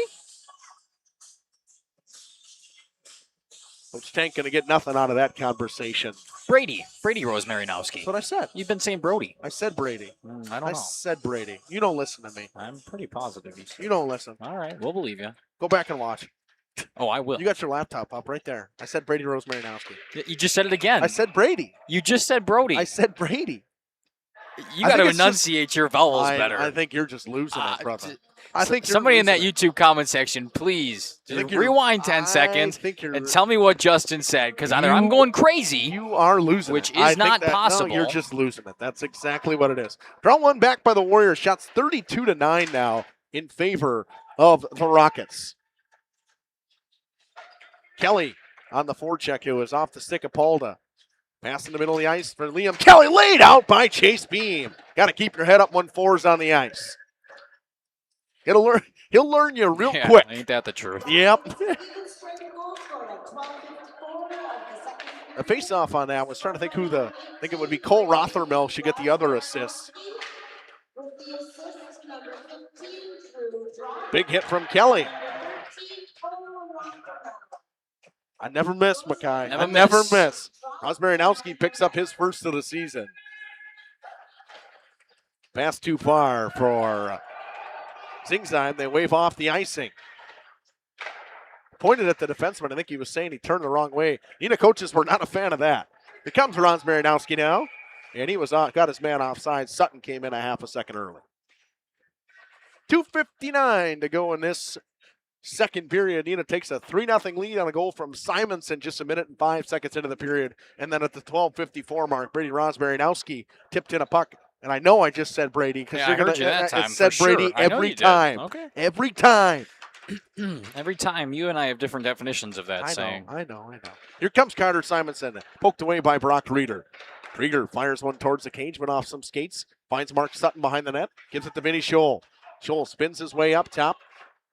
Coach Tank going to get nothing out of that conversation. Brady Rosemarinowski. That's what I said. You've been saying Brody. I said Brady. I don't know. I said Brady. You don't listen to me. I'm pretty positive. You don't listen. All right, we'll believe you. Go back and watch. Oh, I will. You got your laptop up right there. I said Brady Rosemarinowski. You just said it again. I said Brady. You just said Brody. I said Brady. You got to enunciate your vowels better. I think you're just losing it, brother. I think somebody in that YouTube comment section, please rewind 10 seconds and tell me what Justin said, because either I'm going crazy, you are losing, which it. is not possible. No, you're just losing it. That's exactly what it is. Draw one back by the Warriors. Shots 32-9 now in favor of the Rockets. Kelly on the forecheck. It was off the stick of Palda. Pass in the middle of the ice for Liam Kelly, laid out by Chase Beam. Got to keep your head up when 4's on the ice. He'll learn you real quick. Ain't that the truth? Yep. The face-off on that was trying to think I think it would be Cole Rothermel should get the other assist. Big hit from Kelly. I never miss, Mackay. I never miss. Rosemarinowski picks up his first of the season. Pass too far for Zingsheim. They wave off the icing. Pointed at the defenseman. I think he was saying he turned the wrong way. Nina coaches were not a fan of that. Here comes Rosemarinowski now. And he was got his man offside. Sutton came in a half a second early. 2:59 to go in this second period. Nina takes a 3-0 lead on a goal from Simonson just a minute and 5 seconds into the period. And then at the 12:54 mark, Brady Rosemarinowski tipped in a puck. And I know I just said Brady because you're going to said Brady every time. Okay. Every time. Every time. You and I have different definitions of that saying. I know. Here comes Carter Simonson, poked away by Brock Reeder. Krieger fires one towards the cage, went off some skates, finds Mark Sutton behind the net, gives it to Vinny Scholl. Scholl spins his way up top.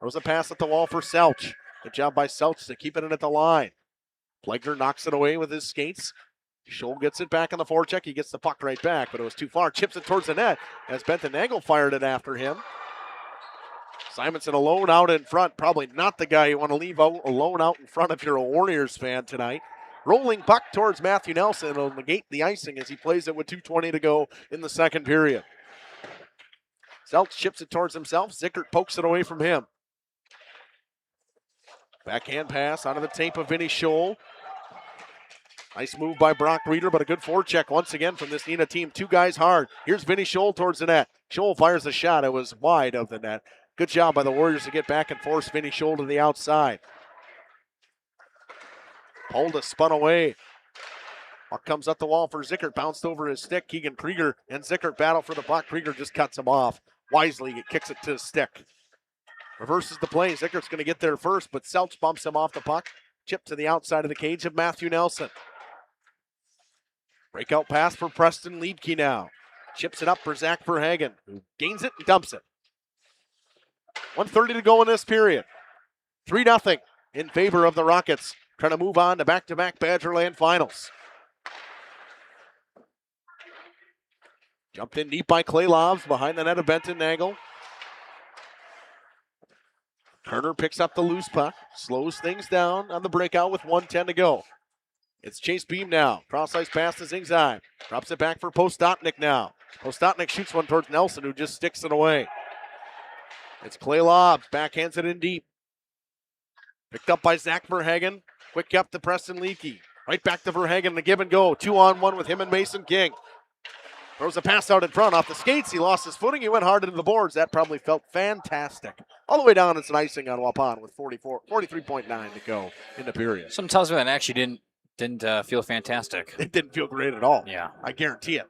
Throws a pass at the wall for Selch. Good job by Selch to keep it in at the line. Plegner knocks it away with his skates. Scholl gets it back on the forecheck. He gets the puck right back, but it was too far. Chips it towards the net as Benton Nagel fired it after him. Simonson alone out in front. Probably not the guy you want to leave alone out in front if you're a Warriors fan tonight. Rolling puck towards Matthew Nelson will negate the icing as he plays it with 2:20 to go in the second period. Selch chips it towards himself. Zickert pokes it away from him. Backhand pass onto the tape of Vinny Scholl. Nice move by Brock Reeder, but a good forecheck once again from this Nina team. Two guys hard. Here's Vinny Scholl towards the net. Scholl fires a shot. It was wide of the net. Good job by the Warriors to get back and force Vinny Scholl to the outside. Polda spun away. Puck comes up the wall for Zickert. Bounced over his stick. Keegan Krieger and Zickert battle for the puck. Krieger just cuts him off. Wisely, he kicks it to his stick. Reverses the play. Zickert's going to get there first, but Selch bumps him off the puck. Chip to the outside of the cage of Matthew Nelson. Breakout pass for Preston Liedke now. Chips it up for Zach Verhagen, who gains it and dumps it. 1:30 to go in this period. 3-0 in favor of the Rockets, trying to move on to back-to-back Badgerland finals. Jumped in deep by Clay Lobs behind the net of Benton Nagel. Turner picks up the loose puck, slows things down on the breakout with 1:10 to go. It's Chase Beam now. Cross-ice pass to Zingsheim. Drops it back for Postotnik now. Postotnik shoots one towards Nelson, who just sticks it away. It's Clay Lobs. Backhands it in deep. Picked up by Zach Verhagen. Quick up to Preston Liedke. Right back to Verhagen. The give and go. 2-on-1 with him and Mason King. Throws a pass out in front. Off the skates. He lost his footing. He went hard into the boards. That probably felt fantastic. All the way down, it's an icing on Waupun with 43.9 to go in the period. Something tells me that actually didn't feel fantastic. It didn't feel great at all. Yeah. I guarantee it.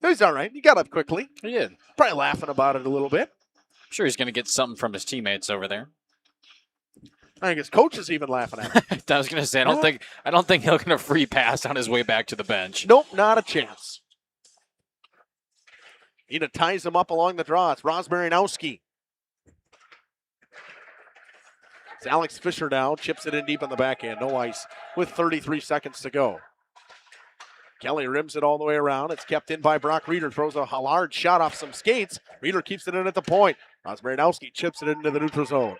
He's all right. He got up quickly. He did. Probably laughing about it a little bit. I'm sure he's going to get something from his teammates over there. I think his coach is even laughing at him. I was going to say, I don't think he'll get a free pass on his way back to the bench. Nope, not a chance. Eda ties him up along the draw. It's Rosmarinowski. It's Alex Fisher now. Chips it in deep on the backhand. No ice with 33 seconds to go. Kelly rims it all the way around. It's kept in by Brock Reeder. Throws a large shot off some skates. Reeder keeps it in at the point. Rosmarinowski chips it into the neutral zone.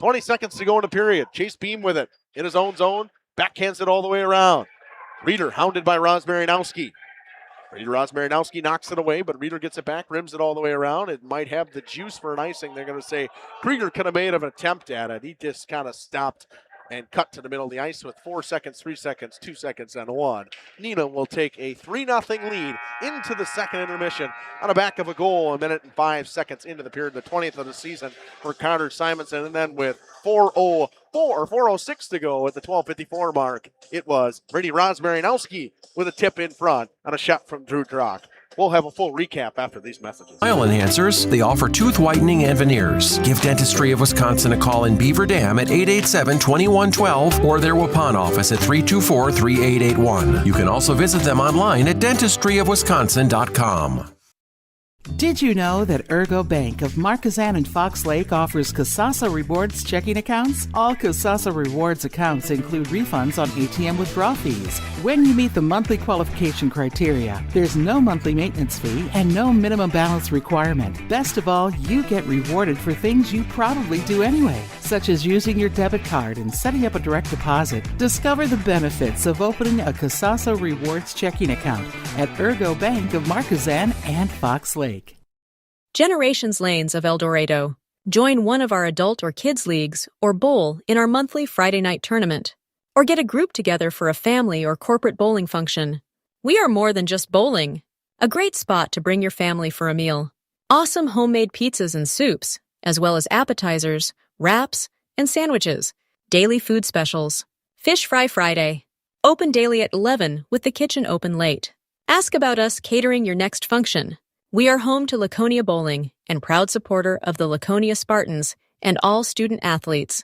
20 seconds to go in the period. Chase Beam with it. In his own zone. Backhands it all the way around. Reeder hounded by Rosmarinowski. Rosmarinowski knocks it away, but Reeder gets it back, rims it all the way around. It might have the juice for an icing. They're going to say Krieger could have made an attempt at it. He just kind of stopped and cut to the middle of the ice with 4 seconds, 3 seconds, 2 seconds, and 1. Neenah will take a 3-0 lead into the second intermission on the back of a goal, 1 minute and 5 seconds into the period, the 20th of the season for Carter Simonson. And then with 4:06 to go at the 12:54 mark, it was Brady Rosmarinowski with a tip in front on a shot from Drew Drock. We'll have a full recap after these messages. Smile Enhancers, they offer tooth whitening and veneers. Give Dentistry of Wisconsin a call in Beaver Dam at 887-2112 or their Waupun office at 324-3881. You can also visit them online at dentistryofwisconsin.com. Did you know that Ergo Bank of Marquezan and Fox Lake offers Kasasa Rewards checking accounts? All Kasasa Rewards accounts include refunds on ATM withdrawal fees when you meet the monthly qualification criteria. There's no monthly maintenance fee and no minimum balance requirement. Best of all, you get rewarded for things you probably do anyway, such as using your debit card and setting up a direct deposit. Discover the benefits of opening a Kasasa Rewards checking account at Ergo Bank of Marquezan and Fox Lake. Generations Lanes of El Dorado. Join one of our adult or kids leagues or bowl in our monthly Friday night tournament. Or get a group together for a family or corporate bowling function. We are more than just bowling. A great spot to bring your family for a meal. Awesome homemade pizzas and soups, as well as appetizers, wraps, and sandwiches. Daily food specials. Fish Fry Friday. Open daily at 11 with the kitchen open late. Ask about us catering your next function. We are home to Laconia Bowling and proud supporter of the Laconia Spartans and all student athletes.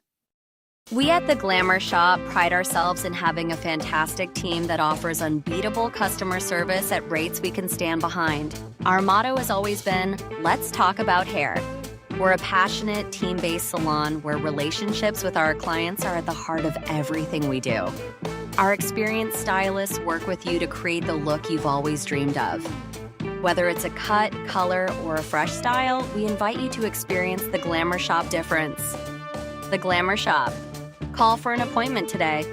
We at the Glamour Shop pride ourselves in having a fantastic team that offers unbeatable customer service at rates we can stand behind. Our motto has always been, let's talk about hair. We're a passionate, team-based salon where relationships with our clients are at the heart of everything we do. Our experienced stylists work with you to create the look you've always dreamed of. Whether it's a cut, color, or a fresh style, we invite you to experience the Glamour Shop difference. The Glamour Shop. Call for an appointment today.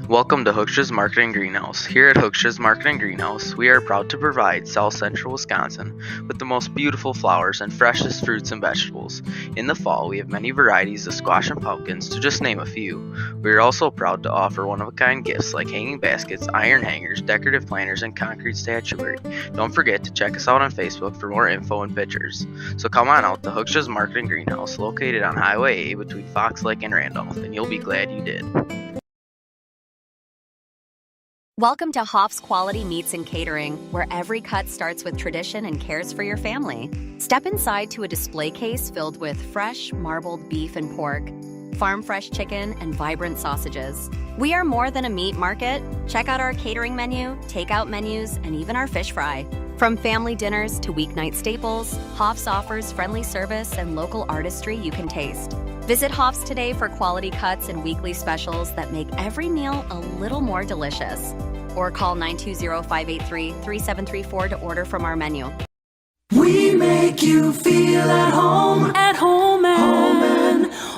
Welcome to Hooksha's Market & Greenhouse. Here at Hooksha's Market & Greenhouse, we are proud to provide South Central Wisconsin with the most beautiful flowers and freshest fruits and vegetables. In the fall, we have many varieties of squash and pumpkins, to just name a few. We are also proud to offer one-of-a-kind gifts like hanging baskets, iron hangers, decorative planters, and concrete statuary. Don't forget to check us out on Facebook for more info and pictures. So come on out to Hooksha's Market & Greenhouse, located on Highway A between Fox Lake and Randolph, and you'll be glad you did. Welcome to Hoff's Quality Meats and Catering, where every cut starts with tradition and cares for your family. Step inside to a display case filled with fresh, marbled beef and pork, farm-fresh chicken, and vibrant sausages. We are more than a meat market. Check out our catering menu, takeout menus, and even our fish fry. From family dinners to weeknight staples, Hoff's offers friendly service and local artistry you can taste. Visit Hoff's today for quality cuts and weekly specials that make every meal a little more delicious. Or call 920-583-3734 to order from our menu. We make you feel at home and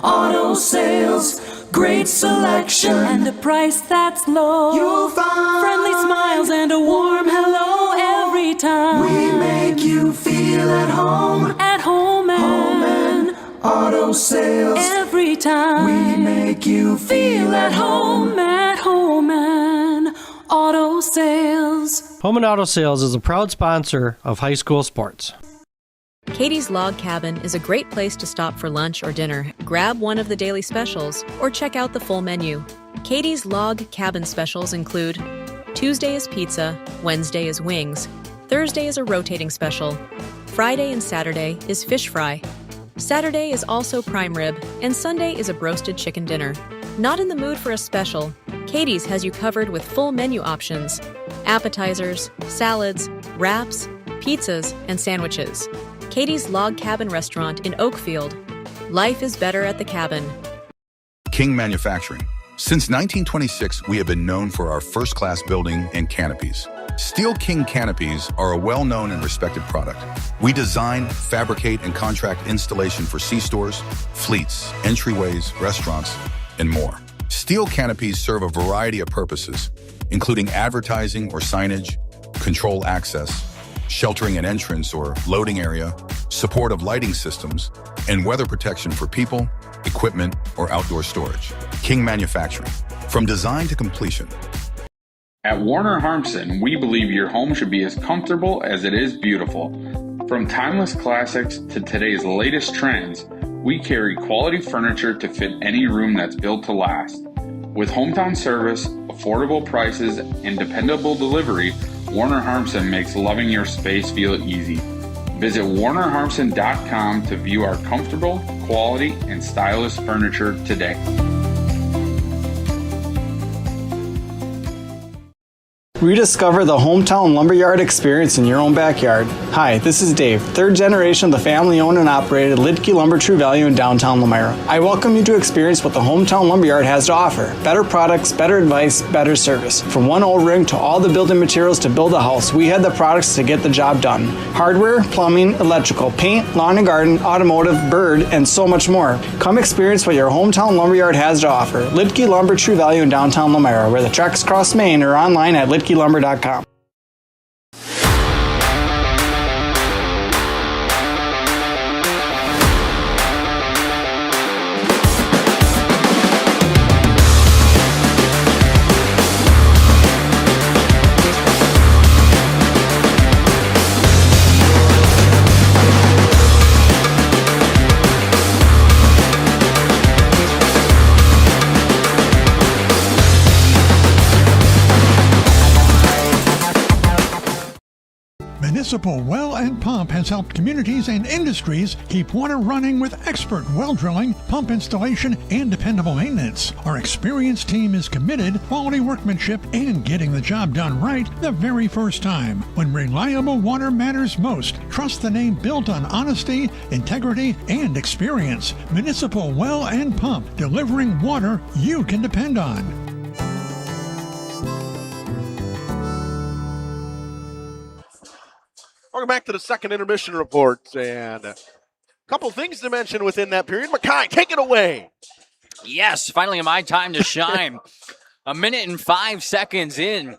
auto sales. Great selection and a price that's low. You'll find friendly smiles and a warm hello every time. We make you feel at home and auto sales. Every time we make you feel at home and auto sales. Home and Auto Sales is a proud sponsor of high school sports. Katie's Log Cabin is a great place to stop for lunch or dinner, grab one of the daily specials, or check out the full menu. Katie's Log Cabin specials include Tuesday is pizza, Wednesday is wings, Thursday is a rotating special, Friday and Saturday is fish fry. Saturday is also prime rib, and Sunday is a broasted chicken dinner. Not in the mood for a special? Katie's has you covered with full menu options, appetizers, salads, wraps, pizzas, and sandwiches. Katie's Log Cabin Restaurant in Oakfield. Life is better at the cabin. King Manufacturing. Since 1926, we have been known for our first-class building and canopies. Steel King canopies are a well-known and respected product. We design, fabricate, and contract installation for C-stores, fleets, entryways, restaurants, and more. Steel canopies serve a variety of purposes, including advertising or signage, control access, sheltering an entrance or loading area, support of lighting systems, and weather protection for people, equipment, or outdoor storage. King Manufacturing. From design to completion. At Warner Harmson, we believe your home should be as comfortable as it is beautiful. From timeless classics to today's latest trends, we carry quality furniture to fit any room that's built to last. With hometown service, affordable prices, and dependable delivery, Warner Harmson makes loving your space feel easy. Visit warnerharmson.com to view our comfortable, quality, and stylish furniture today. Rediscover the hometown lumberyard experience in your own backyard. Hi, this is Dave, third generation of the family-owned and operated Lidke Lumber True Value in downtown Lamira. I welcome you to experience what the hometown lumberyard has to offer. Better products, better advice, better service. From one O-ring to all the building materials to build a house, we had the products to get the job done. Hardware, plumbing, electrical, paint, lawn and garden, automotive, bird, and so much more. Come experience what your hometown lumberyard has to offer. Lidke Lumber True Value in downtown Lamira, where the tracks cross Main, or online at lidkelumber.com. Municipal Well and Pump has helped communities and industries keep water running with expert well drilling, pump installation, and dependable maintenance. Our experienced team is committed, quality workmanship, and getting the job done right the very first time. When reliable water matters most, trust the name built on honesty, integrity, and experience. Municipal Well and Pump, delivering water you can depend on. Welcome back to the second intermission report, and a couple things to mention within that period. Mackay, take it away. Yes, finally my time to shine. 1:05 in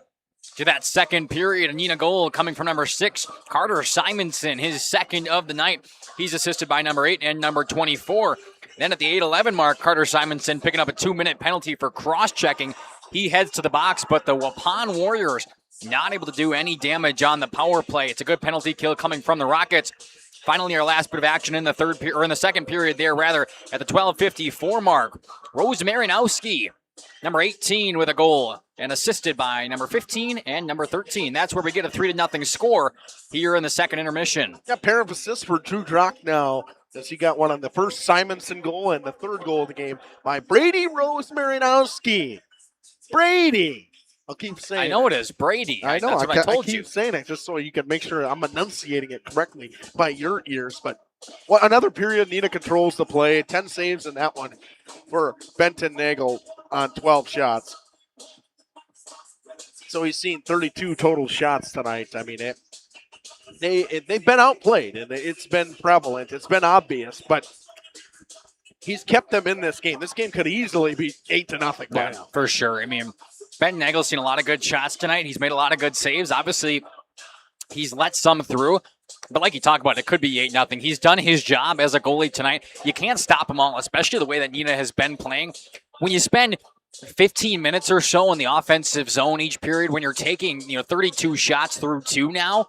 to that second period. And a goal coming from number 6, Carter Simonson, his second of the night. He's assisted by number 8 and number 24. Then at the 8:11 mark, Carter Simonson picking up a 2-minute penalty for cross-checking. He heads to the box, but the Waupun Warriors not able to do any damage on the power play. It's a good penalty kill coming from the Rockets. Finally, our last bit of action in the second period there, rather, at the 12:54 mark. Rose Marinowski, number 18 with a goal, and assisted by number 15 and number 13. That's where we get a 3-0 score here in the second intermission. Yeah, pair of assists for Drew Drock now, as he got one on the first Simonson goal and the third goal of the game by Brady Rose Marinowski. Brady. I'll keep saying I know it is. Brady. I know. That's what I told keep you. saying it just so you can make sure I'm enunciating it correctly by your ears. But another period, Nina controls the play. 10 saves in that one for Benton Nagel on 12 shots. So he's seen 32 total shots tonight. I mean, they've been outplayed, and it's been prevalent. It's been obvious, but he's kept them in this game. This game could easily be 8-0 by now. For sure. I mean, Ben Nagel's seen a lot of good shots tonight. He's made a lot of good saves. Obviously, he's let some through. But like you talk about, it could be 8-0. He's done his job as a goalie tonight. You can't stop him all, especially the way that Nina has been playing. When you spend 15 minutes or so in the offensive zone each period, when you're taking 32 shots through 2 now,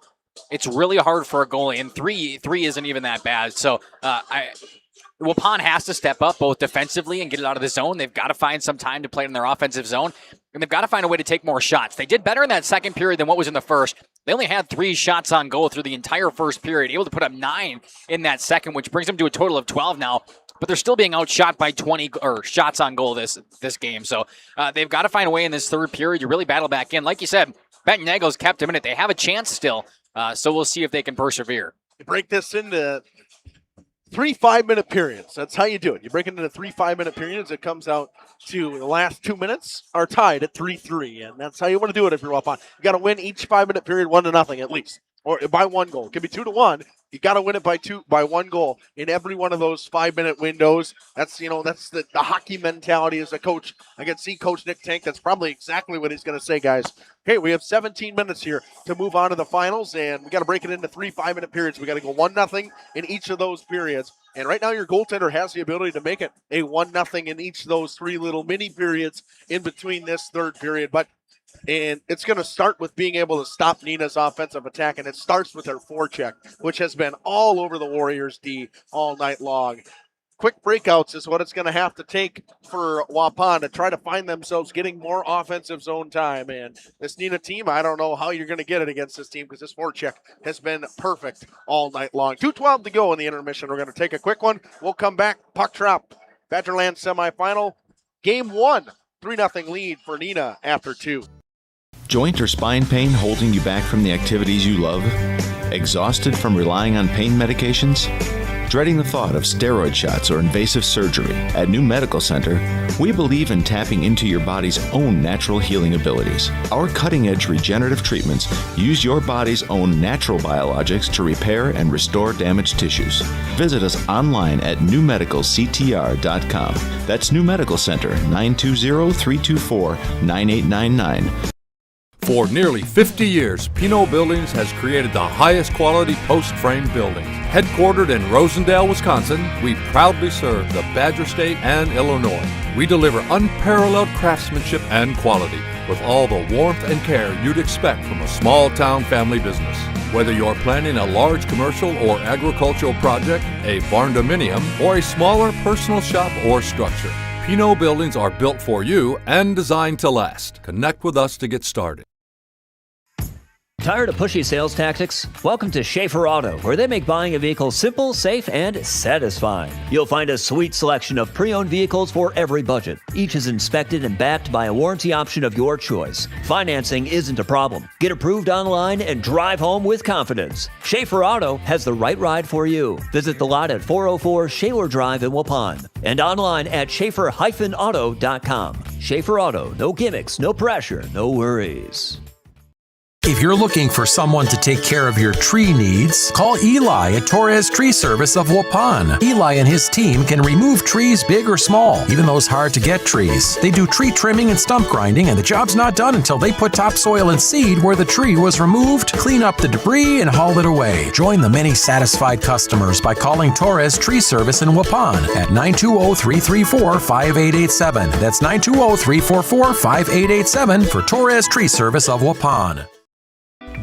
it's really hard for a goalie. And three isn't even that bad. So Waupun has to step up both defensively and get it out of the zone. They've got to find some time to play in their offensive zone, and they've got to find a way to take more shots. They did better in that second period than what was in the first. They only had 3 shots on goal through the entire first period, able to put up 9 in that second, which brings them to a total of 12 now. But they're still being outshot by 20 shots on goal this game. So they've got to find a way in this third period to really battle back in. Like you said, Benton Nagel's kept them in it. They have a chance still, so we'll see if they can persevere. You break this into 3 5-minute periods. That's how you do it. You break it into 3 5-minute periods. It comes out to the last 2 minutes are tied at 3-3, and that's how you want to do it if you're Waupun. You got to win each 5-minute period 1-0 at least, or by 1 goal. It could be 2-1. You got to win it by 1 goal in every one of those 5-minute windows. That's the hockey mentality as a coach. I can see Coach Nick Tank. That's probably exactly what he's going to say, guys. Okay, we have 17 minutes here to move on to the finals, and we got to break it into 3 5-minute periods. We got to go 1-0 in each of those periods. And right now, your goaltender has the ability to make it a 1-0 in each of those 3 little mini periods in between this third period. And it's going to start with being able to stop Nina's offensive attack, and it starts with her forecheck, which has been all over the Warriors' D all night long. Quick breakouts is what it's going to have to take for Waupun to try to find themselves getting more offensive zone time. And this Nina team, I don't know how you're going to get it against this team because this forecheck has been perfect all night long. 2:12 to go in the intermission. We're going to take a quick one. We'll come back. Puck drop. Badgerland semifinal. Game 1. 3-0 lead for Nina after 2. Joint or spine pain holding you back from the activities you love? Exhausted from relying on pain medications? Dreading the thought of steroid shots or invasive surgery? At New Medical Center, we believe in tapping into your body's own natural healing abilities. Our cutting-edge regenerative treatments use your body's own natural biologics to repair and restore damaged tissues. Visit us online at newmedicalctr.com. That's New Medical Center, 920-324-9899. For nearly 50 years, Pinot Buildings has created the highest quality post-frame buildings. Headquartered in Rosendale, Wisconsin, we proudly serve the Badger State and Illinois. We deliver unparalleled craftsmanship and quality with all the warmth and care you'd expect from a small-town family business. Whether you're planning a large commercial or agricultural project, a barn-dominium, or a smaller personal shop or structure, Pinot Buildings are built for you and designed to last. Connect with us to get started. Tired of pushy sales tactics? Welcome to Schaefer Auto, where they make buying a vehicle simple, safe, and satisfying. You'll find a sweet selection of pre-owned vehicles for every budget. Each is inspected and backed by a warranty option of your choice. Financing isn't a problem. Get approved online and drive home with confidence. Schaefer Auto has the right ride for you. Visit the lot at 404 Shaler Drive in Waupun and online at schaefer-auto.com. Schaefer Auto, no gimmicks, no pressure, no worries. If you're looking for someone to take care of your tree needs, call Eli at Torres Tree Service of Waupun. Eli and his team can remove trees big or small, even those hard-to-get trees. They do tree trimming and stump grinding, and the job's not done until they put topsoil and seed where the tree was removed, clean up the debris, and haul it away. Join the many satisfied customers by calling Torres Tree Service in Waupun at 920-334-5887. That's 920-344-5887 for Torres Tree Service of Waupun.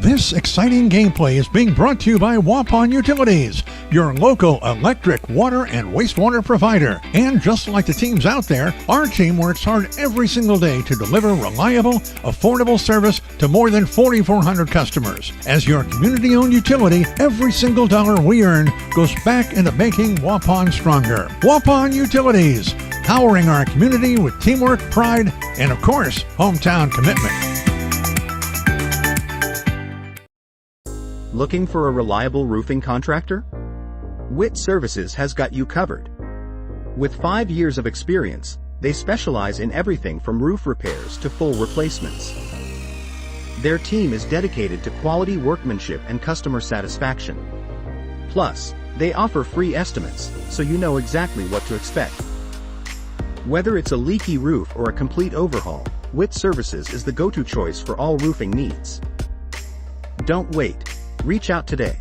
This exciting gameplay is being brought to you by Waupun Utilities, your local electric, water, and wastewater provider. And just like the teams out there, our team works hard every single day to deliver reliable, affordable service to more than 4,400 customers. As your community-owned utility, every single dollar we earn goes back into making Waupun stronger. Waupun Utilities, powering our community with teamwork, pride, and of course, hometown commitment. Looking for a reliable roofing contractor? WIT Services has got you covered. With 5 years of experience, they specialize in everything from roof repairs to full replacements. Their team is dedicated to quality workmanship and customer satisfaction. Plus, they offer free estimates, so you know exactly what to expect. Whether it's a leaky roof or a complete overhaul, WIT Services is the go-to choice for all roofing needs. Don't wait. Reach out today.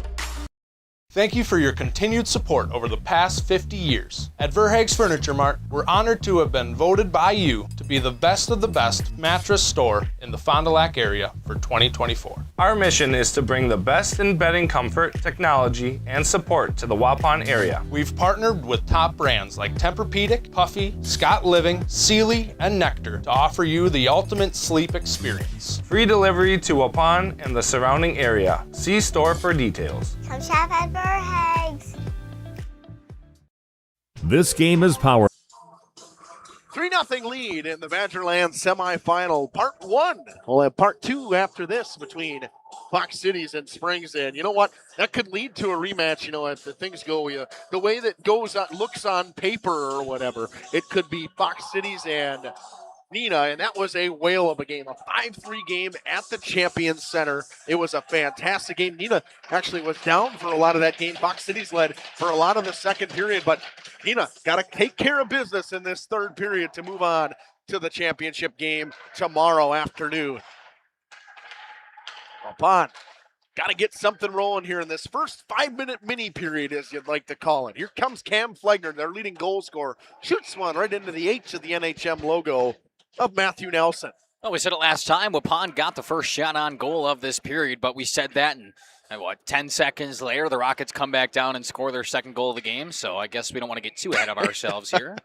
Thank you for your continued support over the past 50 years. At Verhaeg's Furniture Mart, we're honored to have been voted by you to be the best of the best mattress store in the Fond du Lac area for 2024. Our mission is to bring the best in bedding comfort, technology, and support to the Waupun area. We've partnered with top brands like Tempur-Pedic, Puffy, Scott Living, Sealy, and Nectar to offer you the ultimate sleep experience. Free delivery to Waupun and the surrounding area. See store for details. Come shop at Verhaeg's. This game is powered. 3-0 lead in the Badgerland semifinal, part 1. We'll have part 2 after this between Fox Cities and Springs. And you know what? That could lead to a rematch, if the things go the way that looks on paper or whatever. It could be Fox Cities and Nina, and that was a whale of a game, a 5-3 game at the Champions Center. It was a fantastic game. Nina actually was down for a lot of that game. Fox Cities led for a lot of the second period, but Nina got to take care of business in this third period to move on to the championship game tomorrow afternoon. Waupun got to get something rolling here in this first 5-minute mini period, as you'd like to call it. Here comes Cam Flegner, their leading goal scorer. Shoots one right into the H of the NHM logo of Matthew Nelson. Well, we said it last time. Waupun got the first shot on goal of this period, but we said that, and 10 seconds later, the Rockets come back down and score their second goal of the game, so I guess we don't want to get too ahead of ourselves here.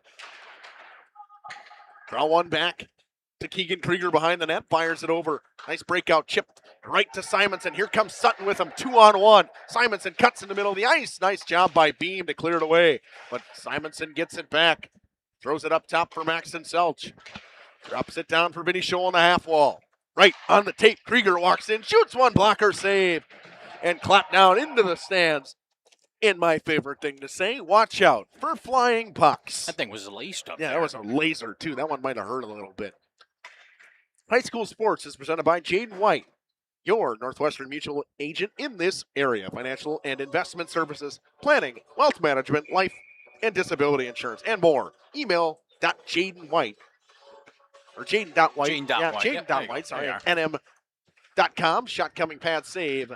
Draw one back to Keegan Krieger behind the net, fires it over. Nice breakout chip right to Simonson. Here comes Sutton with him, 2-on-1. Simonson cuts in the middle of the ice. Nice job by Beam to clear it away, but Simonson gets it back. Throws it up top for Maxon Selch. Drops it down for Vinny Scholl on the half wall. Right on the tape, Krieger walks in, shoots one, blocker save, and clapped down into the stands. In my favorite thing to say, watch out for flying pucks. That thing was laced up there. there. That was a laser, too. That one might have hurt a little bit. High School Sports is presented by Jaden White, your Northwestern Mutual agent in this area. Financial and investment services, planning, wealth management, life and disability insurance, and more. Email.jadenwhite or Jaden.White. Jaden.White, sorry, at nm.com. Shot coming pad save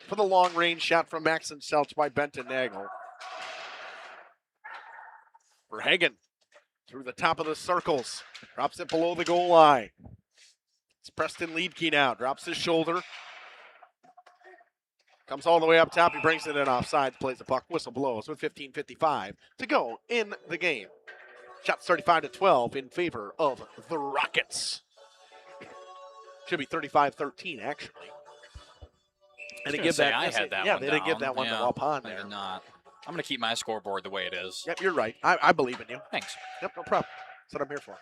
for the long-range shot from Maxon Selch by Benton Nagel. For Hagen, through the top of the circles. Drops it below the goal line. It's Preston Liedke now. Drops his shoulder. Comes all the way up top. He brings it in offside. Plays the puck. Whistle blows with 15:55 to go in the game. Shots 35-12 in favor of the Rockets. Should be 35-13, actually. And they give that. I had that yeah, one they didn't give that one yeah, to Waupun I there. did not. I'm going to keep my scoreboard the way it is. Yep, you're right. I believe in you. Thanks. Yep, no problem. That's what I'm here for.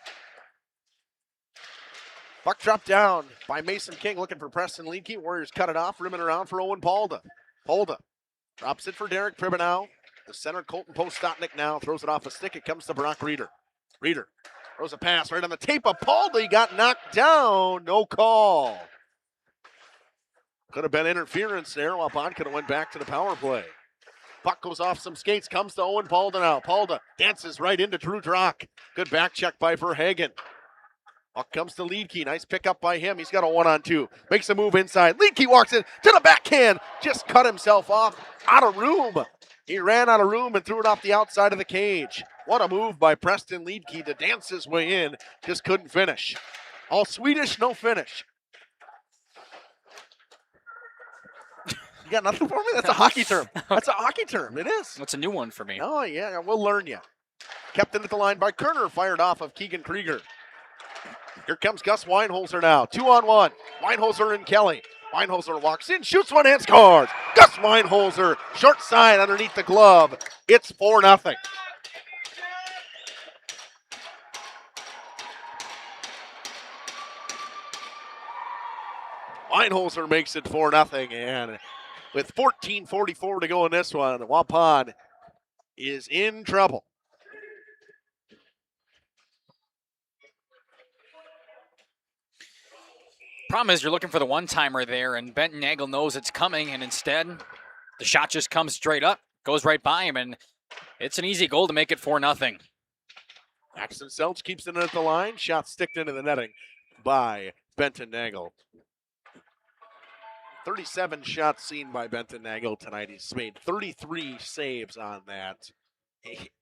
Puck dropped down by Mason King, looking for Preston Liedke. Warriors cut it off, rimming around for Owen Polda. Polda drops it for Derek Pribanow. The center, Colton Postotnik now throws it off a stick. It comes to Brock Reeder. Reeder throws a pass right on the tape of Polda. He got knocked down. No call. Could have been interference there. Waupun could have went back to the power play. Puck goes off some skates, comes to Owen Polda now. Polda dances right into Drew Drock. Good back check by Verhagen. Puck comes to Liedke. Nice pickup by him. He's got a 1-on-2. Makes a move inside. Liedke walks in to the backhand. Just cut himself off out of room. He ran out of room and threw it off the outside of the cage. What a move by Preston Liedke to dance his way in. Just couldn't finish. All Swedish, no finish. You got nothing for me? That's a hockey term. That's a hockey term. It is. That's a new one for me. Oh, yeah. We'll learn you. Kept it at the line by Kerner. Fired off of Keegan Krieger. Here comes Gus Weinholzer now. 2-on-1. Weinholzer and Kelly. Weinholzer walks in, shoots one and scores. Gus Weinholzer, short side underneath the glove. It's 4-0. Weinholzer makes it 4-0, and with 14:44 to go in this one, Waupun is in trouble. Problem is you're looking for the one-timer there, and Benton Nagel knows it's coming, and instead the shot just comes straight up, goes right by him, and it's an easy goal to make it 4-0. Maxon Selch keeps it at the line. Shot sticked into the netting by Benton Nagel. 37 shots seen by Benton Nagel tonight. He's made 33 saves on that.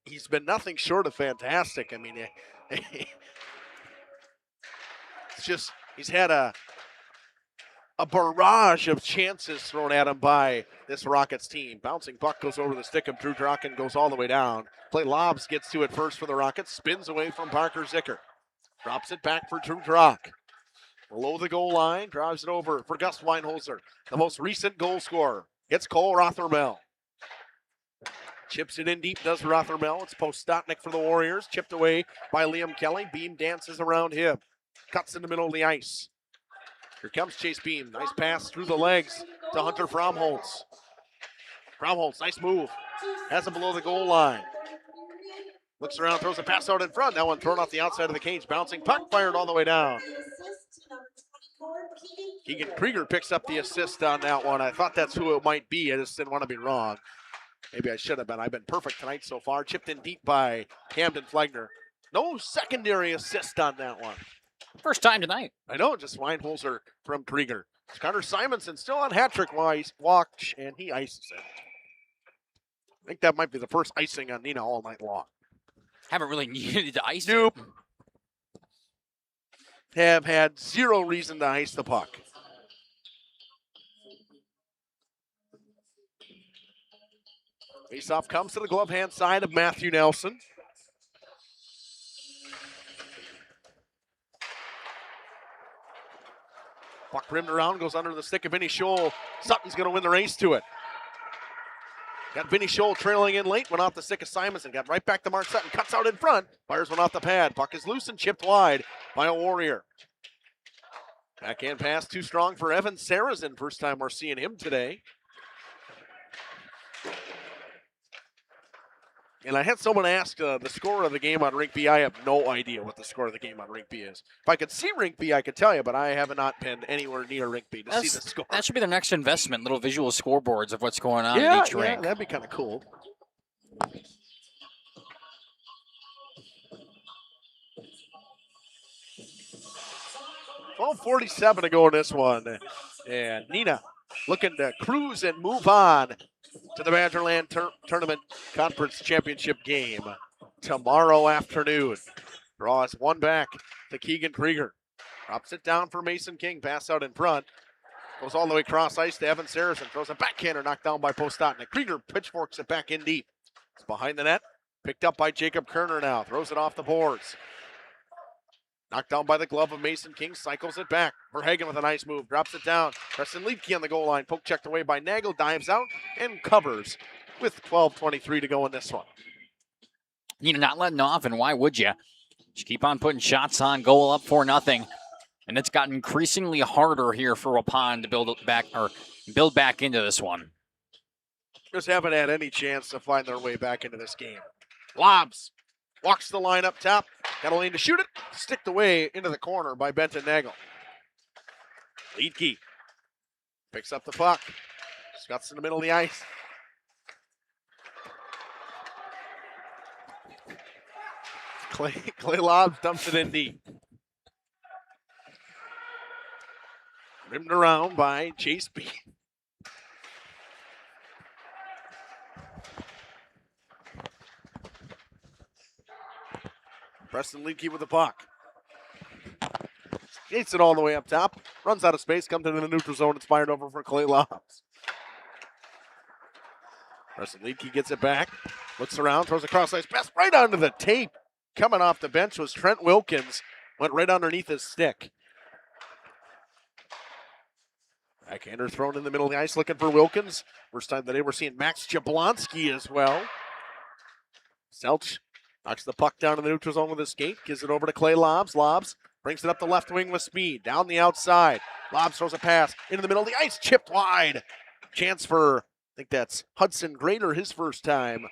He's been nothing short of fantastic. I mean, it's just he's had a barrage of chances thrown at him by this Rockets team. Bouncing puck goes over the stick of Drew Drock, goes all the way down. Play Lobs gets to it first for the Rockets, spins away from Parker Zicker. Drops it back for Drew Drock. Below the goal line, drives it over for Gus Weinholzer, the most recent goal scorer. It's Cole Rothermel. Chips it in deep, does Rothermel. It's Postotnik for the Warriors. Chipped away by Liam Kelly. Beam dances around him. Cuts in the middle of the ice. Here comes Chase Beam. Nice pass through the legs to Hunter Fromholtz. Fromholtz, nice move. Has him below the goal line. Looks around, throws a pass out in front. That one thrown off the outside of the cage. Bouncing puck, fired all the way down. Keegan Krieger picks up the assist on that one. I thought that's who it might be. I just didn't want to be wrong. Maybe I should have been. I've been perfect tonight so far. Chipped in deep by Camden Flegner. No secondary assist on that one. First time tonight. I know, just Weinholzer from Krieger. Connor Simonson still on hat trick watch, and he ices it. I think that might be the first icing on Neenah all night long. Haven't really needed to ice. Nope. Have had zero reason to ice the puck. Faceoff comes to the glove hand side of Matthew Nelson. Puck rimmed around, goes under the stick of Vinny Scholl. Sutton's going to win the race to it. Got Vinny Scholl trailing in late, went off the stick of Simonson. Got right back to Mark Sutton, cuts out in front. Fires one off the pad. Puck is loose and chipped wide by a Warrior. Backhand pass too strong for Evan Sarazen. First time we're seeing him today. And I had someone ask the score of the game on Rink B. I have no idea what the score of the game on Rink B is. If I could see Rink B, I could tell you, but I have not been anywhere near Rink B to see the score. That should be their next investment, little visual scoreboards of what's going on in each rink. That'd be kind of cool. $12:47 to go in this one. And Neenah looking to cruise and move on to the Badgerland Tournament Conference Championship game tomorrow afternoon. Draws one back to Keegan Krieger. Drops it down for Mason King. Pass out in front. Goes all the way across ice to Evan Sarazen. Throws a backhander knocked down by Postotnik. Krieger pitchforks it back in deep. It's behind the net. Picked up by Jacob Kerner now. Throws it off the boards. Knocked down by the glove of Mason King. Cycles it back. Verhagen with a nice move. Drops it down. Preston Liedtke on the goal line. Poke checked away by Nagel. Dives out and covers with 12:23 to go in this one. You know, not letting off, and why would you? Just keep on putting shots on goal, up 4-0. And it's gotten increasingly harder here for Waupun to build back into this one. Just haven't had any chance to find their way back into this game. Lobs. Walks the line up top. Got a lane to shoot it. Sticked away into the corner by Benton Nagel. Liedtke picks up the puck. Scuts in the middle of the ice. Clay Lobs dumps it in deep. Rimmed around by Chase B. Preston Liedtke with the puck. Skates it all the way up top. Runs out of space, comes into the neutral zone. It's fired over for Clay Lobs. Preston Liedtke gets it back. Looks around, throws a cross-ice pass right onto the tape. Coming off the bench was Trent Wilkins. Went right underneath his stick. Backhander thrown in the middle of the ice looking for Wilkins. First time today we're seeing Max Jablonski as well. Selch knocks the puck down in the neutral zone with his skate. Gives it over to Clay Lobs. Lobs brings it up the left wing with speed. Down the outside. Lobs throws a pass into the middle of the ice. Chipped wide. Chance for, I think that's Hudson Grader, his first time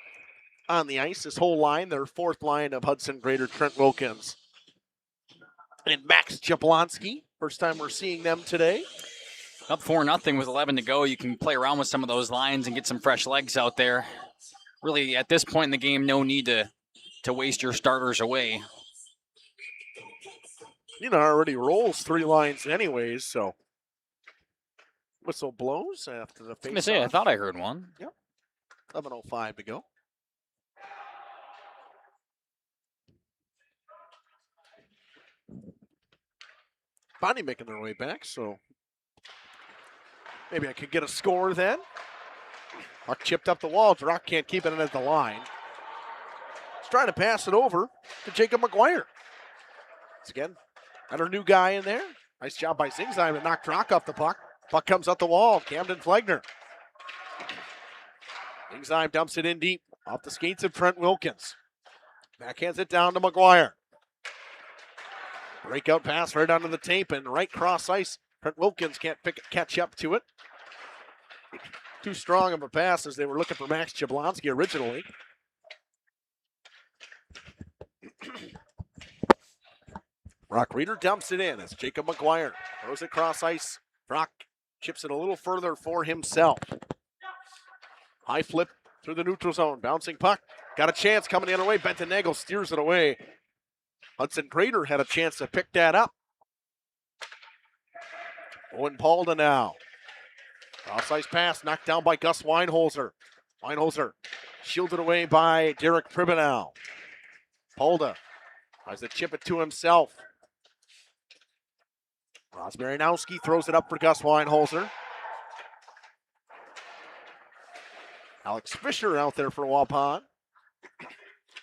on the ice. This whole line, their fourth line of Hudson Grader, Trent Wilkins, and Max Jablonski. First time we're seeing them today. Up 4-0 with 11 to go. You can play around with some of those lines and get some fresh legs out there. Really, at this point in the game, no need to waste your starters away. Already rolls three lines anyways, so Whistle blows after the I was face. gonna say, I thought I heard one. Yep. 11:05 to go. Bonnie making their way back, so maybe I could get a score then. Puck chipped up the wall. Drock can't keep it in at the line. He's trying to pass it over to Jacob McGuire. Once again, got our new guy in there. Nice job by Zingsheim to knock Drock off the puck. Puck comes up the wall. Camden Flegner. Zingsheim dumps it in deep. Off the skates of Trent Wilkins. Backhands it down to McGuire. Breakout pass right onto the tape and right cross ice. Trent Wilkins can't catch up to it. Too strong of a pass as they were looking for Max Jablonski originally. Brock Reeder dumps it in as Jacob McGuire throws it cross ice. Brock chips it a little further for himself. High flip through the neutral zone. Bouncing puck. Got a chance coming the other way. Benton Nagel steers it away. Hudson Crater had a chance to pick that up. Owen Paulda now. Cross-ice pass knocked down by Gus Weinholzer. Weinholzer shielded away by Derek Pribenow. Paulda tries to chip it to himself. Rosmarinowski throws it up for Gus Weinholzer. Alex Fisher out there for Waupun.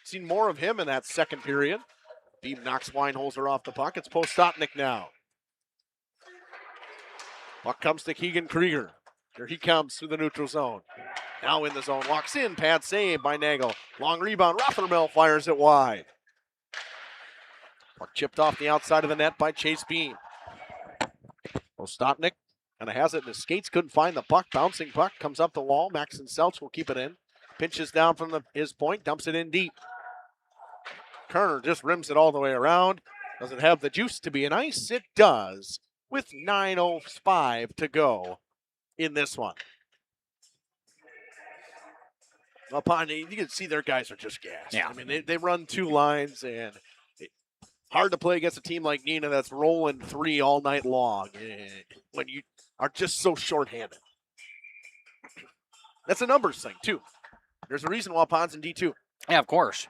Seen more of him in that second period. Beam knocks Weinholzer off the puck. It's Postotnik now. Puck comes to Keegan Krieger. Here he comes through the neutral zone. Now in the zone. Walks in. Pad save by Nagel. Long rebound. Rothermel fires it wide. Puck chipped off the outside of the net by Chase Beam. Postotnik kind of has it in his skates. Couldn't find the puck. Bouncing puck. Comes up the wall. Maxon Selch will keep it in. Pinches down from his point. Dumps it in deep. Kerner just rims it all the way around. Does it have the juice to be an ice? It does, with 9:05 to go in this one. Upon you can see their guys are just gassed. Yeah. I mean, they run two lines, and hard to play against a team like Neenah that's rolling three all night long when you are just so shorthanded. That's a numbers thing, too. There's a reason Waupun's in D2. Yeah, of course.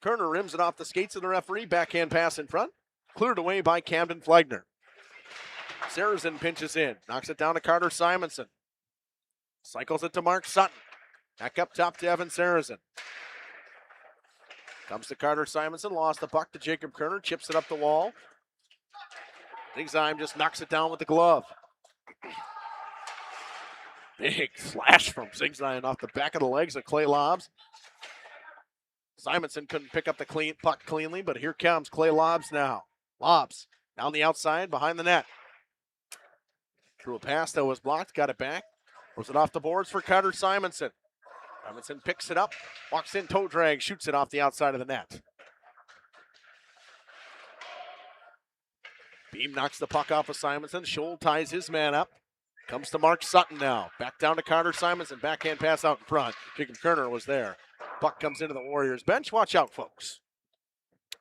Kerner rims it off the skates of the referee. Backhand pass in front. Cleared away by Camden Flegner. Sarazen pinches in. Knocks it down to Carter Simonson. Cycles it to Mark Sutton. Back up top to Evan Sarazen. Comes to Carter Simonson. Lost the puck to Jacob Kerner. Chips it up the wall. Zingsheim just knocks it down with the glove. Big slash from Zingsheim off the back of the legs of Clay Lobbs. Simonson couldn't pick up the puck cleanly, but here comes Clay Lobbs now. Lobbs down the outside behind the net. Threw a pass that was blocked, got it back. Throws it off the boards for Carter Simonson. Simonson picks it up, walks in, toe drag, shoots it off the outside of the net. Beam knocks the puck off of Simonson. Scholl ties his man up. Comes to Mark Sutton now. Back down to Carter Simonson. Backhand pass out in front. Jacob Kerner was there. Puck comes into the Warriors bench. Watch out, folks.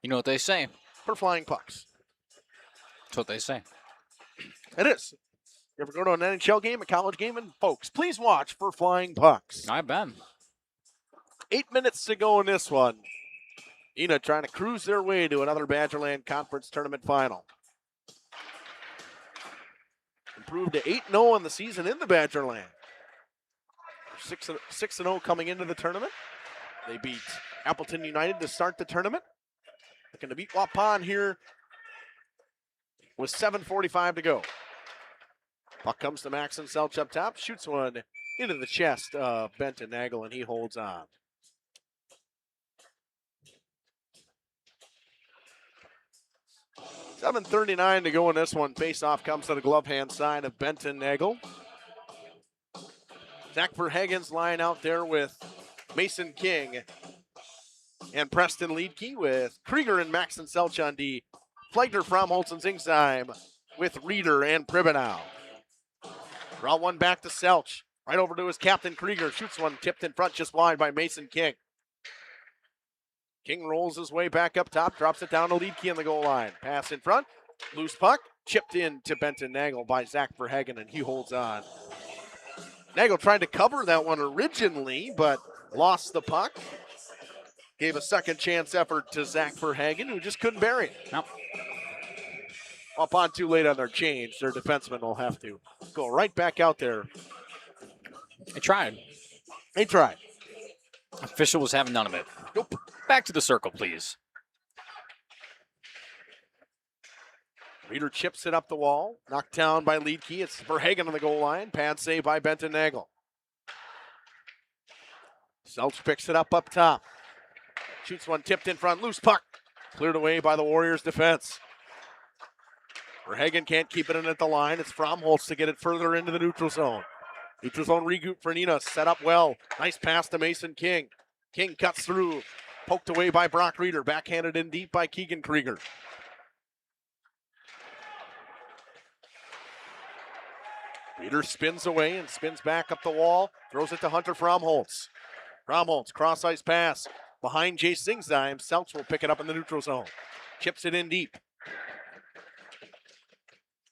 You know what they say. For flying pucks. That's what they say. It is. You ever go to an NHL game, a college game, and folks, please watch for flying pucks. I bet. 8 minutes to go in this one. Neenah trying to cruise their way to another Badgerland Conference Tournament final. Improved to 8-0 on the season in the Badgerland. 6-0 coming into the tournament. They beat Appleton United to start the tournament. Looking to beat Waupun here with 7:45 to go. Puck comes to Maxon Selch up top. Shoots one into the chest of Benton Nagel, and he holds on. $7:39 to go in this one. Face-off comes to the glove hand side of Benton Nagel. Zach Verhagen's line out there with Mason King and Preston Liedke, with Krieger and Maxon Selch on D. Flegner, Fromholtz, and Zingsheim with Reeder and Pribenow. Draw one back to Selch. Right over to his captain, Krieger. Shoots one tipped in front just wide by Mason King. King rolls his way back up top, drops it down to Liedke in the goal line. Pass in front. Loose puck, chipped in to Benton Nagel by Zach Verhagen, and he holds on. Nagel tried to cover that one originally, but lost the puck. Gave a second chance effort to Zach Verhagen, who just couldn't bury it. Nope. Up on too late on their change. Their defenseman will have to go right back out there. They tried. They tried. Official was having none of it. Nope. Back to the circle, please. Reeder chips it up the wall. Knocked down by Liedtke. It's Verhagen on the goal line. Pad save by Benton Nagel. Selch picks it up top. Shoots one tipped in front. Loose puck. Cleared away by the Warriors defense. Verhagen can't keep it in at the line. It's Fromholtz to get it further into the neutral zone. Neutral zone regroup for Nina. Set up well. Nice pass to Mason King. King cuts through. Poked away by Brock Reeder. Backhanded in deep by Keegan Krieger. Reeder spins away and spins back up the wall. Throws it to Hunter Fromholtz. Fromholtz, cross ice pass. Behind Jay Singsheim. Seltz will pick it up in the neutral zone. Chips it in deep.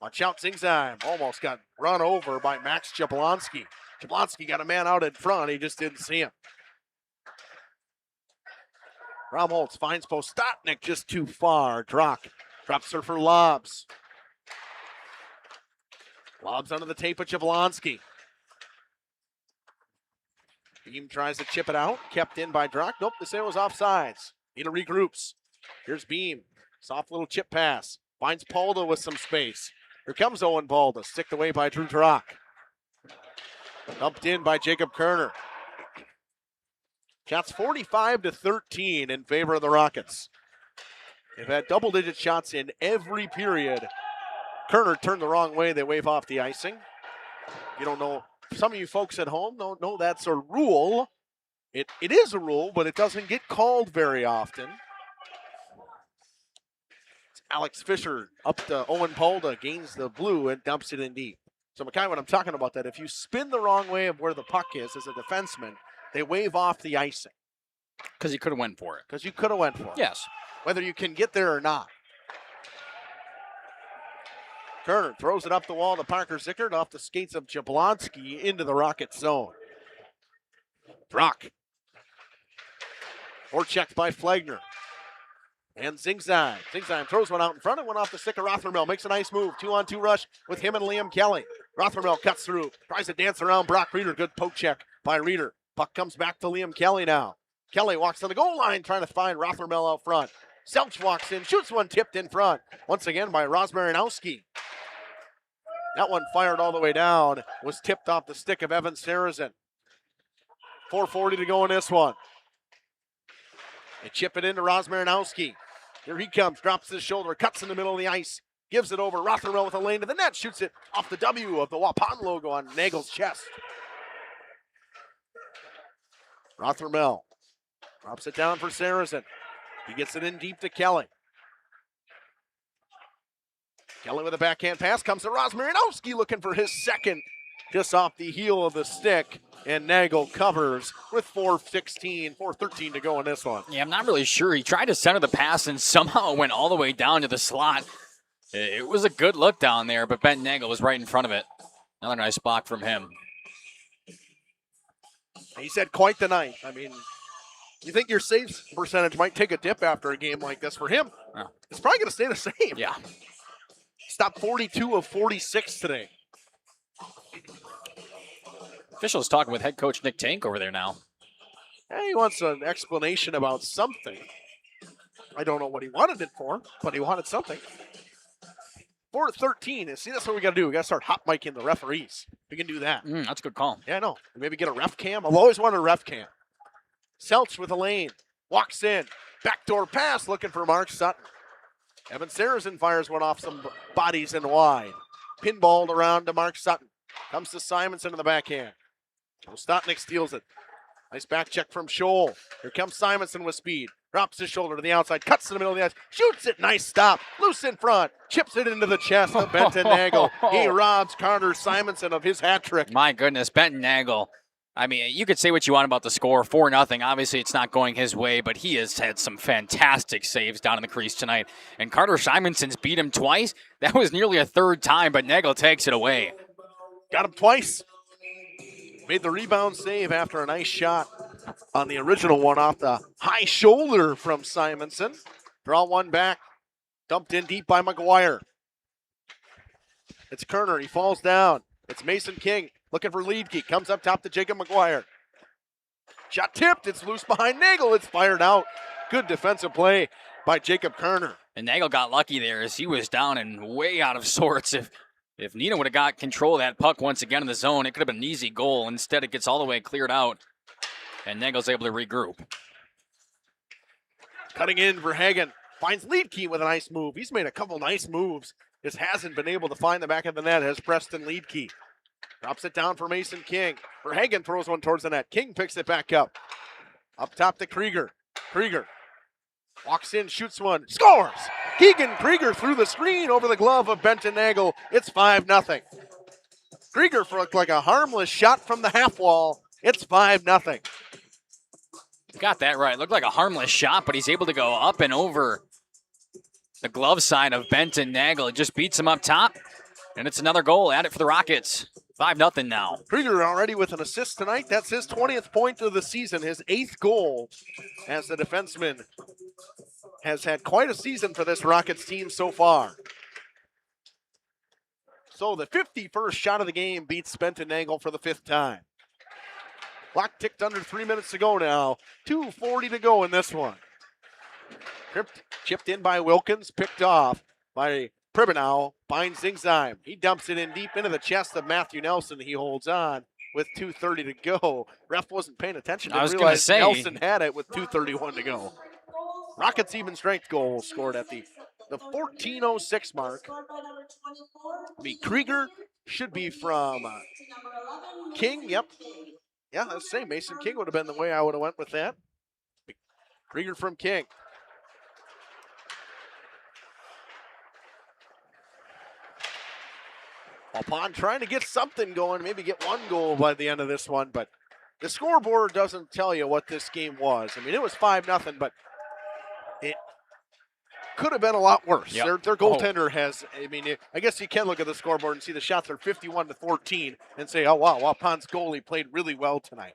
Watch out, Singsheim. Almost got run over by Max Jablonski. Jablonski got a man out in front. He just didn't see him. Fromholtz finds Postotnik just too far. Drock drops her for lobs. Lobs under the tape of Jablonski. Beam tries to chip it out. Kept in by Drock. Nope, they say it was offsides. Nina regroups. Here's Beam. Soft little chip pass. Finds Polda with some space. Here comes Owen Polda. Sticked away by Drew Drock. Dumped in by Jacob Kerner. Shots 45-13 in favor of the Rockets. They've had double-digit shots in every period. Kerner turned the wrong way. They wave off the icing. You don't know. Some of you folks at home don't know that's a rule. It is a rule, but it doesn't get called very often. It's Alex Fisher up to Owen Polda, gains the blue and dumps it in deep. So, Mackay, when I'm talking about that, if you spin the wrong way of where the puck is as a defenseman, they wave off the icing. Because you could have went for it. Because you could have went for it. Yes. Whether you can get there or not. Kerner throws it up the wall to Parker Zickert off the skates of Jablonski into the Rocket zone. Drock. Forechecked by Flegner. And Singsheim. Singsheim throws one out in front and went off the stick of Rothermel. Makes a nice move. 2-on-2 rush with him and Liam Kelly. Rothermel cuts through. Tries to dance around Brock Reeder. Good poke check by Reeder. Puck comes back to Liam Kelly now. Kelly walks to the goal line trying to find Rothermel out front. Selch walks in. Shoots one tipped in front. Once again by Rosmarinowski. That one fired all the way down. Was tipped off the stick of Evan Sarazen. 4:40 to go in this one. They chip it into Rosmarinowski. Here he comes, drops his shoulder, cuts in the middle of the ice, gives it over. Rothermel with a lane to the net, shoots it off the W of the Waupun logo on Nagel's chest. Rothermel drops it down for Sarazen. He gets it in deep to Kelly. Kelly with a backhand pass comes to Rosmarinowski looking for his second just off the heel of the stick. And Nagel covers with 4:13 to go in this one. Yeah, I'm not really sure. He tried to center the pass and somehow it went all the way down to the slot. It was a good look down there, but Ben Nagel was right in front of it. Another nice block from him. He's had quite the night. I mean, you think your save percentage might take a dip after a game like this for him. Yeah. It's probably going to stay the same. Yeah. Stopped 42 of 46 today. Officials talking with head coach Nick Tank over there now. Hey, he wants an explanation about something. I don't know what he wanted it for, but he wanted something. 4:13. See, that's what we got to do. We got to start hot micing the referees. We can do that. That's a good call. Yeah, I know. Maybe get a ref cam. I've always wanted a ref cam. Seltz with a lane. Walks in. Backdoor pass looking for Mark Sutton. Evan Sarazen fires one off some bodies and wide. Pinballed around to Mark Sutton. Comes to Simonson in the backhand. Ostotnik steals it. Nice back check from Scholl. Here comes Simonson with speed. Drops his shoulder to the outside. Cuts to the middle of the ice. Shoots it. Nice stop. Loose in front. Chips it into the chest of Benton Nagel. He robs Carter Simonson of his hat trick. My goodness, Benton Nagel I mean, you could say what you want about the score, 4-0. Obviously, it's not going his way, but he has had some fantastic saves down in the crease tonight. And Carter Simonson's beat him twice. That was nearly a third time, but Nagel takes it away. Got him twice. Made the rebound save after a nice shot on the original one off the high shoulder from Simonson. Draw one back. Dumped in deep by McGuire. It's Kerner. He falls down. It's Mason King looking for Liedke. Comes up top to Jacob McGuire. Shot tipped. It's loose behind Nagel. It's fired out. Good defensive play by Jacob Kerner. And Nagel got lucky there as he was down and way out of sorts. If Nina would have got control of that puck once again in the zone, it could have been an easy goal. Instead, it gets all the way cleared out, and Nagel's able to regroup. Cutting in for Hagen. Finds Liedke with a nice move. He's made a couple nice moves. Just hasn't been able to find the back of the net as Preston Liedke. Drops it down for Mason King. Verhagen throws one towards the net. King picks it back up. Up top to Krieger. Krieger walks in, shoots one, scores! Keegan Krieger through the screen over the glove of Benton Nagel. It's 5-0. Krieger for like a harmless shot from the half wall. It's 5-0. Got that right. Looked like a harmless shot, but he's able to go up and over the glove side of Benton Nagel. It just beats him up top, and it's another goal. Add it for the Rockets. 5-0 now. Krieger already with an assist tonight. That's his 20th point of the season, his 8th goal as the defenseman has had quite a season for this Rockets team so far. So the 51st shot of the game beats Benton Nagel for the 5th time. Clock ticked under 3 minutes to go now. 2:40 to go in this one. Chipped in by Wilkins, picked off by Pribenow, finds Zingzheim. He dumps it in deep into the chest of Matthew Nelson. He holds on with 2:30 to go. Ref wasn't paying attention. I was going to say. Nelson had it with 2:31 to go. Rockets even strength goal scored at the 14:06 mark. Krieger should be from King. Yep. Yeah, let's say Mason King would have been the way I would have went with that. Krieger from King. Waupun trying to get something going, maybe get one goal by the end of this one, but the scoreboard doesn't tell you what this game was. I mean, it was 5-0, but it could have been a lot worse. Yep. Their goaltender has, I mean, I guess you can look at the scoreboard and see the shots are 51-14 and say, oh, wow, Waupun's goalie played really well tonight.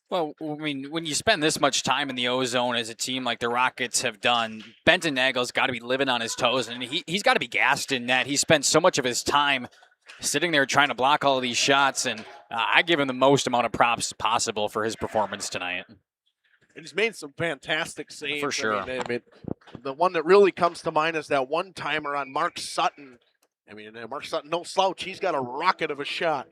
Well, I mean, when you spend this much time in the O-zone as a team like the Rockets have done, Benton Nagel's got to be living on his toes, and he's got to be gassed in net. He spent so much of his time sitting there trying to block all of these shots, and I give him the most amount of props possible for his performance tonight. And he's made some fantastic saves. For sure. I mean, the one that really comes to mind is that one-timer on Mark Sutton. I mean, Mark Sutton, no slouch. He's got a rocket of a shot.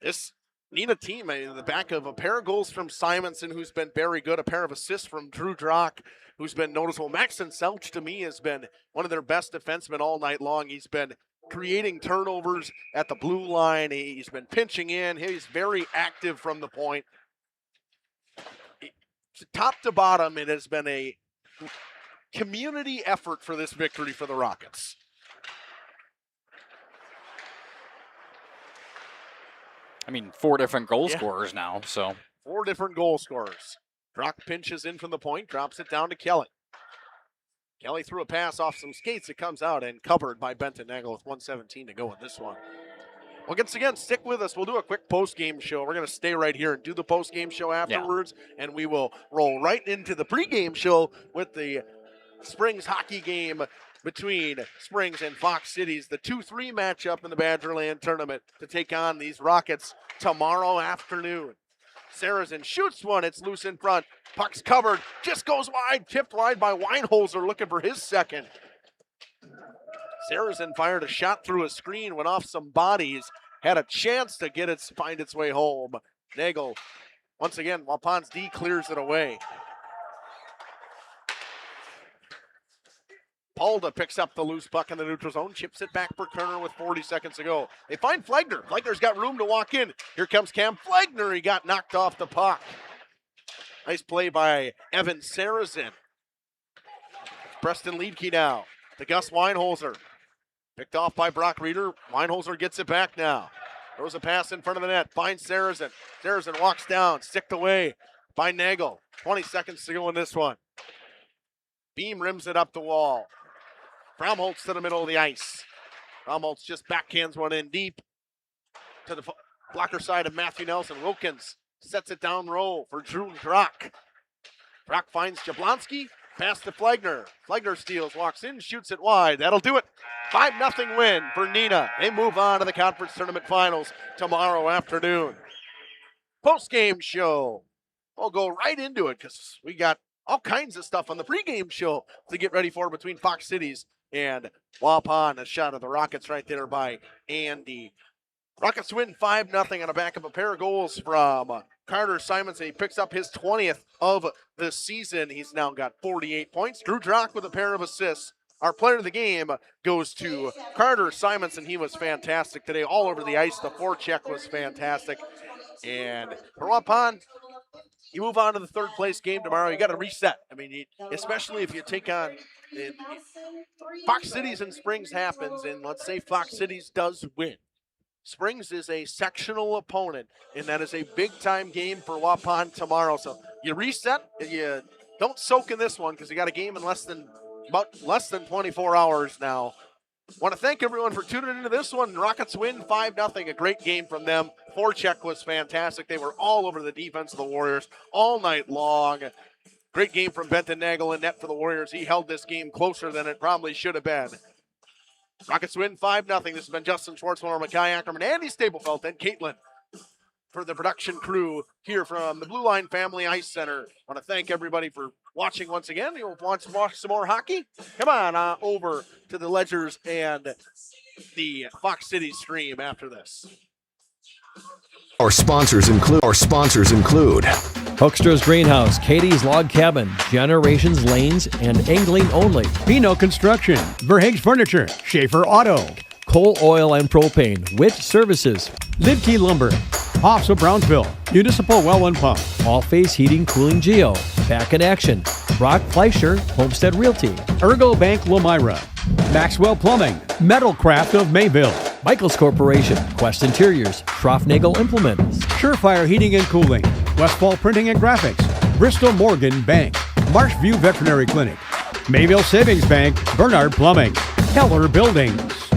This Nina team, I mean, the back of a pair of goals from Simonson, who's been very good, a pair of assists from Drew Drock, who's been noticeable. Maxon Selch, to me, has been one of their best defensemen all night long. He's been creating turnovers at the blue line. He's been pinching in. He's very active from the point. Top to bottom, it has been a community effort for this victory for the Rockets. I mean, 4 different goal scorers now, so. 4 different goal scorers. Drock pinches in from the point, drops it down to Kelly. Kelly threw a pass off some skates. It comes out and covered by Benton Nagel with 1:17 to go in this one. Well, once again, stick with us. We'll do a quick post-game show. We're going to stay right here and do the post-game show afterwards, and we will roll right into the pre-game show with the Springs hockey game between Springs and Fox Cities, the 2-3 matchup in the Badgerland tournament to take on these Rockets tomorrow afternoon. Saracen shoots one. It's loose in front. Puck's covered. Just goes wide. Tipped wide by Weinholzer looking for his second. Saracen fired a shot through a screen, went off some bodies, had a chance to find its way home. Nagel, once again, Waupun's D clears it away. Polda picks up the loose puck in the neutral zone, chips it back for Kerner with 40 seconds to go. They find Flegner. Flegner's got room to walk in. Here comes Cam Flegner. He got knocked off the puck. Nice play by Evan Saracen. Preston Liedke now to Gus Weinholzer. Picked off by Brock Reeder. Weinholzer gets it back now. Throws a pass in front of the net. Finds Sarazen. Sarazen walks down. Sticked away by Nagel. 20 seconds to go in this one. Beam rims it up the wall. Fromholtz to the middle of the ice. Fromholtz just backhands one in deep to the blocker side of Matthew Nelson. Wilkins sets it down low for Drew Drock. Drock finds Jablonski. Pass to Flegner. Flegner steals, walks in, shoots it wide. That'll do it. 5-0 win for Neenah. They move on to the conference tournament finals tomorrow afternoon. Post-game show. We'll go right into it because we got all kinds of stuff on the pregame show to get ready for between Fox Cities and Waupun. A shot of the Rockets right there by Andy. Rockets win 5-0 on the back of a pair of goals from Carter Simonson. He picks up his 20th of the season. He's now got 48 points. Drew Drock with a pair of assists. Our player of the game goes to Carter Simonson. He was fantastic today, all over the ice. The forecheck was fantastic. And for Waupun, you move on to the third place game tomorrow. You got to reset. I mean, especially if you take on Fox Cities and Springs happens, and let's say Fox Cities does win. Springs is a sectional opponent, and that is a big-time game for Waupun tomorrow. So you reset, you don't soak in this one because you got a game in less than 24 hours now. Want to thank everyone for tuning into this one. Rockets win 5-0. A great game from them. Forecheck was fantastic. They were all over the defense of the Warriors all night long. Great game from Benton Nagel in net for the Warriors. He held this game closer than it probably should have been. Rockets win 5-0. This has been Justin Schwartzman, Mackay Ackerman, Andy Stablefelt, and Caitlin for the production crew here from the Blue Line Family Ice Center. I want to thank everybody for watching once again. You want to watch some more hockey? Come on over to the Ledgers and the Fox City stream after this. Our sponsors include Hoekstra's Greenhouse, Katie's Log Cabin, Generations Lanes, and Angling Only. Pino Construction, Verhaeg's Furniture, Schaefer Auto, Coal Oil and Propane, Witt Services, Lidkey Lumber, Hoffs of Brownsville, Municipal Well and Pump, All Face Heating Cooling Geo, Back in Action, Brock Fleischer, Homestead Realty, Ergo Bank Lomira, Maxwell Plumbing, Metalcraft of Mayville, Michaels Corporation, Quest Interiors, Schroffnagel Implements, Surefire Heating and Cooling, Westfall Printing and Graphics, Bristol Morgan Bank, Marshview Veterinary Clinic, Mayville Savings Bank, Bernard Plumbing, Keller Buildings.